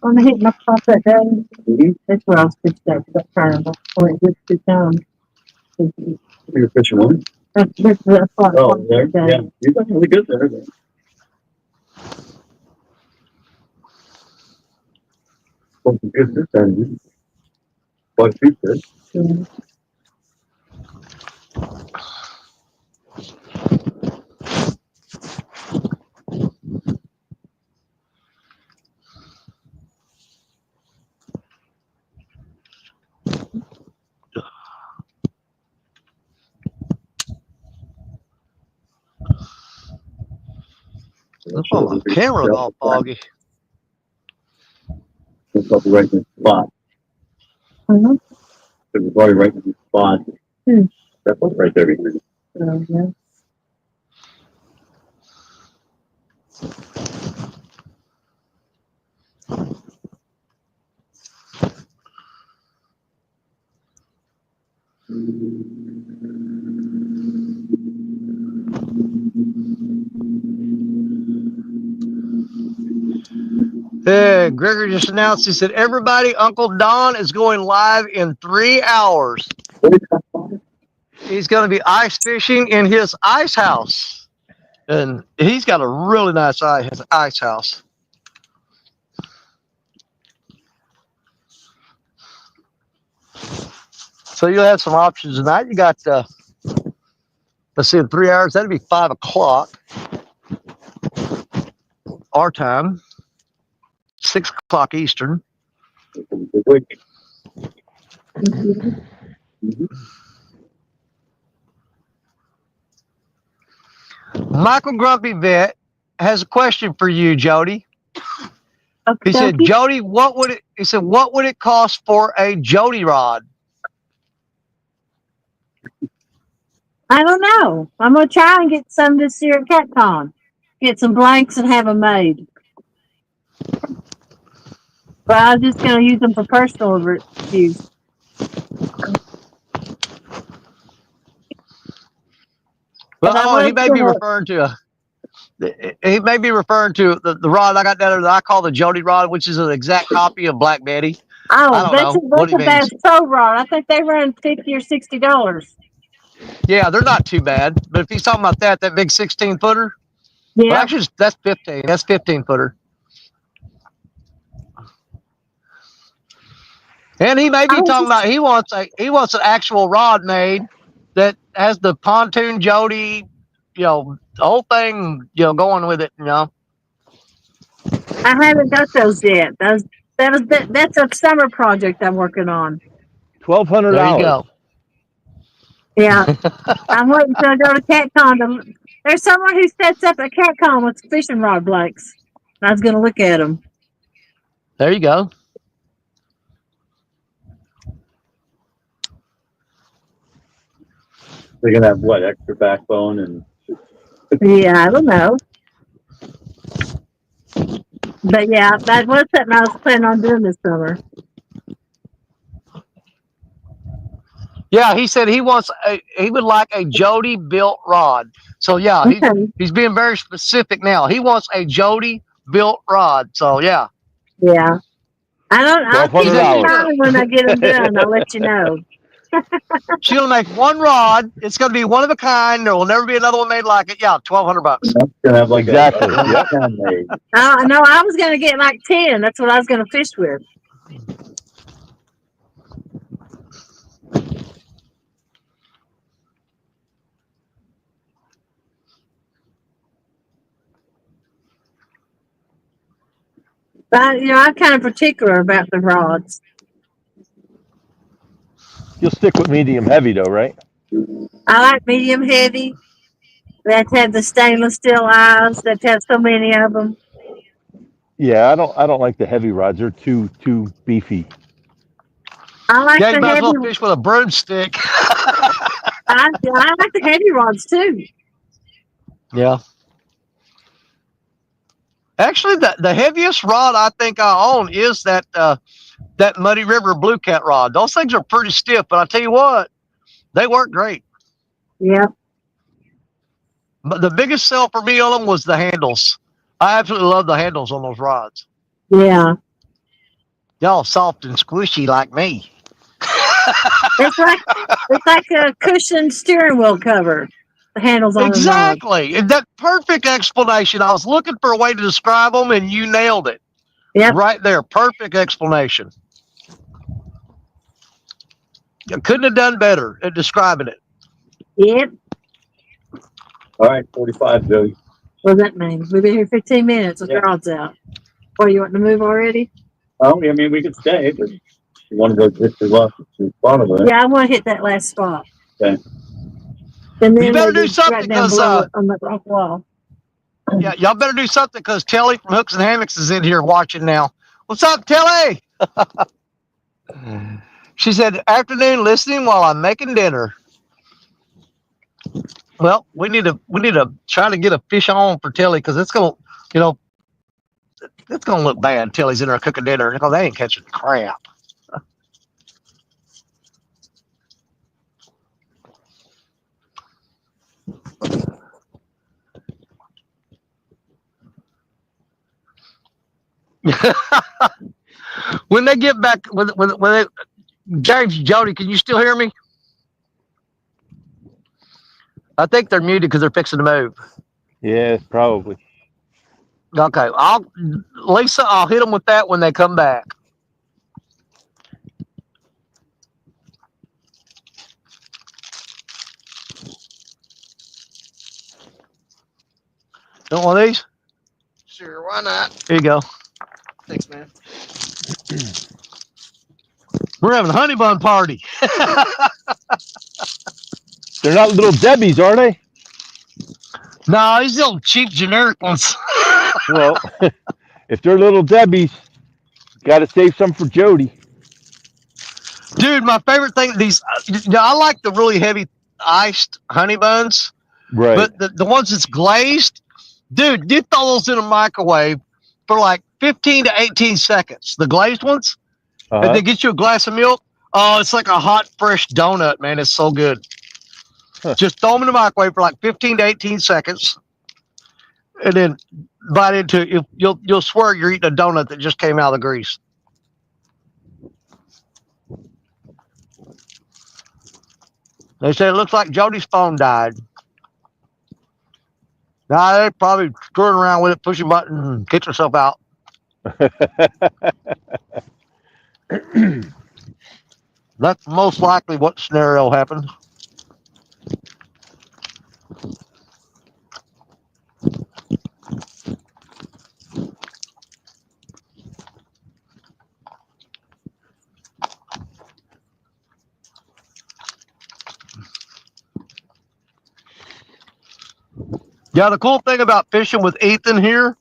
When I hit my pop that day, that's where I was fixed at that triangle. When it gets to town. You're fishing one? That's what Oh, there? Yeah. You've done really good there. Something good this time. Quite a few good. Yeah. Oh, my camera's all foggy. It's probably right in the spot. Uh-huh. It was probably right in the spot. That was right there. Yeah. Gregory just announced, he said, everybody, Uncle Don is going live in 3 hours. He's going to be ice fishing in his ice house. And he's got a really nice ice house. So you'll have some options tonight. You got, let's see, in 3 hours, that'd be 5 o'clock our time, 6 o'clock Eastern. Michael Grumpy Vet has a question for you, Jody. He said, Jody, what would it cost for a Jody rod? I don't know. I'm going to try and get some this year at CatCon. Get some blanks and have them made. But I'm just going to use them for personal use. Well, he may be referring to the rod I got down there that I call the Jody rod, which is an exact copy of Black Betty. Oh, that's a bad tow rod. I think they run $50 or $60. Yeah, they're not too bad. But if he's talking about that big 16-footer, yeah, well, actually that's 15. That's 15-footer. And he may be talking about he wants an actual rod made that has the pontoon Jody, the whole thing, going with it, I haven't got those yet. That's a summer project I'm working on. $1,200. There you go. Yeah, I'm waiting till I go to CatCon. There's someone who sets up a CatCon with fishing rod blanks. I was going to look at them. There you go. They're gonna have what, extra backbone and? Yeah, I don't know. But yeah, that was something I was planning on doing this summer. Yeah, he said he would like a Jody built rod. So yeah, he's being very specific now. He wants a Jody built rod. So yeah. Yeah. I'll keep you in mind when I get them done. I'll let you know. She'll make one rod. It's going to be one of a kind. There will never be another one made like it. Yeah, $1,200. Gonna have like exactly. No, I was going to get like 10. That's what I was going to fish with. But I'm kind of particular about the rods. You'll stick with medium heavy though, right? I like medium heavy. That have the stainless steel eyes. That have so many of them. Yeah, I don't like the heavy rods. They're too beefy. I like you the might heavy. as well fish with a broomstick. I like the heavy rods too. Yeah. Actually, the heaviest rod I think I own is that Muddy River Blue Cat rod. Those things are pretty stiff, but I tell you what, they work great. Yeah. But the biggest sell for me on them was the handles. I absolutely love the handles on those rods. Yeah. Y'all soft and squishy like me. It's like a cushioned steering wheel cover. The handles on exactly. And that perfect explanation. I was looking for a way to describe them, and you nailed it. Yeah. Right there. Perfect explanation. You couldn't have done better at describing it. Yep. All right, 45, Joey. What does that mean? We've been here 15 minutes with the rods out. What, you want to move already? Oh, I mean, we could stay, but you want to go just as long as the spot of it. Yeah, I want to hit that last spot. Okay. And then you better do something because on that rock wall. Yeah, y'all better do something because Telly from Hooks and Hammocks is in here watching now. What's up, Telly? She said, afternoon listening while I'm making dinner. Well, we need to try to get a fish on for Telly because it's gonna, it's gonna look bad. Telly's in there cooking dinner because they ain't catching crap. When they get back, when they, James, Jody, can you still hear me? I think they're muted because they're fixing to move. Yeah, probably. Okay, Lisa, I'll hit them with that when they come back. Don't want these? Sure, why not? Here you go. Thanks, man. We're having a honey bun party. They're not little Debbie's, are they? No, these little cheap generic ones. Well, if they're little Debbie's, got to save some for Jody. Dude, my favorite thing, I like the really heavy iced honey buns, Right. but the ones that's glazed, dude, you throw those in a microwave for like 15 to 18 seconds. The glazed ones, and they get you a glass of milk. Oh, it's like a hot, fresh donut, man. It's so good. Huh. Just throw them in the microwave for like 15 to 18 seconds, and then bite into it. You'll swear you're eating a donut that just came out of the grease. They said it looks like Jody's phone died. Nah, they're probably screwing around with it, pushing buttons, and kicked herself out. That's most likely what scenario happened. Yeah, the cool thing about fishing with Ethan here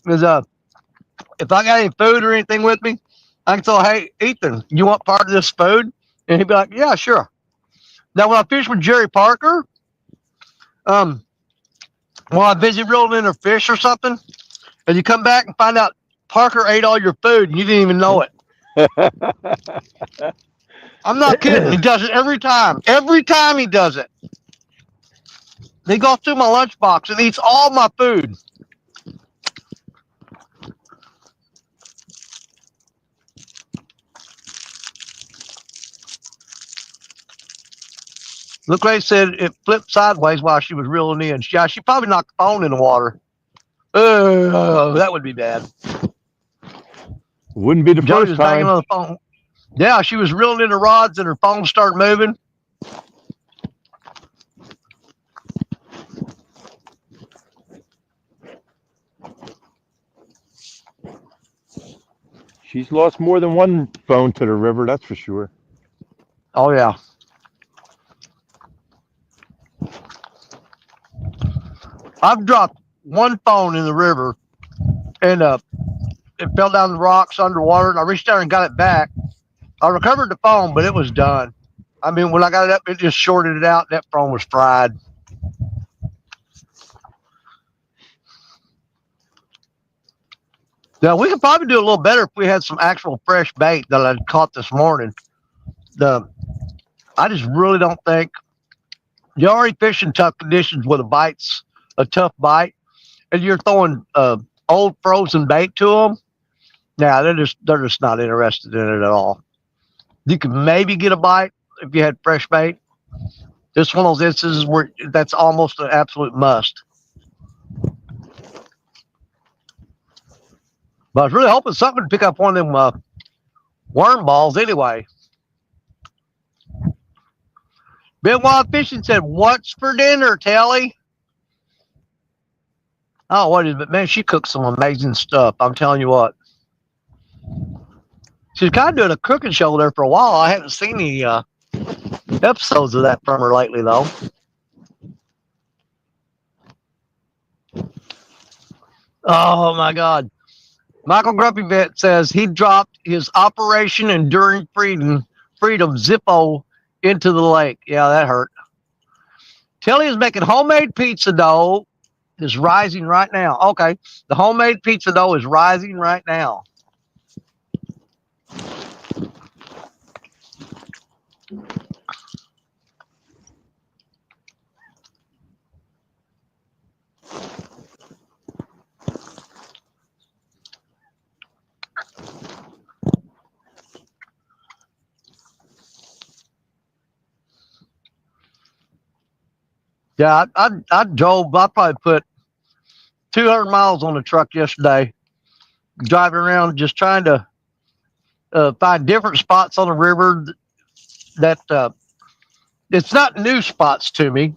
is if I got any food or anything with me, I can tell, hey, Ethan, you want part of this food? And he'd be like, yeah, sure. Now, when I fish with Jerry Parker, when I'm busy reeling in a fish or something, and you come back and find out Parker ate all your food and you didn't even know it. I'm not kidding. He does it every time. Every time he does it. He goes through my lunchbox and eats all my food. Look, Ray said it flipped sideways while she was reeling in. Yeah, she probably knocked the phone in the water. That would be bad. Wouldn't be the Jody first was banging time. on the phone. Yeah, she was reeling in the rods and her phone started moving. She's lost more than one phone to the river, that's for sure. Oh, yeah. I've dropped one phone in the river and it fell down the rocks underwater, and I reached down and got it back. I recovered the phone, but it was done. I mean, when I got it up, it just shorted it out. That phone was fried. Now, we could probably do a little better if we had some actual fresh bait that I caught this morning. I just really don't think you're already fishing tough conditions with a tough bite, and you're throwing old frozen bait to them. Now they're just not interested in it at all. You could maybe get a bite if you had fresh bait. This one of those instances where that's almost an absolute must. But I was really hoping something would pick up one of them worm balls anyway. Ben Wild Fishing said, "What's for dinner, Telly?" Oh, what is it? But man, she cooks some amazing stuff. I'm telling you what. She's kind of doing a cooking show there for a while. I haven't seen any episodes of that from her lately, though. Oh my God. Michael Grumpy Vet says he dropped his Operation Enduring Freedom Zippo into the lake. Yeah, that hurt. Telly is making homemade pizza dough. Is rising right now. Okay, the homemade pizza dough is rising right now. Yeah, I drove. I probably put 200 miles on the truck yesterday, driving around just trying to find different spots on the river that it's not new spots to me.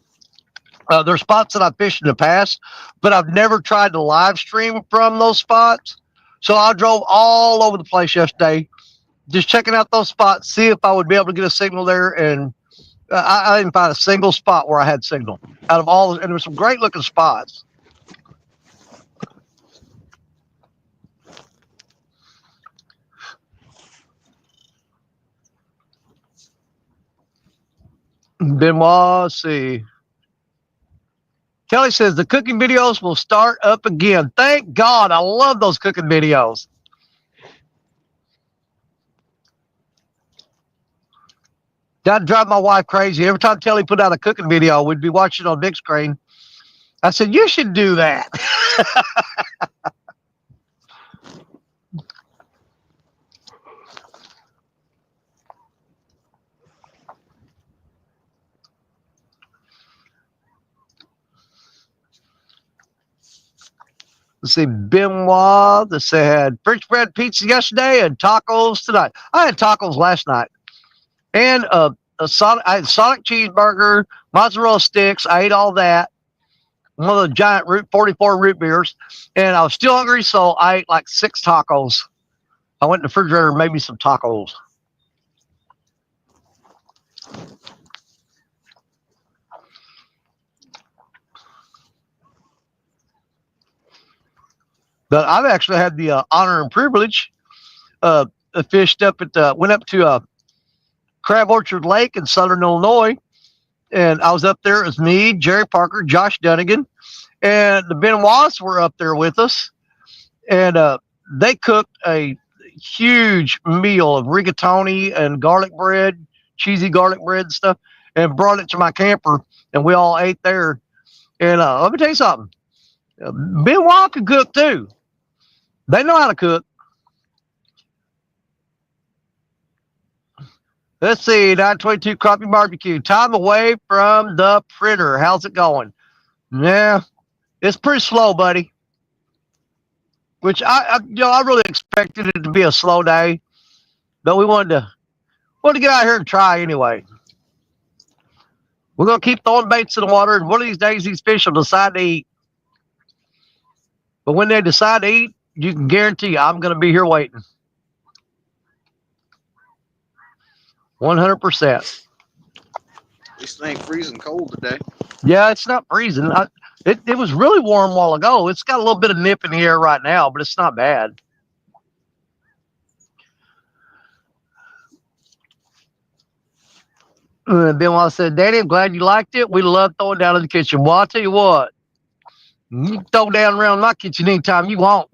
There's spots that I've fished in the past, but I've never tried to live stream from those spots. So I drove all over the place yesterday, just checking out those spots, see if I would be able to get a signal there. And I didn't find a single spot where I had signal out of all. And there were some great looking spots. Benoit, let's see. Kelly says the cooking videos will start up again. Thank God. I love those cooking videos. That'd drive my wife crazy. Every time Kelly put out a cooking video, we'd be watching on big screen. I said, you should do that. Let's see, Benoit. They had French bread pizza yesterday and tacos tonight. I had tacos last night. And I had Sonic cheeseburger, mozzarella sticks. I ate all that. One of the giant 44 root beers. And I was still hungry, so I ate like 6 tacos. I went in the refrigerator and made me some tacos. But I've actually had the honor and privilege fished up went up to Crab Orchard Lake in southern Illinois. And I was up there. It was me, Jerry Parker, Josh Dunnigan, and the Benoits were up there with us. And they cooked a huge meal of rigatoni and garlic bread, cheesy garlic bread and stuff, and brought it to my camper. And we all ate there. And let me tell you something. Benoit can cook too. They know how to cook. Let's see, 922 Crappie Barbecue. Time away from the printer. How's it going? Yeah, it's pretty slow, buddy. Which I really expected it to be a slow day, but we wanted to get out here and try anyway. We're gonna keep throwing baits in the water, and one of these days these fish will decide to eat. But when they decide to eat, you can guarantee I'm gonna be here waiting. 100%. At least it ain't freezing cold today. Yeah, it's not freezing. It was really warm a while ago. It's got a little bit of nip in the air right now, but it's not bad. Benoit said, Danny, I'm glad you liked it. We love throwing down in the kitchen. Well, I'll tell you what, you can throw down around my kitchen anytime you want.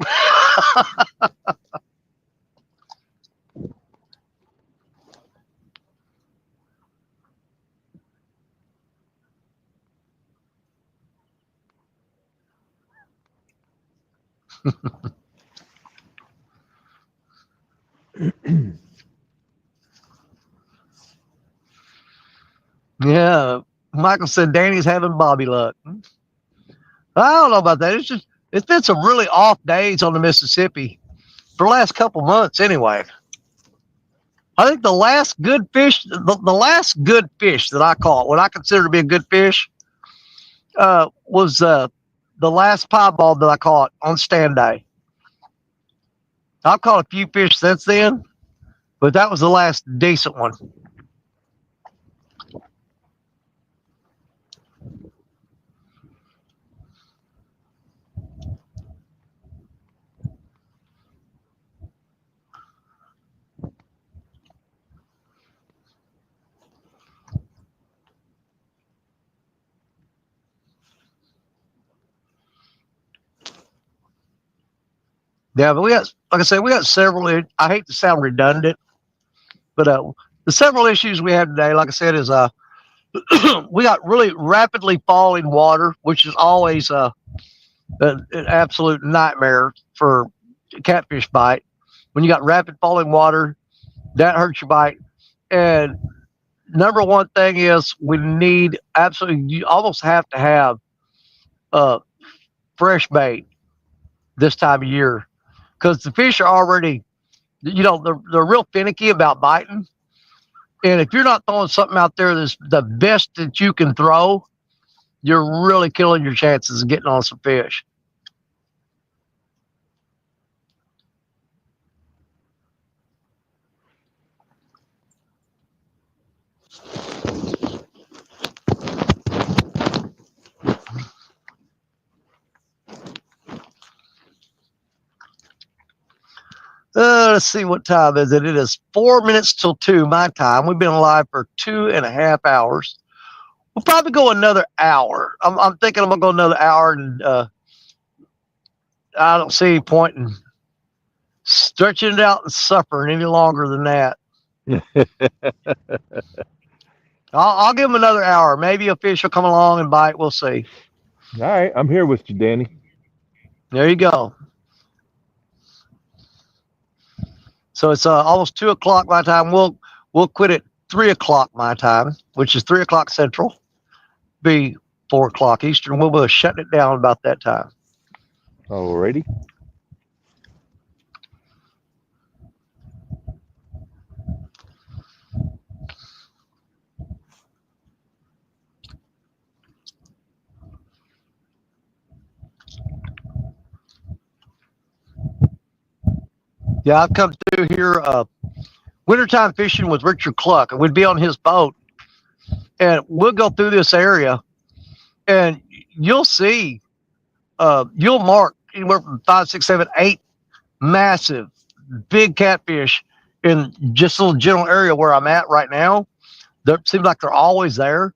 Yeah, Michael said Danny's having Bobby luck. I don't know about that. It's been some really off days on the Mississippi for the last couple months anyway. I think the last good fish that I caught, what I consider to be a good fish, was the last piebald that I caught on stand day. I've caught a few fish since then, but that was the last decent one. Yeah, but like I said, we got several. I hate to sound redundant, but the several issues we have today, like I said, is we got really rapidly falling water, which is always an absolute nightmare for catfish bite. When you got rapid falling water, that hurts your bite. And number one thing is we need absolutely. You almost have to have fresh bait this time of year because the fish are already, they're real finicky about biting. And if you're not throwing something out there that's the best that you can throw, you're really killing your chances of getting on some fish. Let's see, what time is it? It is 4 minutes till 2 my time. We've been alive for 2.5 hours. We'll probably go another hour. I'm thinking I'm gonna go another hour, and I don't see any point in stretching it out and suffering any longer than that. I'll give them another hour. Maybe a fish will come along and bite. We'll see. All right, I'm here with you, Danny. There you go. So it's almost 2 o'clock my time. We'll quit at 3 o'clock my time, which is 3 o'clock Central. Be 4 o'clock Eastern. We'll be shutting it down about that time. Alrighty. Yeah, I've come through here wintertime fishing with Richard Cluck, and we'd be on his boat, and we'll go through this area, and you'll see, you'll mark anywhere from 5, 6, 7, 8 massive, big catfish in just a little general area where I'm at right now. It seems like they're always there,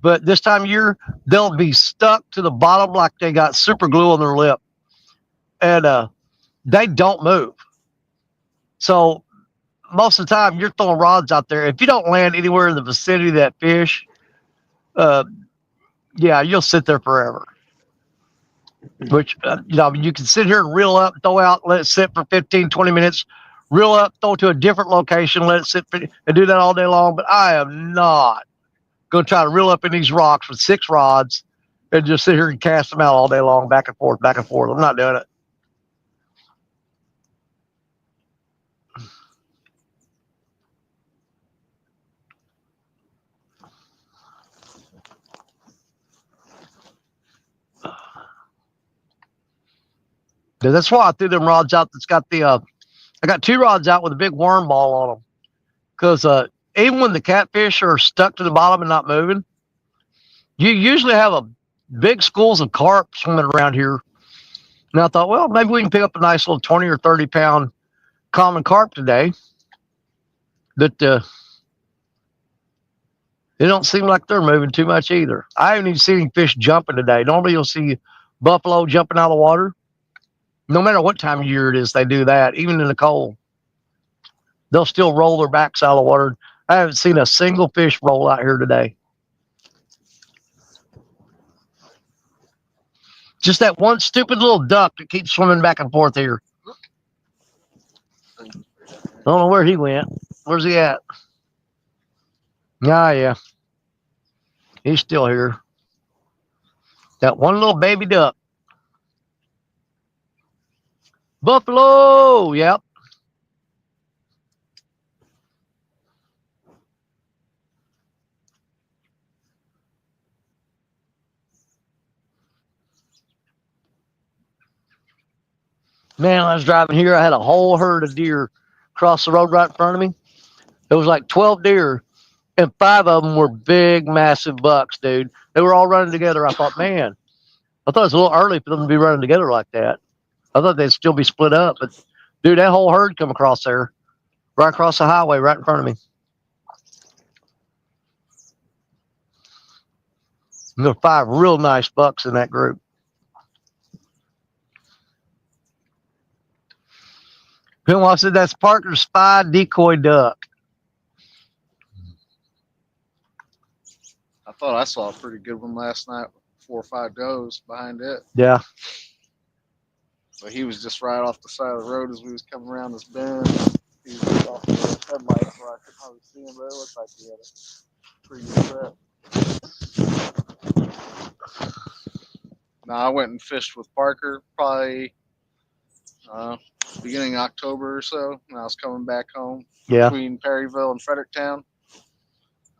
but this time of year they'll be stuck to the bottom like they got super glue on their lip, and they don't move. So most of the time you're throwing rods out there. If you don't land anywhere in the vicinity of that fish, yeah, you'll sit there forever. Which, you can sit here and reel up, throw out, let it sit for 15, 20 minutes, reel up, throw it to a different location, let it sit, and do that all day long. But I am not going to try to reel up in these rocks with 6 rods and just sit here and cast them out all day long, back and forth, back and forth. I'm not doing it. That's why I threw them rods out. That's got the I got 2 rods out with a big worm ball on them, because even when the catfish are stuck to the bottom and not moving, you usually have a big schools of carp swimming around here. And I thought, well, maybe we can pick up a nice little 20 or 30 pound common carp today. But they don't seem like they're moving too much either. I haven't even seen any fish jumping today. Normally you'll see buffalo jumping out of the water. No matter what time of year it is, they do that, even in the cold. They'll still roll their backs out of the water. I haven't seen a single fish roll out here today. Just that one stupid little duck that keeps swimming back and forth here. I don't know where he went. Where's he at? Yeah. He's still here. That one little baby duck. Buffalo! Yep. Man, I was driving here. I had a whole herd of deer cross the road right in front of me. There was like 12 deer, and 5 of them were big, massive bucks, dude. They were all running together. I thought, man, I thought it was a little early for them to be running together like that. I thought they'd still be split up, but dude, that whole herd come across there, right across the highway, right in front of me. And there were 5 real nice bucks in that group. Bill said that's Parker's spy decoy duck. I thought I saw a pretty good one last night. 4 or 5 goes behind it. Yeah. So he was just right off the side of the road as we was coming around this bend. He was off the headlights where I could hardly see him, but it looked like he had previous to that. No, I went and fished with Parker probably beginning of October or so, and I was coming back home between Perryville and Fredericktown.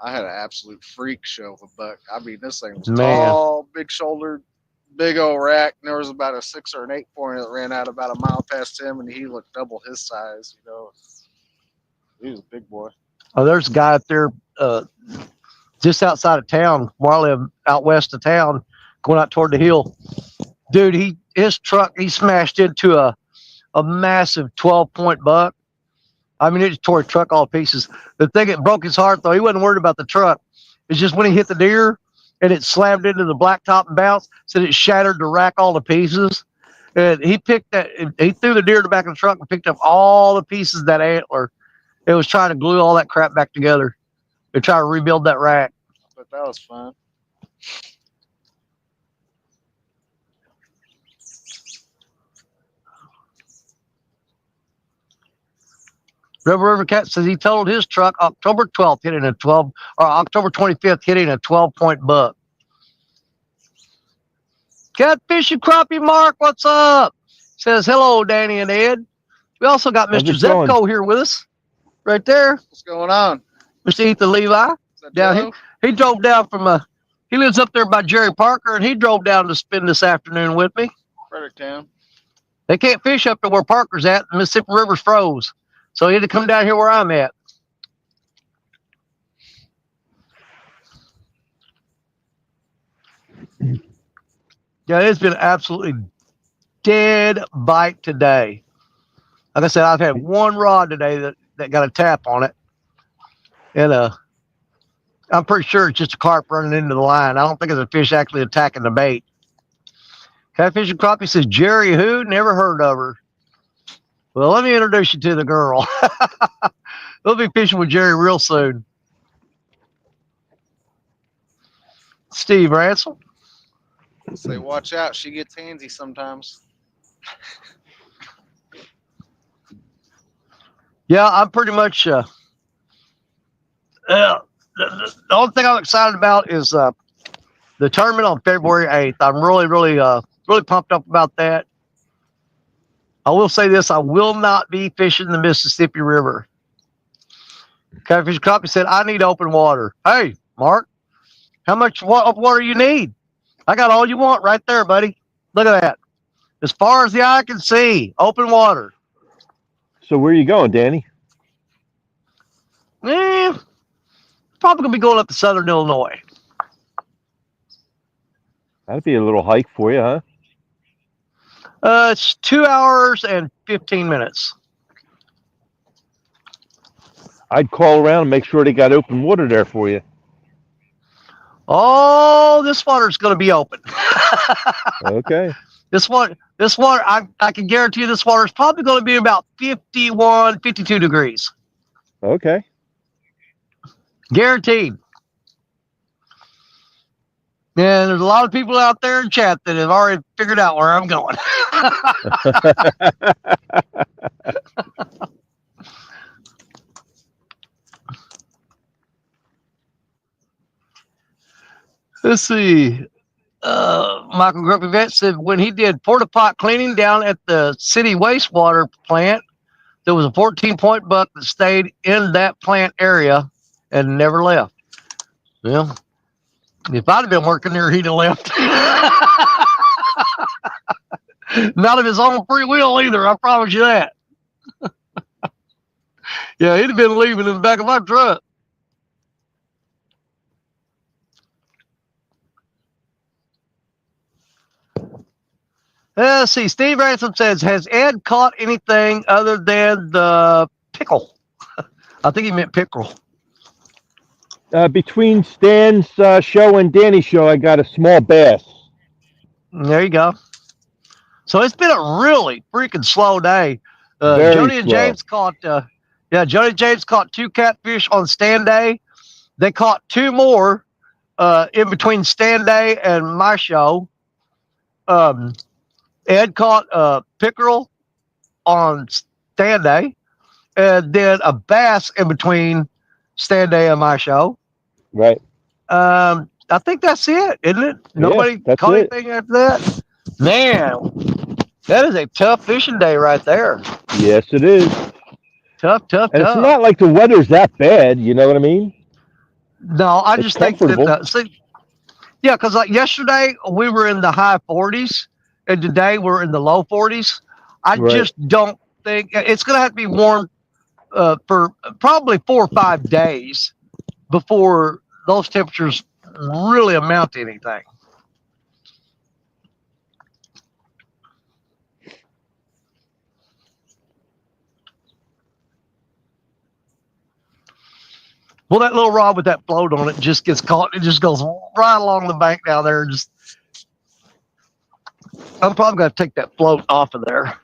I had an absolute freak show of a buck. I mean, this thing was tall, big shouldered, big old rack. And there was about a 6 or an 8 pointer that ran out about a mile past him, and he looked double his size. You know, he was a big boy. Oh, there's a guy up there just outside of town, where I live, out west of town, going out toward the hill. Dude, his truck, he smashed into a massive 12-point buck. I mean, it just tore his truck all to pieces. The thing that broke his heart, though, he wasn't worried about the truck. It's just when he hit the deer and it slammed into the blacktop and bounced, said it shattered the rack all to pieces. And he threw the deer in the back of the truck and picked up all the pieces of that antler. It was trying to glue all that crap back together. They're trying to rebuild that rack. But that was fun. River Cat says he totaled his truck October 12th, hitting a 12, or October 25th, hitting a 12-point buck. Catfish and Crappie Mark, what's up? Says hello, Danny and Ed. We also got Mr. Zepko here with us, right there. What's going on? Mr. Ethan Levi. Down he drove down from he lives up there by Jerry Parker, and he drove down to spend this afternoon with me. Fredericktown. They can't fish up to where Parker's at. The Mississippi River's froze. So he had to come down here where I'm at. Yeah, it's been absolutely dead bite today. Like I said, I've had one rod today that got a tap on it. And I'm pretty sure it's just a carp running into the line. I don't think it's a fish actually attacking the bait. Catfish and Crappie says, Jerry who? Never heard of her. Well, let me introduce you to the girl. We'll be fishing with Jerry real soon. Steve Ransom. Say, watch out. She gets handsy sometimes. Yeah, I'm pretty much. The only thing I'm excited about is the tournament on February 8th. I'm really pumped up about that. I will say this, I will not be fishing the Mississippi River. Catfish Crappie said, I need open water. Hey, Mark, how much water you need? I got all you want right there, buddy. Look at that. As far as the eye can see, open water. So where are you going, Danny? Probably going to be going up to Southern Illinois. That'd be a little hike for you, huh? It's 2 hours and 15 minutes. I'd call around and make sure they got open water there for you. Oh, this water's going to be open. Okay. This water, I can guarantee you this water is probably going to be about 51, 52 degrees. Okay. Guaranteed. And there's a lot of people out there in chat that have already figured out where I'm going. Let's see. Michael Grumpy Vet said when he did porta pot cleaning down at the city wastewater plant, there was a 14-point buck that stayed in that plant area and never left. Well, if I'd have been working there, he'd have left. Not of his own free will either, I promise you that. Yeah, he'd have been leaving in the back of my truck. Let's see. Steve Ransom says, has Ed caught anything other than the pickle? I think he meant pickerel. Between Stan's show and Danny's show, I got a small bass. There you go. So it's been a really freaking slow day. Jody and James caught, Jody and James caught 2 catfish on stand day. They caught 2 more in between stand day and my show. Ed caught pickerel on stand day, and then a bass in between stand day and my show. Right. I think that's it, isn't it? Nobody caught anything after that? Man, that is a tough fishing day right there. Yes, it is. Tough. And it's not like the weather's that bad. You know what I mean? No, I just think that yeah, because like yesterday we were in the high 40s, and today we're in the low 40s. I just don't think it's going to have to be warm for probably 4 or 5 days before those temperatures really amount to anything. Well, that little rod with that float on it just gets caught. It just goes right along the bank down there. I'm probably going to take that float off of there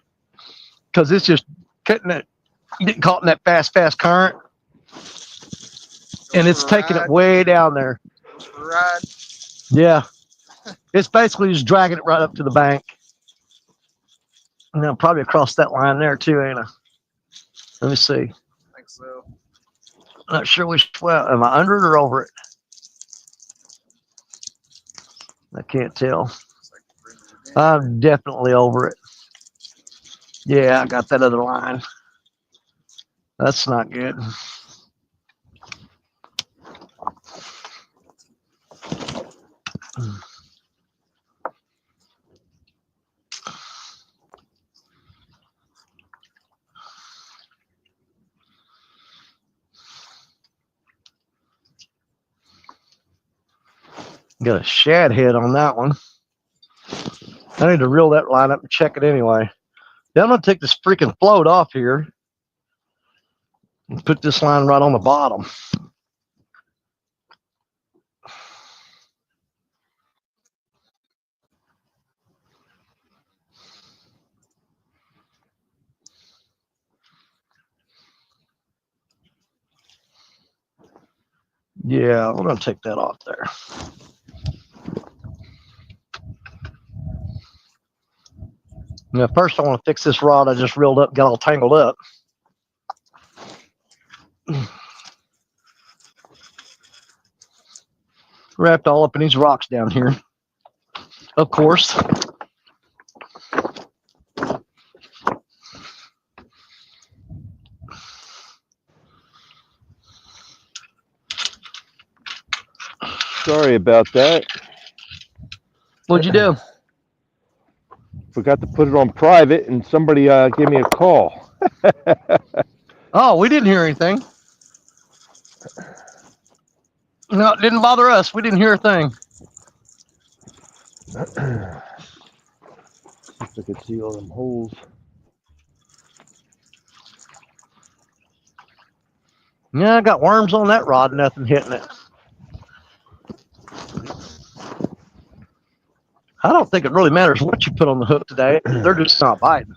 because it's just getting caught in that fast current. And it's taking it way down there. Yeah. It's basically just dragging it right up to the bank. And then probably across that line there too, ain't I? Let me see. I think so. Not sure which way. Am I under it or over it? I can't tell. I'm definitely over it. Yeah, I got that other line. That's not good. Got a shad head on that one. I need to reel that line up and check it anyway. Yeah, I'm going to take this freaking float off here and put this line right on the bottom. Yeah, we're going to take that off there. Now, first I want to fix this rod I just reeled up and got all tangled up. Wrapped all up in these rocks down here. Of course. Sorry about that. What'd you do? Forgot to put it on private, and somebody gave me a call. Oh, we didn't hear anything. No, it didn't bother us. We didn't hear a thing. If I could see all them holes. Yeah, I got worms on that rod, nothing hitting it. I don't think it really matters what you put on the hook today. They're just not biting.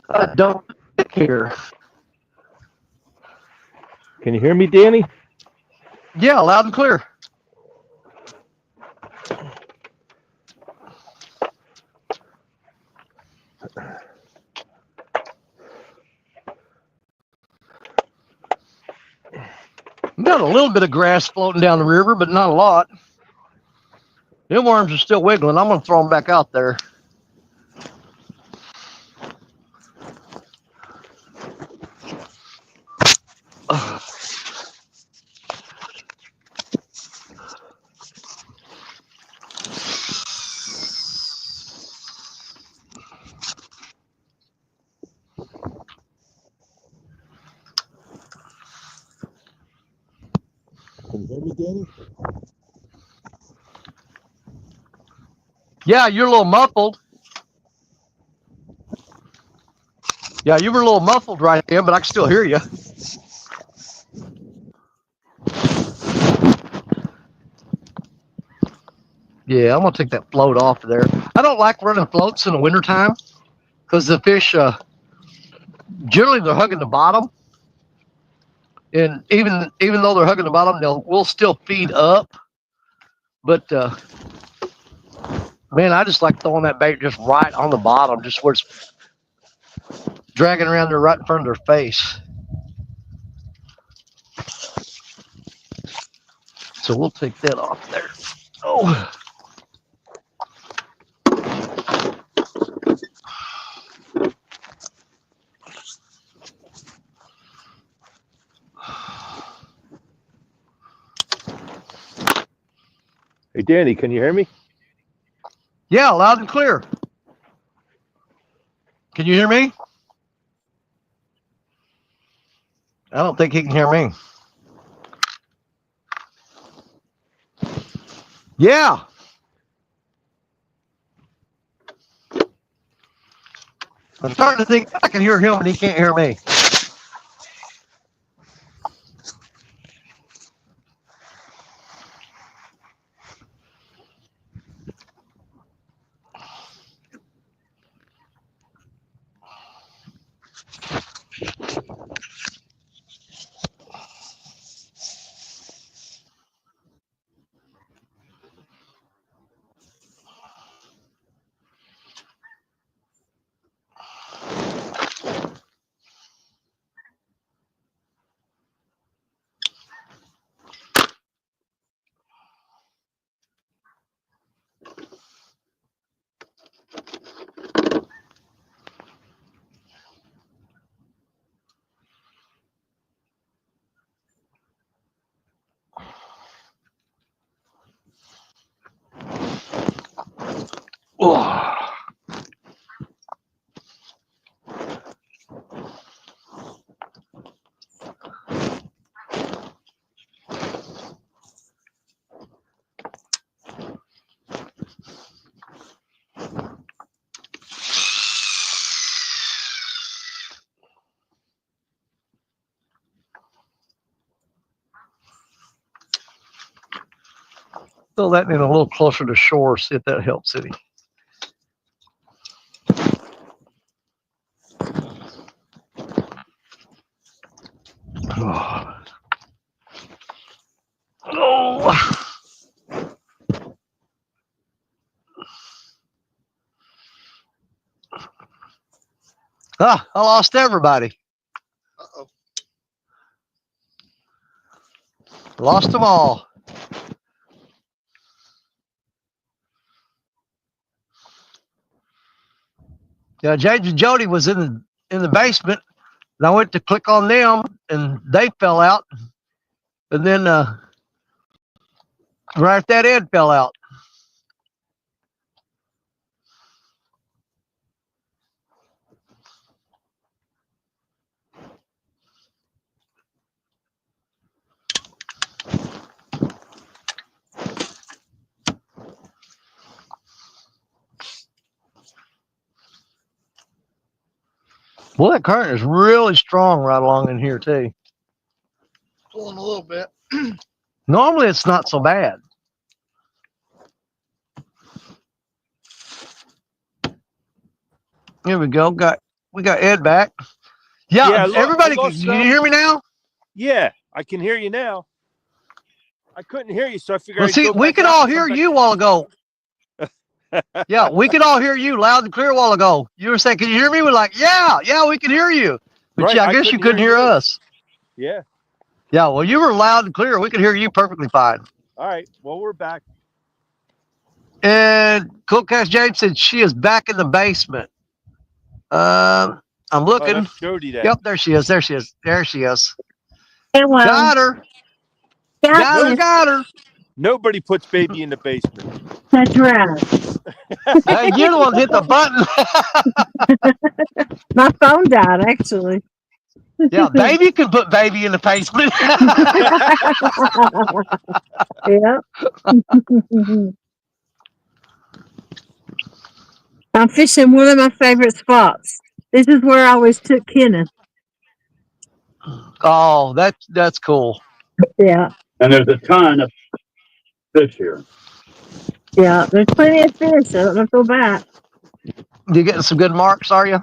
I don't care. Can you hear me, Danny? Yeah, loud and clear. Got a little bit of grass floating down the river, but not a lot. The worms are still wiggling. I'm going to throw them back out there. Can you hear me, Danny? Yeah, you're a little muffled. Yeah, you were a little muffled right there, but I can still hear you. Yeah, I'm going to take that float off of there. I don't like running floats in the wintertime because the fish, generally they're hugging the bottom. And even though they're hugging the bottom, we'll still feed up. But, man, I just like throwing that bait just right on the bottom, just where it's dragging around there right in front of their face. So we'll take that off there. Oh. Hey, Danny, can you hear me? Yeah, loud and clear. Can you hear me? I don't think he can hear me. Yeah. I'm starting to think I can hear him and he can't hear me. Oh. Throw that in a little closer to shore, see if that helps any. Oh. Oh. Ah, I lost everybody. Uh-oh. Lost them all. Yeah, James and Jody was in the basement, and I went to click on them, and they fell out. And then right at that end fell out. Well, that current is really strong right along in here too. Pulling a little bit. Normally, it's not so bad. Here we go. We got Ed back. Yeah, everybody, can you hear me now? Yeah, I can hear you now. I couldn't hear you, so I figured. Well, see, we could all hear you a while ago. Yeah, we could all hear you loud and clear a while ago. You were saying, "Can you hear me?" We're like, "Yeah, we can hear you." But right, yeah, I guess you couldn't hear us. Yeah. Yeah, well, you were loud and clear. We could hear you perfectly fine. All right. Well, we're back. And Cool Cash James said she is back in the basement. I'm looking. Oh, that's Jody there. Yep, there she is. There she is. There she is. Hello. Got her. Got her. Nobody puts baby in the basement. That's right. Hey, you're the one hit the button. My phone died, actually. Yeah, baby can put baby in the basement. Yeah. I'm fishing one of my favorite spots. This is where I always took Kenneth. Oh, that's cool. Yeah. And there's a ton of fish here. Yeah, there's plenty of fish. I don't know if they'll bite. You getting some good marks, are you?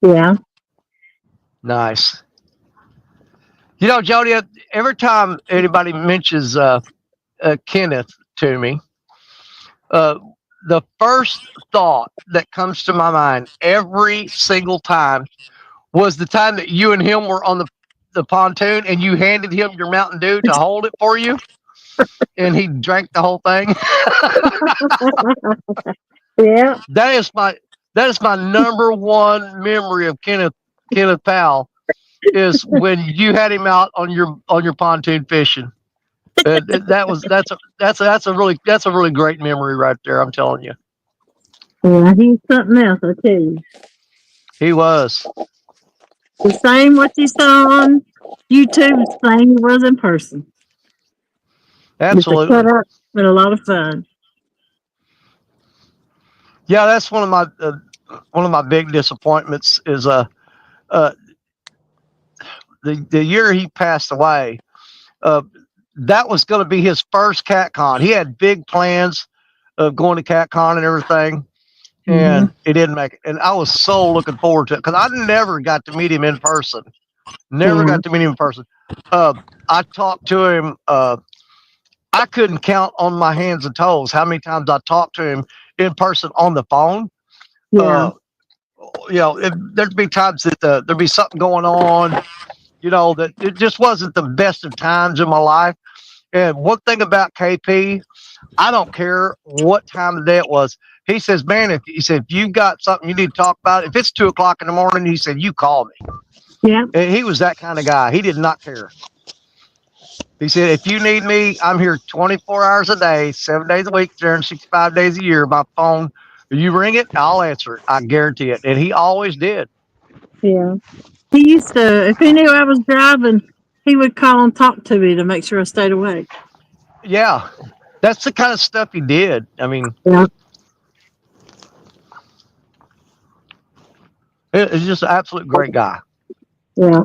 Yeah. Nice. You know, Jody, every time anybody mentions Kenneth to me, the first thought that comes to my mind every single time was the time that you and him were on the pontoon and you handed him your Mountain Dew to hold it for you. and he drank the whole thing. Yeah. That is my number one memory of Kenneth Powell is when you had him out on your pontoon fishing. That's a really great memory right there. I'm telling you. Yeah, he's something else, I tell you. He was. The same what you saw on YouTube, the same he was in person. Just a cut Absolutely. up, but a lot of fun. Yeah, that's one of my big disappointments is the year he passed away. Uh, that was going to be his first CatCon. He had big plans of going to CatCon and everything, and it didn't make it. And I was so looking forward to it because I never got to meet him in person. Never got to meet him in person. I talked to him. I couldn't count on my hands and toes how many times I talked to him in person on the phone. Yeah. There'd be times that there'd be something going on, that it just wasn't the best of times in my life. And one thing about KP, I don't care what time of day it was. He says, man, if you've got something you need to talk about, if it's 2:00 in the morning, he said, you call me. Yeah. And he was that kind of guy. He did not care. He said, if you need me, I'm here 24 hours a day, 7 days a week, 365 days a year. My phone, you ring it, I'll answer it. I guarantee it. And he always did. Yeah. He used to, if he knew I was driving, he would call and talk to me to make sure I stayed awake. Yeah. That's the kind of stuff he did. I mean, Yeah. He's just an absolute great guy. Yeah.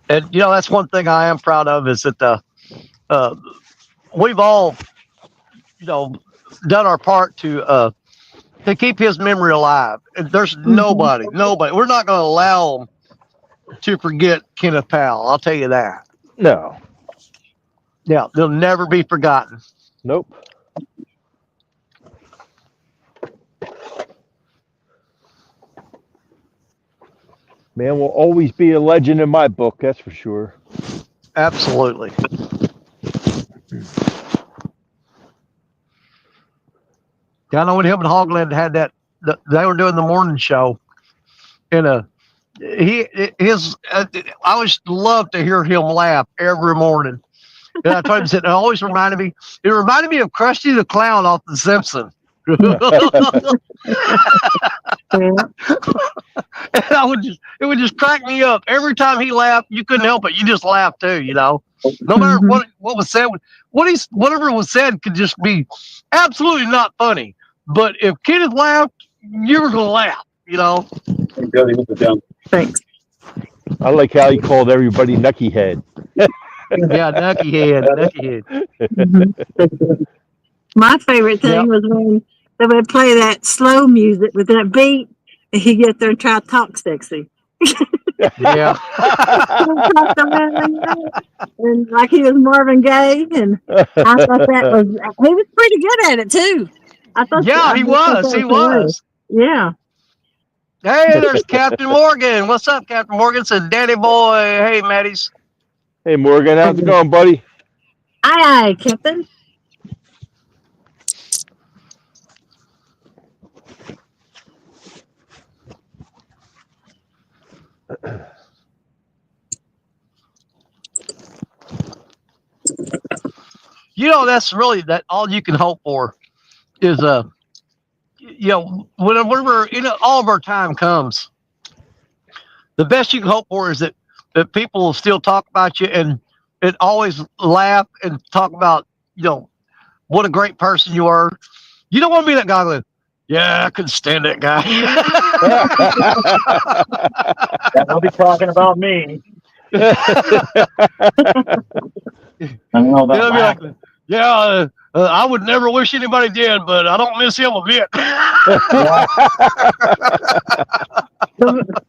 And that's one thing I am proud of is that we've all done our part to keep his memory alive. And there's nobody. We're not going to allow him to forget Kenneth Powell. I'll tell you that. No. Yeah, they'll never be forgotten. Nope. Man will always be a legend in my book, that's for sure. Absolutely. Yeah, I know when him and Hogland had they were doing the morning show, and I always love to hear him laugh every morning. And I told him, it always reminded me of Krusty the Clown off The Simpsons. And it would just crack me up every time he laughed. You couldn't help it. You just laughed too, no matter what was said. Whatever was said could just be absolutely not funny. But if Kenneth laughed, you were gonna laugh, Thanks. I like how he called everybody Nucky Head. Yeah, Nucky Head. My favorite thing was when they would play that slow music with that beat, and he'd get there and try to talk sexy. Yeah. And like he was Marvin Gaye, and I thought he was pretty good at it too. I thought. Yeah, he was. Yeah. Hey, there's Captain Morgan. What's up, Captain Morgan? Said Daddy Boy. Hey, Matties. Hey, Morgan, how's it going, buddy? Aye, Captain. That's really that all you can hope for is whenever all of our time comes, the best you can hope for is that people will still talk about you and always laugh and talk about what a great person you are. You don't want to be that guy that, yeah, I couldn't stand that guy. They'll be talking about me. I know that. Like, yeah, I would never wish anybody did, but I don't miss him a bit.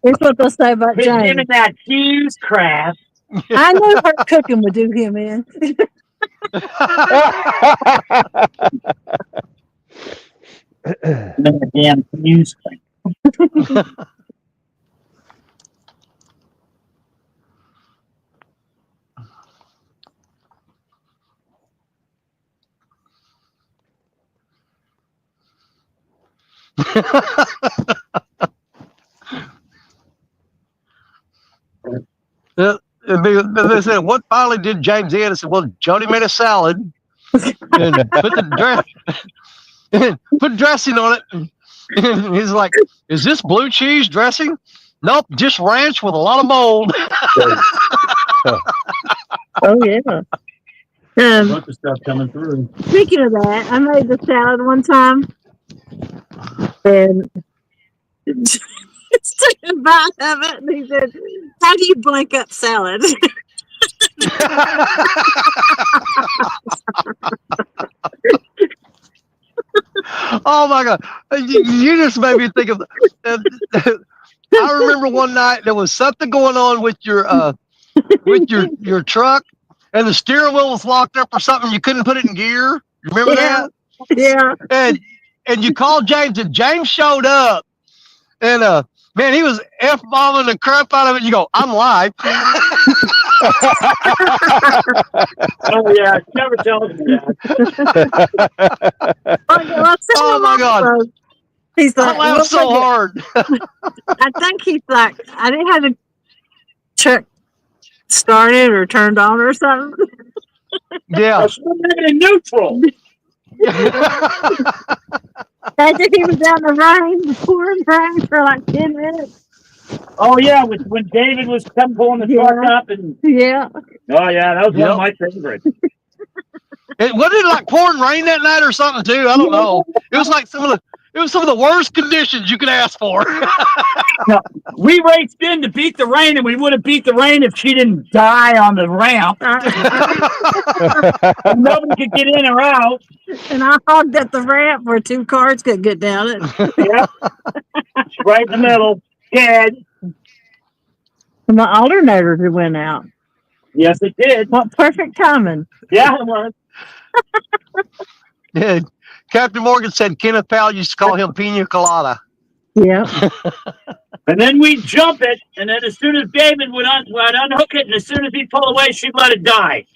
That's what they'll say about James. Him that cheese crap. I knew her cooking would do him in. Damn cheese crap. They said, what finally did James eat? I said, well, Jody made a salad and put the put dressing on it. And he's like, is this blue cheese dressing? Nope, just ranch with a lot of mold. Oh yeah. Bunch of stuff coming through. Speaking of that, I made the salad one time, and took a bite of it, and he said, "How do you blank up salad?" Oh my God! You just made me think of. I remember one night there was something going on with your truck, and the steering wheel was locked up or something. You couldn't put it in gear. You remember that? Yeah. And you called James, and James showed up, and man, he was F-bombing the crap out of it. And you go, I'm live. Oh yeah, never tell me that. Oh my God! He's like, I laughed so hard. I think he's like, I didn't have the truck started or turned on or something. Yeah. In neutral. I think he was out in the rain, pouring rain for like 10 minutes. Oh yeah, when David was pulling the truck up and yeah. Oh yeah, that was one of my favorites. Wasn't it like pouring rain that night or something too? I don't know. It was like some of the worst conditions you could ask for. No, we raced in to beat the rain, and we would have beat the rain if she didn't die on the ramp. Nobody could get in or out. And I hogged at the ramp where 2 cars could get down it. Yep. Right in the middle. Dead. And my alternator went out. Yes, it did. What perfect timing. Yeah, it was. Yeah. Captain Morgan said Kenneth Powell used to call him Pina Colada. Yeah. And then we'd jump it, and then as soon as David would unhook it, and as soon as he'd pull away, she'd let it die.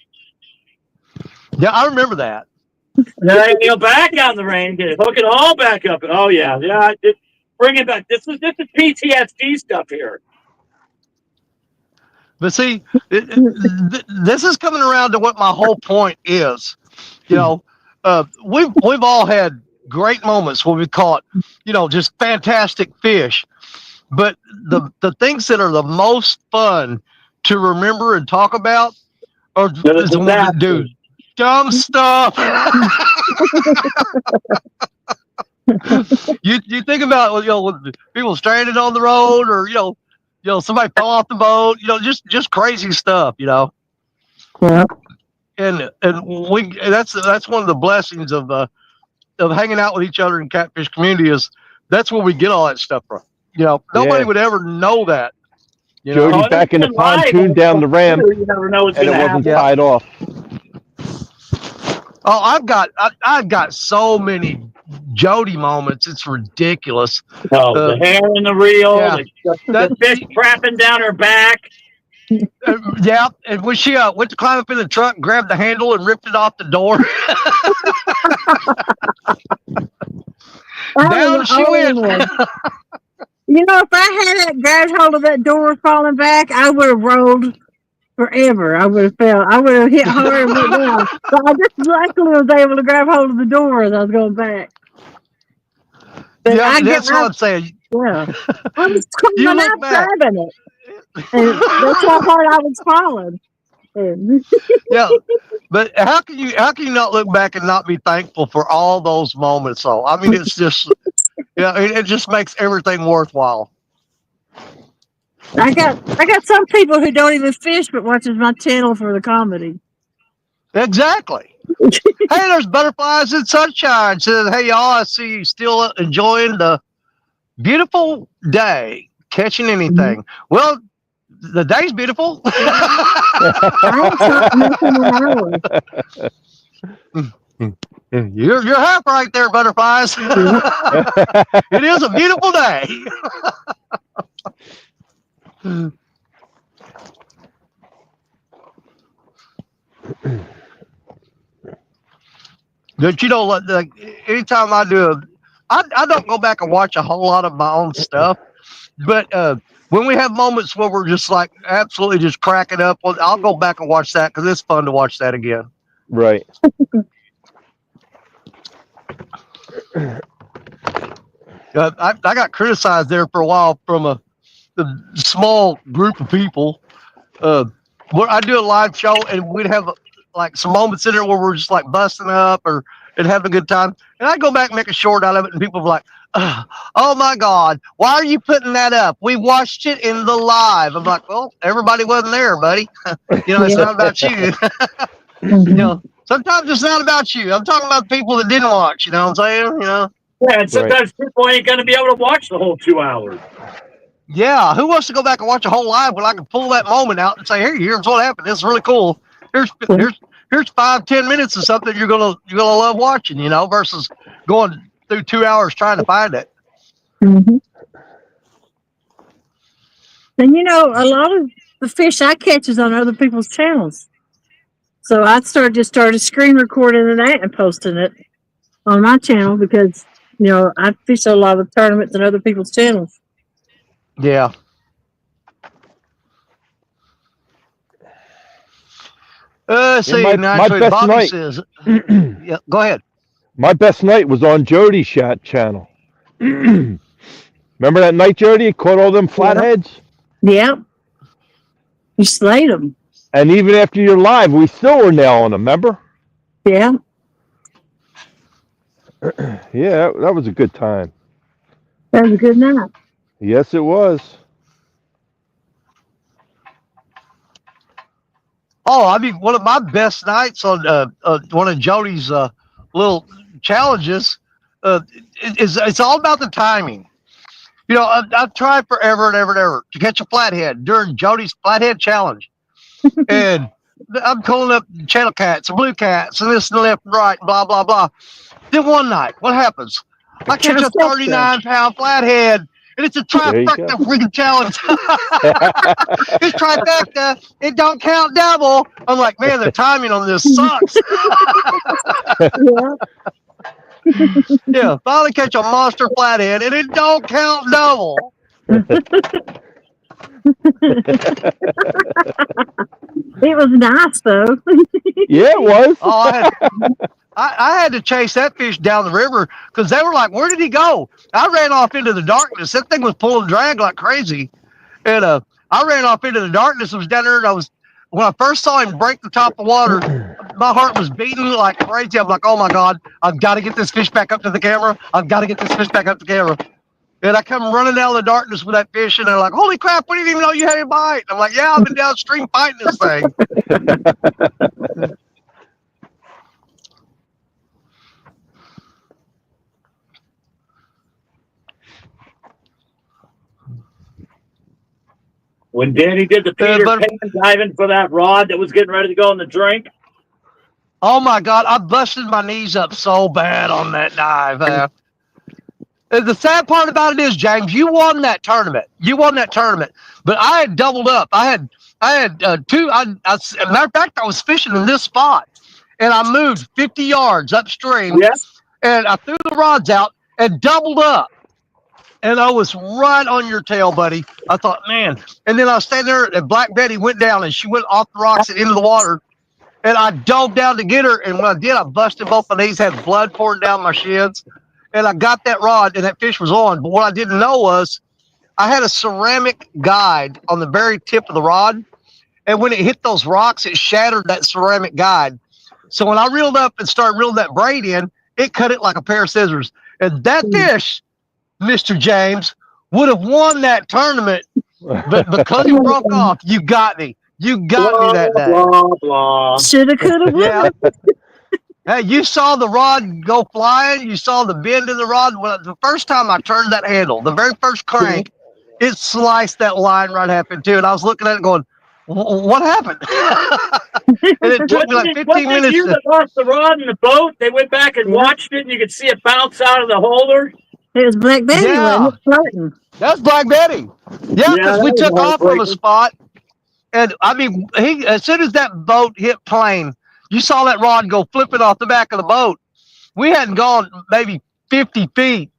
Yeah, I remember that. And then I'd go back out in the rain, hook it all back up. Oh yeah, bring it back. This is PTSD stuff here. But see, this is coming around to what my whole point is. You know, we've all had great moments when we caught, just fantastic fish. But the things that are the most fun to remember and talk about are the ones that do dumb stuff. you think about people stranded on the road, or somebody fell off the boat. Just crazy stuff. Yeah. And that's one of the blessings of hanging out with each other in catfish community is that's where we get all that stuff from. Nobody would ever know that. Jody back in the pontoon down the ramp, and it wasn't tied off. Oh, I've got so many Jody moments. It's ridiculous. Oh, the hair in the reel, the fish crapping down her back. Yeah, and when she went to climb up in the truck, grabbed the handle and ripped it off the door. Down she went. If I had grabbed hold of that door falling back, I would have rolled forever. I would have fell. I would have hit hard and went down. But I just luckily was able to grab hold of the door as I was going back. But that's what I'm saying. Yeah, I was climbing out grabbing it. And that's how hard I was falling. Yeah, but how can you not look back and not be thankful for all those moments? Though I mean, it's just it just makes everything worthwhile. I got some people who don't even fish but watches my channel for the comedy. Exactly. Hey, there's Butterflies in Sunshine. Says, hey y'all, I see you still enjoying the beautiful day, catching anything. Mm-hmm. Well, the day's beautiful. You're half right there, Butterflies. It is a beautiful day. But like anytime I do I don't go back and watch a whole lot of my own stuff, but when we have moments where we're just like absolutely just cracking up, well, I'll go back and watch that because it's fun to watch that again. Right. I got criticized there for a while from a small group of people. Where I do a live show and we'd have like some moments in there where we're just like busting up and having a good time. And I go back and make a short out of it, and people are like, "Oh my God, why are you putting that up? We watched it in the live." I'm like, "Well, everybody wasn't there, buddy. It's not about you." Sometimes it's not about you. I'm talking about the people that didn't watch. You know what I'm saying? Yeah, and sometimes people ain't going to be able to watch the whole 2 hours. Yeah, who wants to go back and watch a whole live when I can pull that moment out and say, "Hey, here's what happened. This is really cool. Here's 5-10 minutes of something you're gonna love watching." Versus going through 2 hours trying to find it. Mm-hmm. And a lot of the fish I catch is on other people's channels. So I started screen recording that and posting it on my channel because I fish a lot of tournaments on other people's channels. Yeah. See, my best Bobby night. says, yeah, go ahead. My best night was on Jody's channel. Remember that night, Jody? Caught all them flatheads? Yep. You slayed them. And even after you're live, we still were nailing them, remember? Yeah. Yeah, that was a good time. That was a good night. Yes, it was. Oh, I mean, one of my best nights on one of Jody's little challenges is it's all about the timing. I've tried forever and ever and ever to catch a flathead during Jody's flathead challenge, and I'm calling up channel cats and blue cats and this and left and right, and blah blah blah. Then one night, what happens? I catch a 39-pound flathead. And it's a trifecta freaking challenge. It's trifecta. It don't count double. I'm like, man, the timing on this sucks. Yeah, finally catch a monster flathead, and it don't count double. It was nice, though. Yeah, it was. Oh, I had to chase that fish down the river because they were like, "Where did he go?" I ran off into the darkness. That thing was pulling drag like crazy, and I ran off into the darkness. I was down there, and when I first saw him break the top of water, my heart was beating like crazy. I'm like, "Oh my God, I've got to get this fish back up to the camera. I've got to get this fish back up to the camera." And I come running out of the darkness with that fish, and they're like, "Holy crap, we didn't even know you had a bite." I'm like, "Yeah, I've been downstream fighting this thing." When Danny did the Peter Pan diving for that rod that was getting ready to go in the drink. Oh my God, I busted my knees up so bad on that dive. The sad part about it is, James, you won that tournament. But I had doubled up. I had two. Matter of fact, I was fishing in this spot, and I moved 50 yards upstream, and I threw the rods out and doubled up. And I was right on your tail, buddy. I thought, man. And then I was standing there, and Black Betty went down, and she went off the rocks and into the water. And I dove down to get her. And when I did, I busted both my knees, had blood pouring down my shins. And I got that rod, and that fish was on. But what I didn't know was I had a ceramic guide on the very tip of the rod. And when it hit those rocks, it shattered that ceramic guide. So when I reeled up and started reeling that braid in, it cut it like a pair of scissors. And that fish, Mr. James, would have won that tournament, but because he broke off, you got me. You got me that day. Blah, blah. Shoulda, coulda, woulda. Yeah. Hey, you saw the rod go flying. You saw the bend in the rod. Well, the first time I turned that handle, the very first crank, it sliced that line right half in two. And I was looking at it going, what happened? And it took me like 15 minutes. You that lost the rod in the boat, they went back and watched it, and you could see it bounce out of the holder. It was Black Betty. Yeah. That's Black Betty. Yeah, because we took off from a spot. And, I mean, as soon as that boat hit plane, you saw that rod go flipping off the back of the boat. We hadn't gone maybe 50 feet,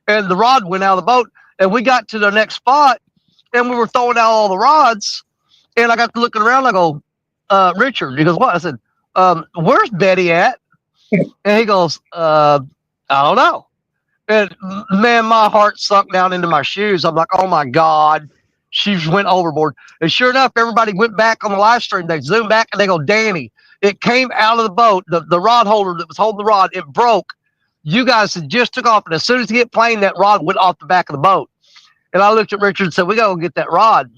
and the rod went out of the boat. And we got to the next spot, and we were throwing out all the rods. And I got to looking around. I go, Richard. He goes, what? I said, where's Betty at? And he goes, I don't know. And man, my heart sunk down into my shoes. I'm like, oh my God, she went overboard. And sure enough, everybody went back on the live stream. They zoomed back and they go, Danny, it came out of the boat. The rod holder that was holding the rod, it broke. You guys had just took off. And as soon as he hit plane, that rod went off the back of the boat. And I looked at Richard and said, we got to go get that rod.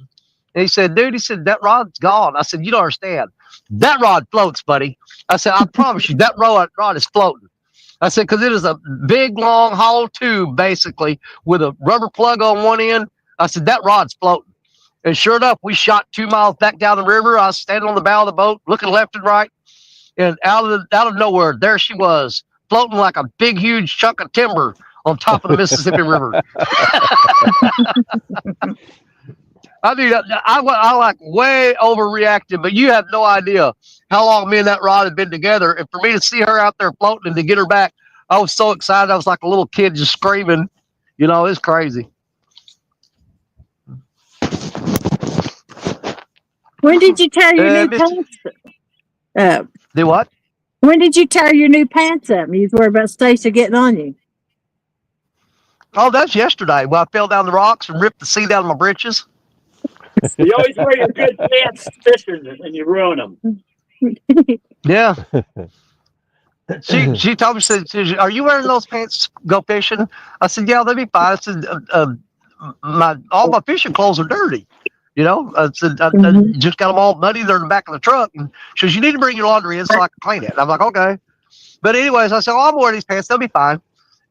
And he said, dude, he said, that rod's gone. I said, you don't understand. That rod floats, buddy. I said, I promise you, that rod is floating. I said, because it is a big, long, hollow tube, basically, with a rubber plug on one end. I said, that rod's floating. And sure enough, we shot 2 miles back down the river. I was standing on the bow of the boat, looking left and right. And out of nowhere, there she was, floating like a big, huge chunk of timber on top of the Mississippi River. I mean, I like way overreacted, but you have no idea how long me and that rod had been together. And for me to see her out there floating and to get her back, I was so excited. I was like a little kid just screaming. You know, it's crazy. When did you tear your new pants up? Do what? When did you tear your new pants up? You was worried about Stacia getting on you. Oh, that's yesterday. Well, I fell down the rocks and ripped the seat out of my breeches. You always wear your good pants fishing and you ruin them. Yeah. She told me, she said, are you wearing those pants to go fishing? I said, yeah, they'll be fine. I said, all my fishing clothes are dirty. You know, I said, I just got them all muddy. They're in the back of the truck. And she says, you need to bring your laundry in so I can clean it. And I'm like, okay. But anyways, I said, I'm wearing these pants. They'll be fine.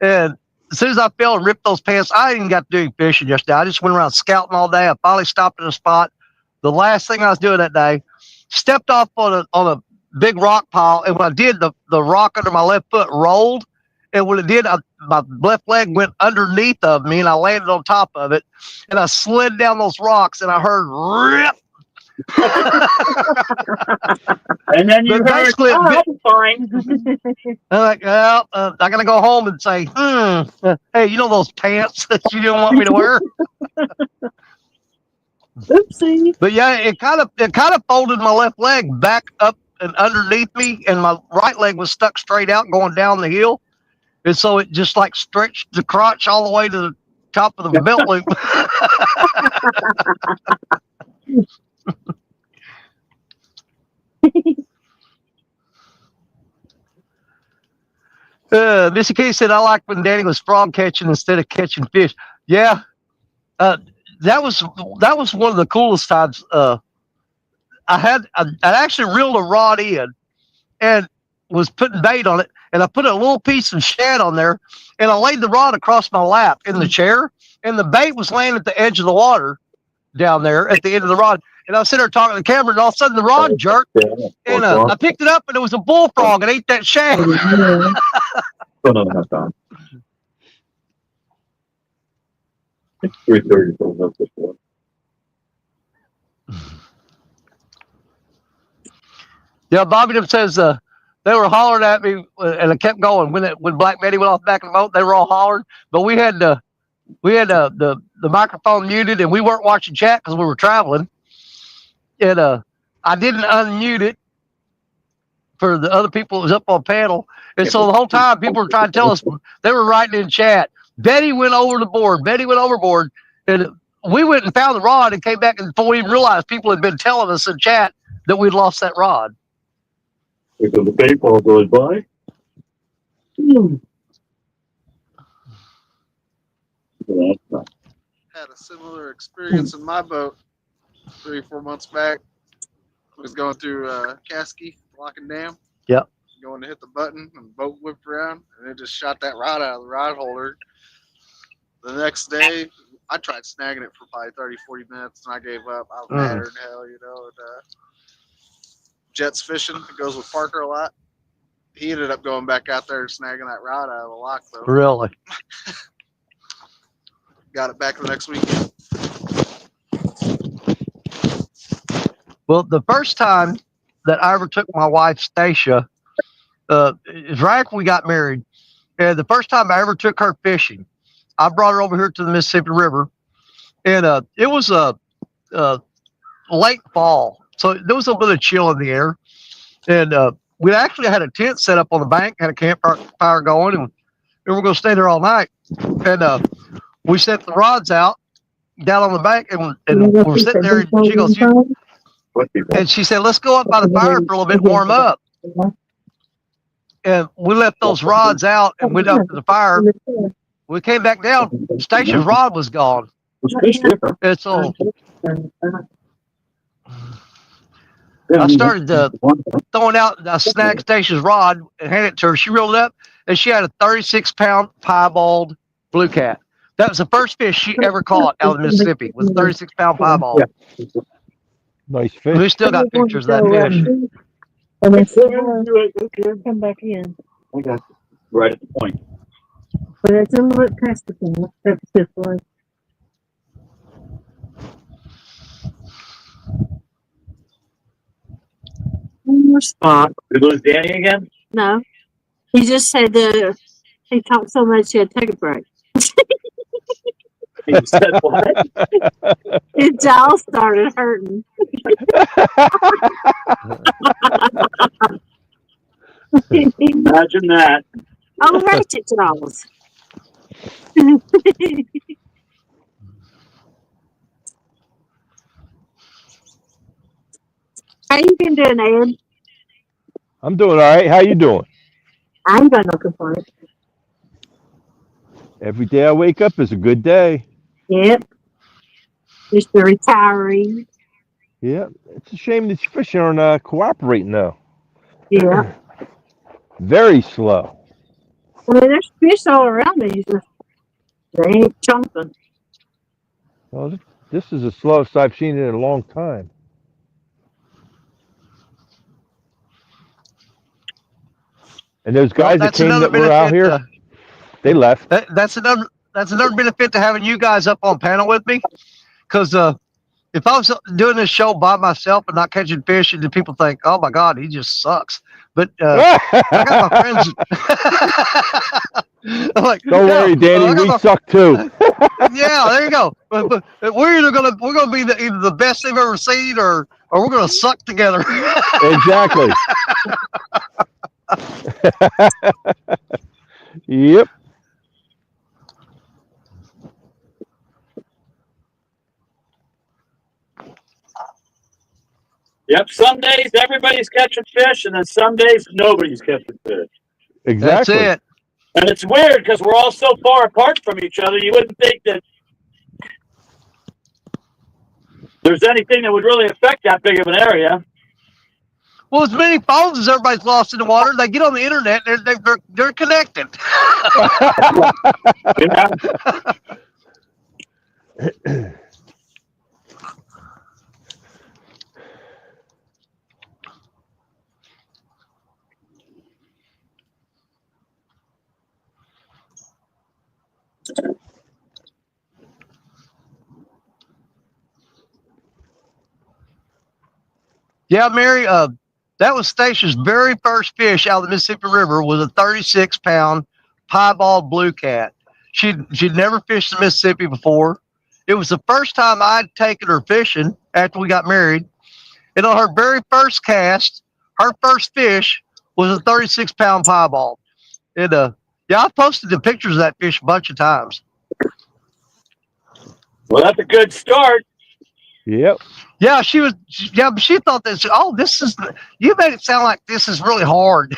And as soon as I fell and ripped those pants, I didn't got to do any fishing yesterday. I just went around scouting all day. I finally stopped at a spot. The last thing I was doing that day, stepped off on a big rock pile. And when I did, the rock under my left foot rolled. And when it did, my left leg went underneath of me and I landed on top of it. And I slid down those rocks and I heard rip. And then you heard, oh, I'm fine. I'm like, well, I got to go home and say, hey, you know those pants that you didn't want me to wear? Oopsie. But yeah, it kind of folded my left leg back up and underneath me, and my right leg was stuck straight out going down the hill. And so it just like stretched the crotch all the way to the top of the belt loop. Missy K said, I like when Danny was frog catching instead of catching fish. Yeah. That was one of the coolest times. I actually reeled a rod in and was putting bait on it. And I put a little piece of shad on there and I laid the rod across my lap in the chair and the bait was laying at the edge of the water down there at the end of the rod. And I was sitting there talking to the camera and all of a sudden the rod jerked and I picked it up and it was a bullfrog and ate that shad. It's 3:30. Yeah, Bobby says they were hollering at me, and I kept going. When Black Betty went off the back of the boat, they were all hollering. But we had the microphone muted, and we weren't watching chat because we were traveling. And I didn't unmute it for the other people that was up on panel. And so the whole time people were trying to tell us, they were writing in chat, Betty went overboard. Betty went overboard. And we went and found the rod and came back, and before we even realized, people had been telling us in chat that we'd lost that rod. Because the baseball goes by. Had a similar experience in my boat 3 or 4 months back. I was going through Caskey, Lock and Dam. Yep. Going to hit the button, and the boat whipped around, and it just shot that rod out of the rod holder. The next day, I tried snagging it for probably 30, 40 minutes, and I gave up. I was madder than hell, you know. And, Jets fishing, it goes with Parker a lot. He ended up going back out there and snagging that rod out of the lock, though. Really? Got it back the next weekend. Well, the first time that I ever took my wife, Stacia, is right after we got married. And the first time I ever took her fishing, I brought her over here to the Mississippi River, and it was a late fall, so there was a bit of chill in the air, and we actually had a tent set up on the bank, had a campfire going, and we were going to stay there all night. And we set the rods out down on the bank, and we're sitting there, and she goes, and she said, let's go up by the fire for a little bit and warm up. And we left those rods out and went up to the fire. We came back down. Stacia's rod was gone. And so I started throwing out. I snagged Stacia's rod and handed it to her. She reeled it up, and she had a 36-pound piebald blue cat. That was the first fish she ever caught out of Mississippi. Was a 36-pound piebald. Nice fish. We still got pictures of that fish. And then come back in. Okay. Right at the point. But it's a little bit past the point. That's this one. One more spot. Did we lose Danny again? No. He just said he talked so much he had to take a break. He said what? His jaw started hurting. Imagine that. Oh, ratchet jaws. How you been doing, Ed? I'm doing all right. How you doing? I ain't got no complaints. Every day I wake up is a good day. Yep. Just the retiree. Yeah. It's a shame that you fish aren't cooperating now. Yeah. Very slow. I mean, there's fish all around these. They ain't chunking. Well, this is the slowest I've seen it in a long time. And those guys that came that were out here, they left. That's another benefit to having you guys up on panel with me, because if I was doing this show by myself and not catching fish, and people think, "Oh my God, he just sucks," but I got my friends. I'm like, don't worry, Danny, we suck too. Yeah, there you go. But we're gonna be either the best they've ever seen, or we're gonna suck together. Exactly. Yep. Yep. Some days everybody's catching fish, and then some days nobody's catching fish. Exactly. That's it. And it's weird because we're all so far apart from each other. You wouldn't think that there's anything that would really affect that big of an area. Well, as many phones as everybody's lost in the water, they get on the internet, they're connected. Yeah, Mary, that was Stacia's very first fish out of the Mississippi River, was a 36-pound piebald blue cat. She'd never fished the Mississippi before. It was the first time I'd taken her fishing after we got married. And on her very first cast, her first fish was a 36-pound piebald. And yeah, I posted the pictures of that fish a bunch of times. Well, that's a good start. Yep. Yeah, she thought this. Oh, you made it sound like this is really hard.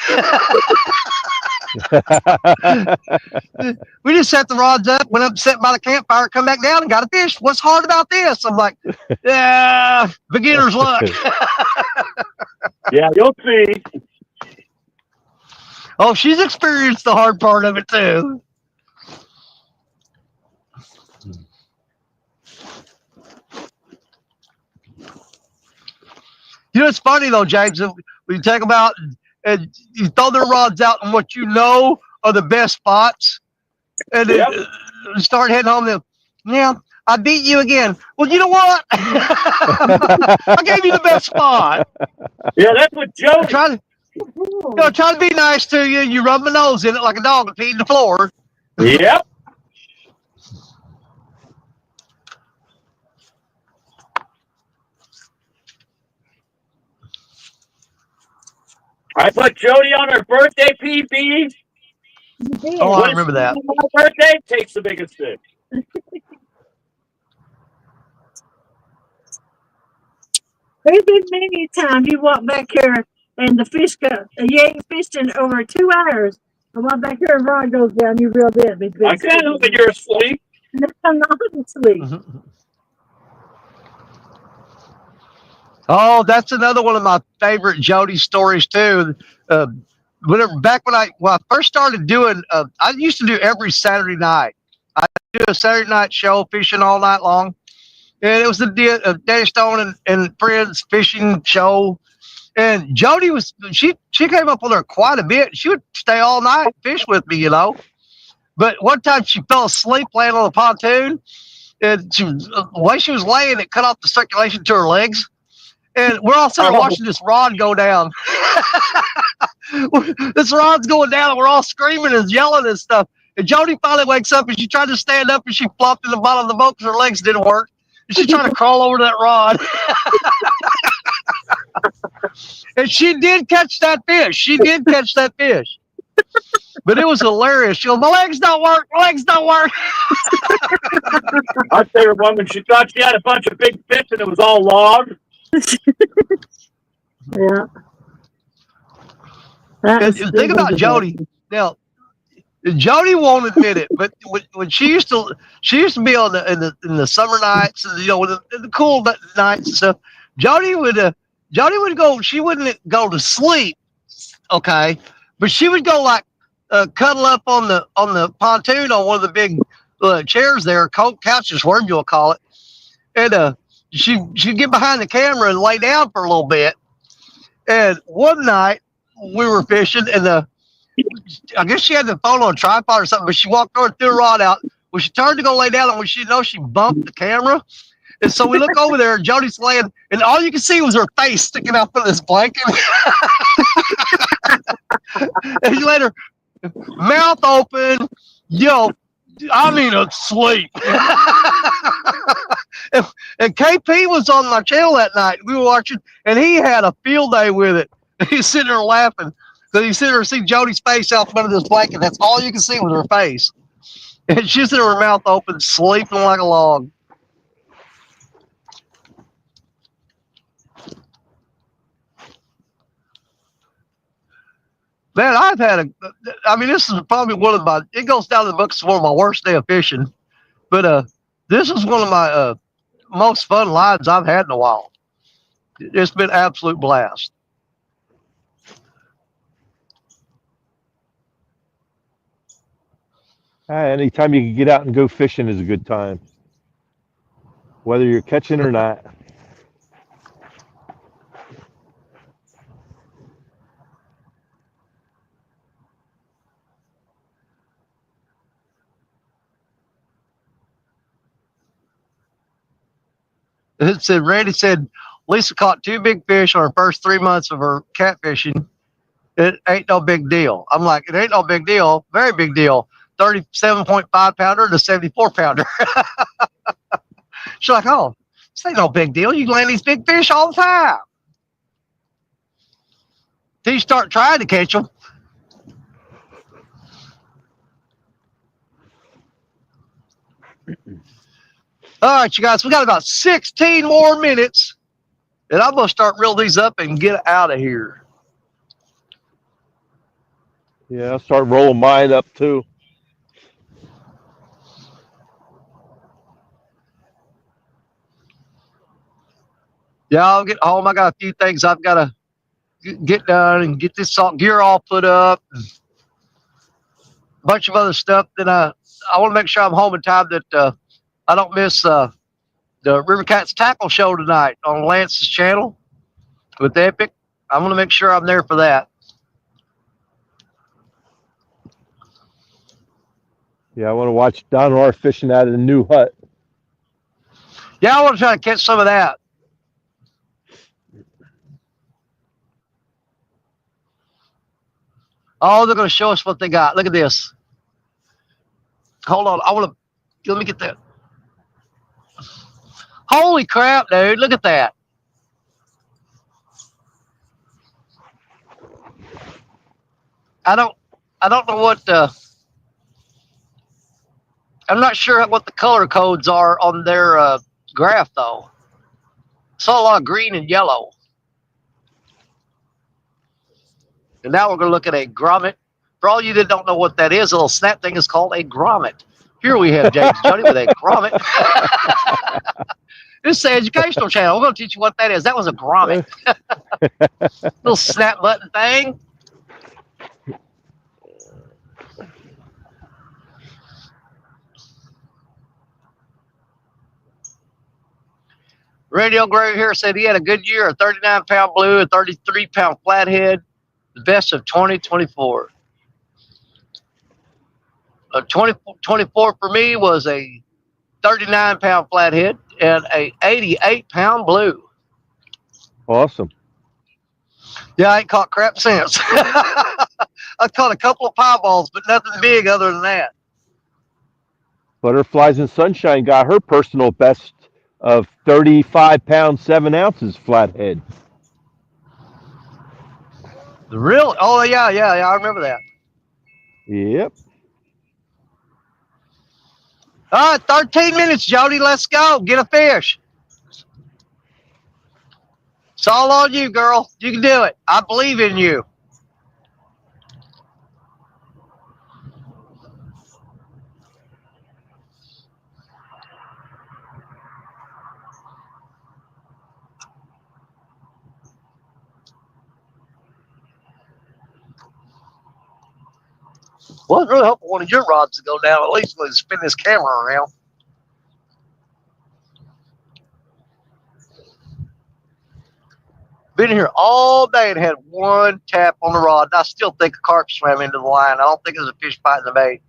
We just set the rods up, went up, sat by the campfire, come back down, and got a fish. What's hard about this? I'm like, yeah, beginner's luck. Yeah, you'll see. Oh, she's experienced the hard part of it too. You know, it's funny though, James, when you take them out and you throw their rods out in what you know are the best spots, and then start heading home. Then, yeah, I beat you again. Well, you know what? I gave you the best spot. Yeah, that's what Joe. Try to be nice to you. You rub my nose in it like a dog feeding the floor. Yep. I put Jody on her birthday PB. Oh, I remember that. My birthday takes the biggest fish. There's been many times you walk back here and the fish go, you ain't fishing over 2 hours. I walk back here and rod goes down, you reeled in. I can't help it, you're asleep. I'm not asleep. Oh, that's another one of my favorite Jody stories too. When I first started doing, I used to do every Saturday night. I do a Saturday night show, fishing all night long, and it was a Danny Stone and friends fishing show. And Jody she came up with her quite a bit. She would stay all night and fish with me, But one time she fell asleep laying on the pontoon, and the way she was laying, it cut off the circulation to her legs. And we're all sitting there watching this rod go down. This rod's going down, and we're all screaming and yelling and stuff. And Jody finally wakes up, and she tried to stand up, and she flopped in the bottom of the boat because her legs didn't work. And she tried to crawl over that rod. And she did catch that fish. But it was hilarious. She goes, my legs don't work. Our favorite one when she thought she had a bunch of big fish and it was all log. Yeah. Think about Jody. Now, Jody won't admit it, but when she used to be on in the summer nights and in the cool nights and stuff. Jody would go. She wouldn't go to sleep, okay, but she would go like cuddle up on the pontoon on one of the big chairs there, couches, whatever you'll call it, and she'd get behind the camera and lay down for a little bit. And one night we were fishing, and I guess she had the phone on a tripod or something, but she walked over and threw her rod out. When she turned to go lay down, and when she bumped the camera. And so we look over there, and Jody's laying, and all you can see was her face sticking out from this blanket. And she let her mouth open, asleep. And KP was on my channel that night. We were watching, and he had a field day with it. He's sitting there laughing. So you sit there and see Jody's face out from under this blanket. That's all you can see with her face. And she's sitting with her mouth open, sleeping like a log. Man, this is probably it goes down in the books as one of my worst day of fishing. But this is one of my most fun lines I've had in a while. It's been an absolute blast. Anytime you can get out and go fishing is a good time, whether you're catching or not. Randy said Lisa caught 2 big fish on her first 3 months of her catfishing. It ain't no big deal. I'm like, it ain't no big deal. Very big deal. 37.5 pounder to 74 pounder. She's like, oh, this ain't no big deal. You can land these big fish all the time. Till you start trying to catch them. All right, you guys, we got about 16 more minutes, and I'm going to start reeling these up and get out of here. Yeah, I'll start rolling mine up too. Yeah, I'll get home. I got a few things I've got to get done and get this gear all put up. And a bunch of other stuff. Then I want to make sure I'm home in time that I don't miss the River Cats Tackle Show tonight on Lance's channel with Epic. I want to make sure I'm there for that. Yeah, I want to watch Don R fishing out of the new hut. Yeah, I want to try to catch some of that. Oh, they're going to show us what they got. Look at this. Hold on. Let me get that. Holy crap, dude. Look at that. I don't know what I'm not sure what the color codes are on their graph though. Saw a lot of green and yellow. And now we're going to look at a grommet. For all you that don't know what that is, a little snap thing is called a grommet. Here we have James Jody with a grommet. This is the educational channel. We're going to teach you what that is. That was a grommet. Little snap button thing. Radio Gray here said he had a good year, a 39-pound blue, a 33-pound flathead, the best of 2024. 2024 for me was a 39-pound flathead and a 88-pound blue. Awesome. Yeah, I ain't caught crap since. I caught a couple of pieballs, but nothing big other than that. Butterflies and Sunshine got her personal best of 35 pounds, 7 ounces flathead. Really? Oh, yeah, I remember that. Yep. All right, 13 minutes, Jody. Let's go. Get a fish. It's all on you, girl. You can do it. I believe in you. Well, it's really helpful one of your rods to go down. At least we'll spin this camera around. Been here all day and had one tap on the rod. And I still think a carp swam into the line. I don't think it was a fish biting the bait.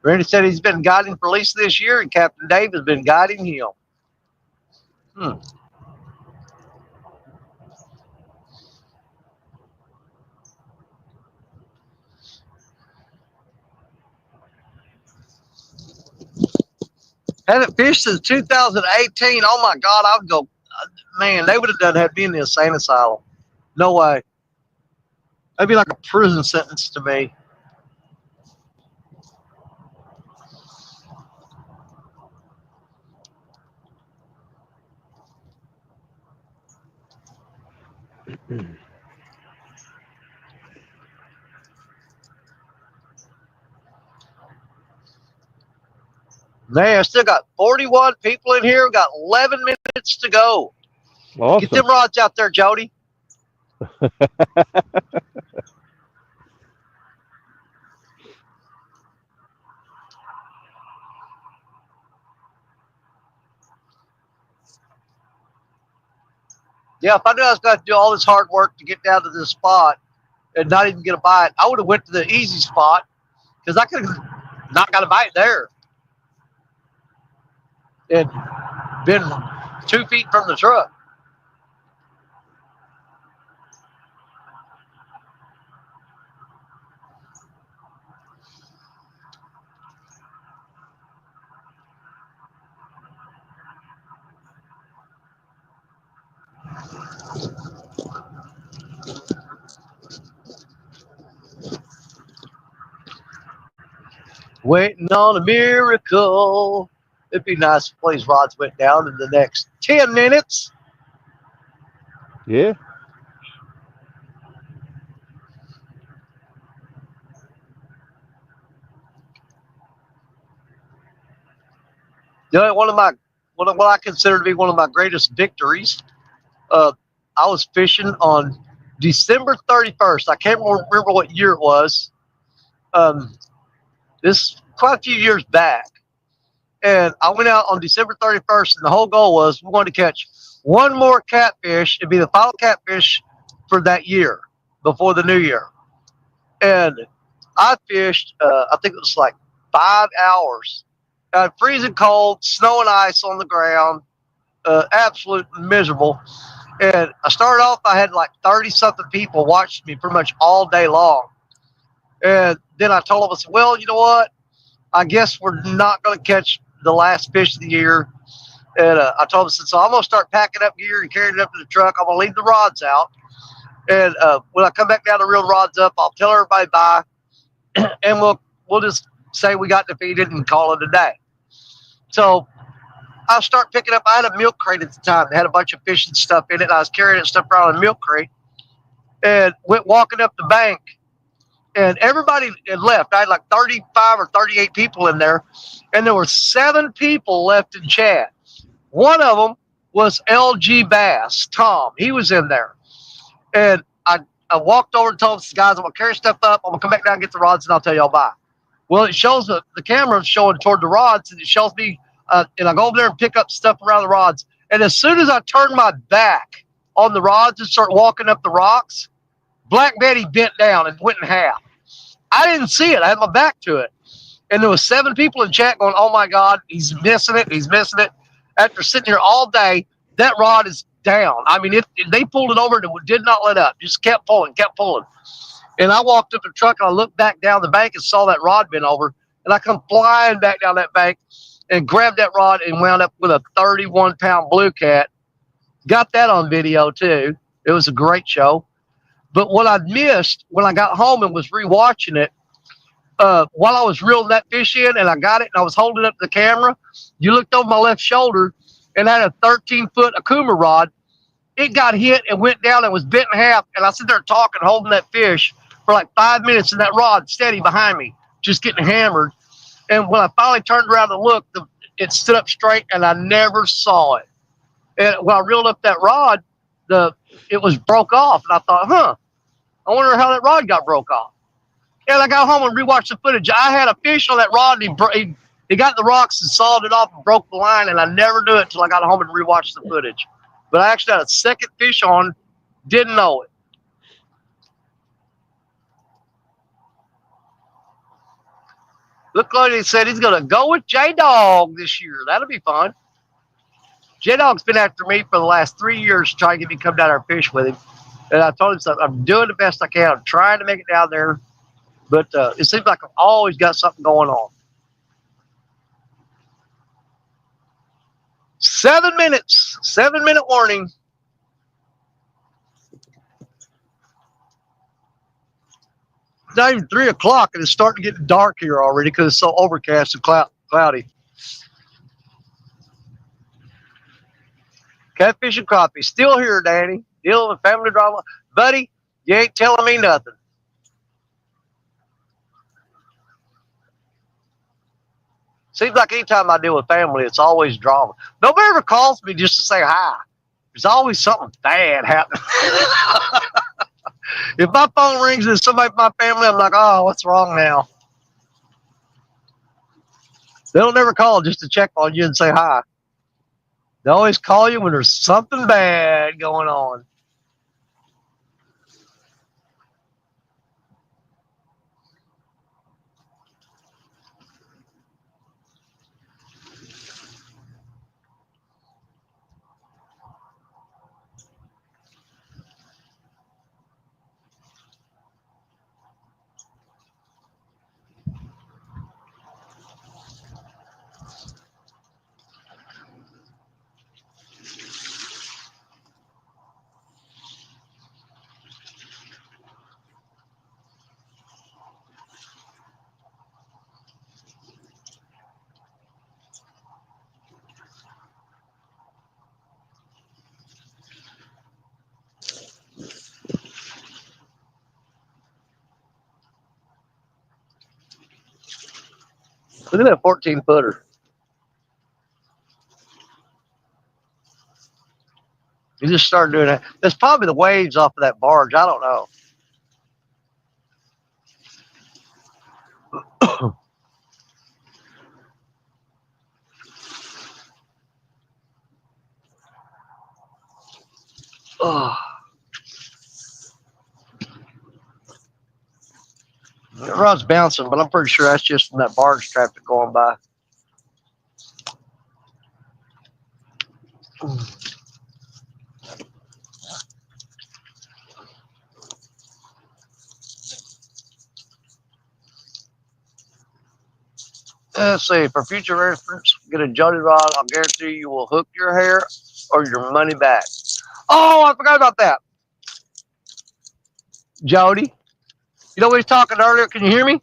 Randy said he's been guiding for Lisa this year, and Captain Dave has been guiding him. Haven't fished since 2018. Oh my God, I would go, man, they would have done had been in the insane asylum. No way. That'd be like a prison sentence to me. Man, I still got 41 people in here. We've got 11 minutes to go. Awesome. Get them rods out there, Jody. Yeah, if I knew I was going to do all this hard work to get down to this spot and not even get a bite, I would have went to the easy spot because I could have not got a bite there. And been 2 feet from the truck. Waiting on a miracle. It'd be nice if these rods went down in the next 10 minutes. Yeah. You know, one of what I consider to be one of my greatest victories. I was fishing on December 31st. I can't remember what year it was. This quite a few years back, and I went out on December 31st, and the whole goal was we wanted to catch one more catfish. It'd be the final catfish for that year before the new year. And I fished, I think it was like 5 hours. Freezing cold, snow and ice on the ground, absolute miserable. And I started off, I had like 30 something people watching me pretty much all day long. And then I told them, I said, well, you know what? I guess we're not going to catch the last fish of the year. And I told them, so I'm going to start packing up gear and carrying it up to the truck. I'm going to leave the rods out. And when I come back down to reel the rods up, I'll tell everybody bye. And we'll just say we got defeated and call it a day. So I start picking up. I had a milk crate at the time. It had a bunch of fishing stuff in it. And I was carrying that stuff around in a milk crate and went walking up the bank. And everybody had left. I had like 35 or 38 people in there. And there were 7 people left in chat. One of them was LG Bass, Tom. He was in there. And I walked over and told the guys, I'm going to carry stuff up. I'm going to come back down and get the rods, and I'll tell y'all bye. Well, it shows the camera showing toward the rods, and it shows me, and I go over there and pick up stuff around the rods. And as soon as I turn my back on the rods and start walking up the rocks, Black Betty bent down and went in half. I didn't see it. I had my back to it. And there was 7 people in chat going, oh, my God, he's missing it. He's missing it. After sitting here all day, that rod is down. I mean, they pulled it over and it did not let up. Just kept pulling. And I walked up the truck and I looked back down the bank and saw that rod bent over. And I come flying back down that bank and grabbed that rod and wound up with a 31-pound blue cat. Got that on video, too. It was a great show. But what I missed when I got home and was rewatching it, while I was reeling that fish in and I got it and I was holding it up to the camera, you looked over my left shoulder and I had a 13-foot Akuma rod. It got hit and went down and was bent in half. And I sit there talking, holding that fish for like 5 minutes, and that rod steady behind me, just getting hammered. And when I finally turned around to look, it stood up straight, and I never saw it. And when I reeled up that rod, it was broke off. And I thought, I wonder how that rod got broke off. And I got home and rewatched the footage. I had a fish on that rod, and he got the rocks and sawed it off and broke the line, and I never knew it until I got home and rewatched the footage. But I actually had a second fish on, didn't know it. Look like he said he's going to go with J-Dog this year. That'll be fun. J-Dog's been after me for the last 3 years trying to get me to come down there and fish with him. And I told him something. I'm doing the best I can. I'm trying to make it down there. But it seems like I've always got something going on. 7 minutes. 7-minute warning. It's not even 3 o'clock, and it's starting to get dark here already because it's so overcast and cloudy. Catfish and coffee. Still here, Danny. Dealing with family drama. Buddy, you ain't telling me nothing. Seems like anytime I deal with family, it's always drama. Nobody ever calls me just to say hi. There's always something bad happening. If my phone rings and it's somebody from my family, I'm like, oh, what's wrong now? They'll never call just to check on you and say hi. They always call you when there's something bad going on. Look at that 14-footer. He just started doing that. That's probably the waves off of that barge. I don't know. Oh. The rod's bouncing, but I'm pretty sure that's just from that barge traffic going by. Let's see. For future reference, get a jolly rod. I'll guarantee you will hook your hair or your money back. Oh, I forgot about that. Jody, you know we was talking earlier. Can you hear me?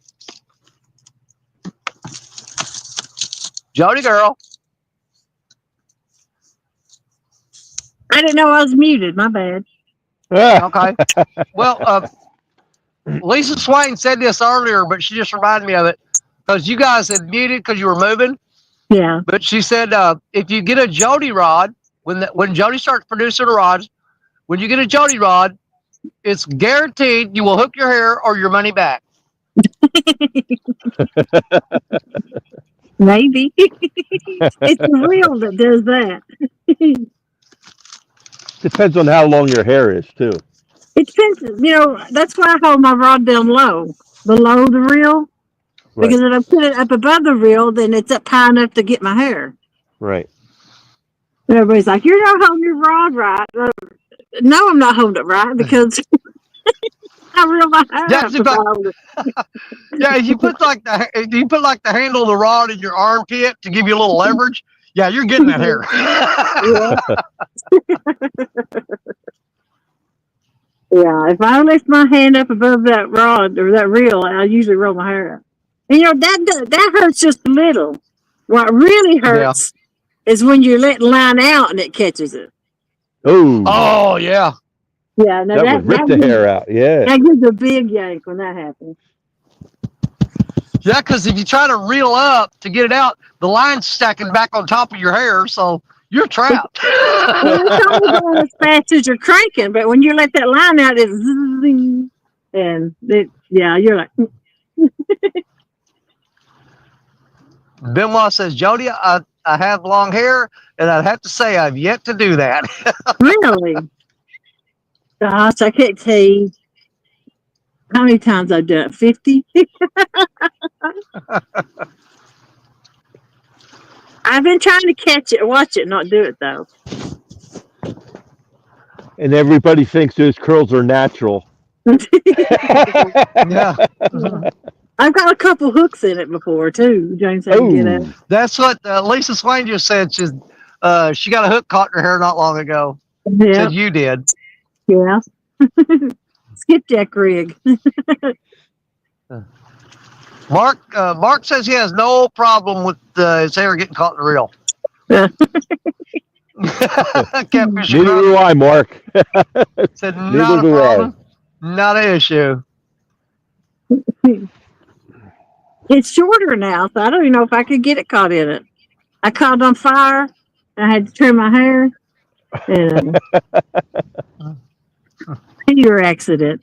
Jody girl. I didn't know I was muted. My bad. Okay. Well, Lisa Swain said this earlier, but she just reminded me of it because you guys had muted because you were moving. Yeah. But she said if you get a Jody rod, when Jody starts producing the rods, when you get a Jody rod, it's guaranteed you will hook your hair or your money back. Maybe. It's the reel that does that. Depends on how long your hair is, too. It depends. You know, that's why I hold my rod down low, below the reel. Right. Because if I put it up above the reel, then it's up high enough to get my hair. Right. And everybody's like, "You're not holding your rod right." No, I'm not holding it right because I reel my hair up. Yeah, if you put like the handle of the rod in your armpit to give you a little leverage, yeah, you're getting that hair. Yeah, if I lift my hand up above that rod or that reel, I usually roll my hair up. And, you know, that hurts just a little. What really hurts is when you let line out and it catches it. Oh, yeah. Yeah, no, that would rip the hair out. Yeah. That gives a big yank when that happens. Yeah, because if you try to reel up to get it out, the line's stacking back on top of your hair, so you're trapped. It's only going as fast as you're cranking, but when you let that line out, it's zing, and you're like. Benoit says, Jody, I have long hair, and I'd have to say I've yet to do that. Really? Gosh, I can't tell you how many times I've done it. 50? I've been trying to catch it, watch it, not do it though. And everybody thinks those curls are natural. Yeah. I've got a couple hooks in it before too. James had to get out. That's what Lisa Swain just said. She got a hook caught in her hair not long ago. Yeah. Said you did. Yeah. Skipjack rig. Mark says he has no problem with his hair getting caught in the reel. Neither do I, Mark. Said not a problem, not an issue. It's shorter now, so I don't even know if I could get it caught in it. I caught on fire. I had to trim my hair. And pure accident.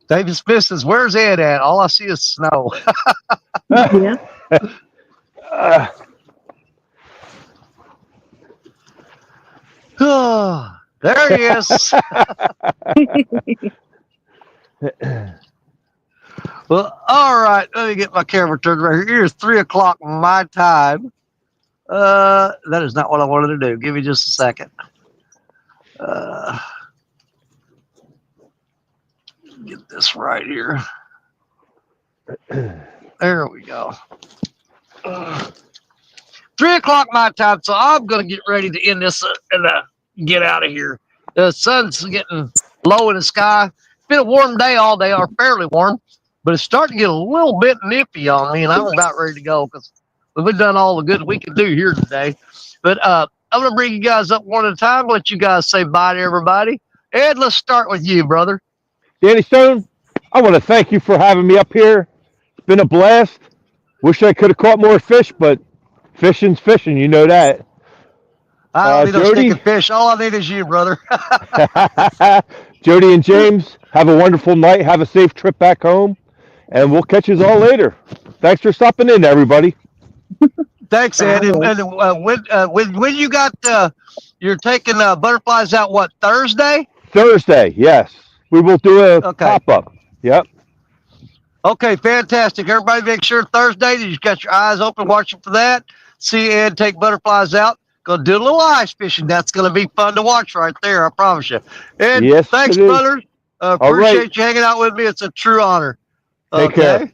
David Smith says, "Where's Ed at? All I see is snow." Yeah. There he is. Well, all right. Let me get my camera turned right here. Here's 3:00 my time. That is not what I wanted to do. Give me just a second. Get this right here. There we go. 3:00 my time, so I'm going to get ready to end this and get out of here. The sun's getting low in the sky. It's been a warm day all day, or fairly warm, but it's starting to get a little bit nippy on me, and I'm about ready to go because we've done all the good we can do here today. But I'm going to bring you guys up one at a time, let you guys say bye to everybody. Ed, let's start with you, brother. Danny Stone, I want to thank you for having me up here. It's been a blast. Wish I could have caught more fish, but fishing's fishing. You know that. I don't need no Jody? stinking fish. All I need is you, brother. Jody and James, have a wonderful night. Have a safe trip back home. And we'll catch you all later. Thanks for stopping in, everybody. Thanks, Ed. And when you got you're taking butterflies out what, Thursday? Thursday, yes. We will do a pop-up. Yep. Okay, fantastic. Everybody make sure Thursday you got your eyes open watching for that. See Ed take butterflies out. Gonna do a little ice fishing. That's gonna be fun to watch right there, I promise you. Ed, yes, thanks, brother. Appreciate you hanging out with me. It's a true honor. Take care.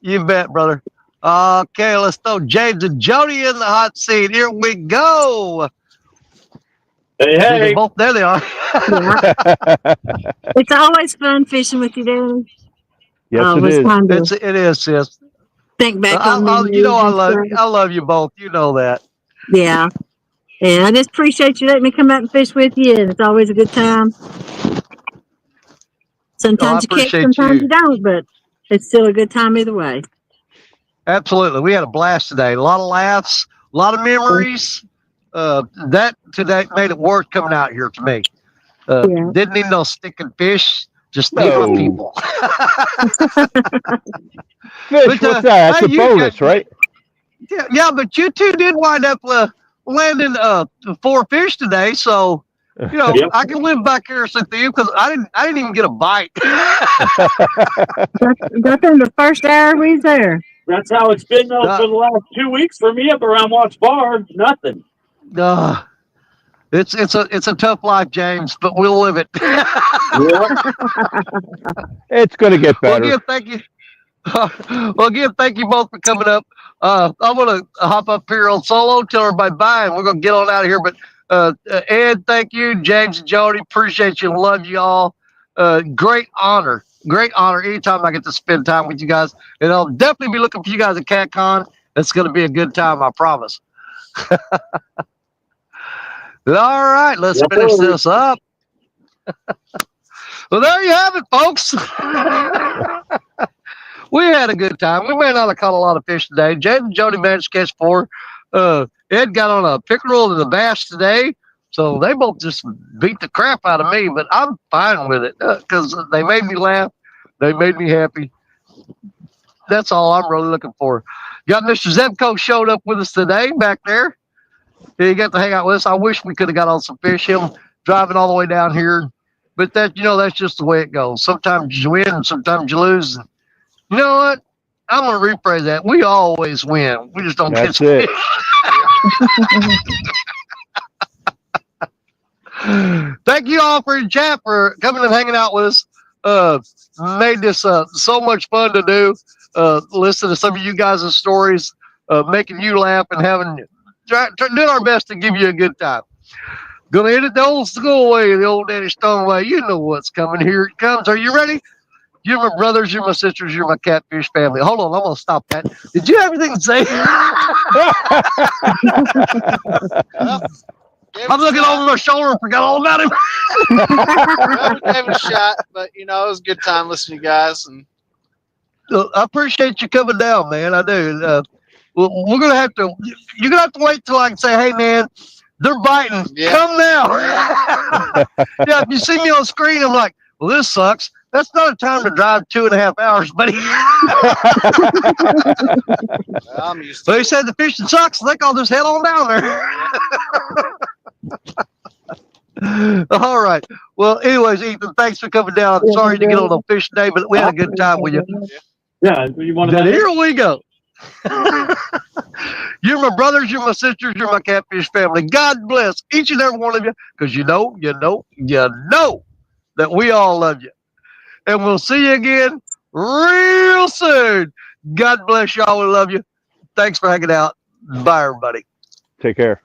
You bet, brother. Okay, let's throw James and Jody in the hot seat. Here we go. Hey. Both there they are. It's always fun fishing with you, Daddy. Yes, it is. It is, sis. Think back on I love you both. You know that. Yeah. And I just appreciate you letting me come out and fish with you. And it's always a good time. Sometimes you catch, sometimes you don't, but it's still a good time either way. Absolutely. We had a blast today. A lot of laughs, a lot of memories. That today made it worth coming out here to me. Didn't need no stinking fish, just need my people. Fish, what's that? That's a bonus, right? Yeah, but you two did wind up landing 4 fish today, so you know I can live vicariously through you because I didn't even get a bite. Got them the first hour we was there. That's how it's been though for the last 2 weeks for me up around Watts Bar. Nothing. It's a tough life, James, but we'll live it. It's going to get better. Well, again, thank you. Thank you both for coming up. I'm going to hop up here on solo, tell everybody bye, and we're going to get on out of here. But Ed, thank you. James and Jody, appreciate you. Love you all. Great honor. Anytime I get to spend time with you guys. And I'll definitely be looking for you guys at CatCon. It's going to be a good time, I promise. All right, let's finish this up. Well, there you have it, folks. We had a good time. We may not have caught a lot of fish today. Jade and Jody managed to catch 4. Ed got on a pickerel and a bass today, so they both just beat the crap out of me, but I'm fine with it because they made me laugh. They made me happy. That's all I'm really looking for. Got Mr. Zebco showed up with us today back there. He got to hang out with us. I wish we could have got on some fish. Him driving all the way down here. But that's just the way it goes. Sometimes you win and sometimes you lose. You know what? I'm going to rephrase that. We always win. We just don't catch fish. Thank you all for your chat, for coming and hanging out with us. Made this so much fun to do. Listen to some of you guys' stories, making you laugh and doing our best to give you a good time. Gonna hit it the old school way, the old Daddy Stone way. You know what's coming. Here it comes. Are you ready? You're my brothers, you're my sisters, you're my catfish family. Hold on, I'm gonna stop that. Did you have anything to say? I'm looking over my shoulder and forgot all about him. Gave it a shot, but it was a good time listening to you guys. And I appreciate you coming down, man. I do. We're gonna have to. You're gonna have to wait till I can say, "Hey, man, they're biting. Yeah. Come now." Yeah, if you see me on screen, I'm like, "Well, this sucks." That's not a time to drive 2.5 hours, buddy. I'm used to Well, he said the fishing sucks. So they call this head on down there. All right. Well, anyways, Ethan, thanks for coming down. Sorry to get on a fish day, but we had a good time with you. Yeah, you want to. Here we go. You're my brothers, you're my sisters, you're my catfish family. God bless each and every one of you, because you know that we all love you. And we'll see you again real soon. God bless y'all. We love you. Thanks for hanging out. Bye, everybody. Take care.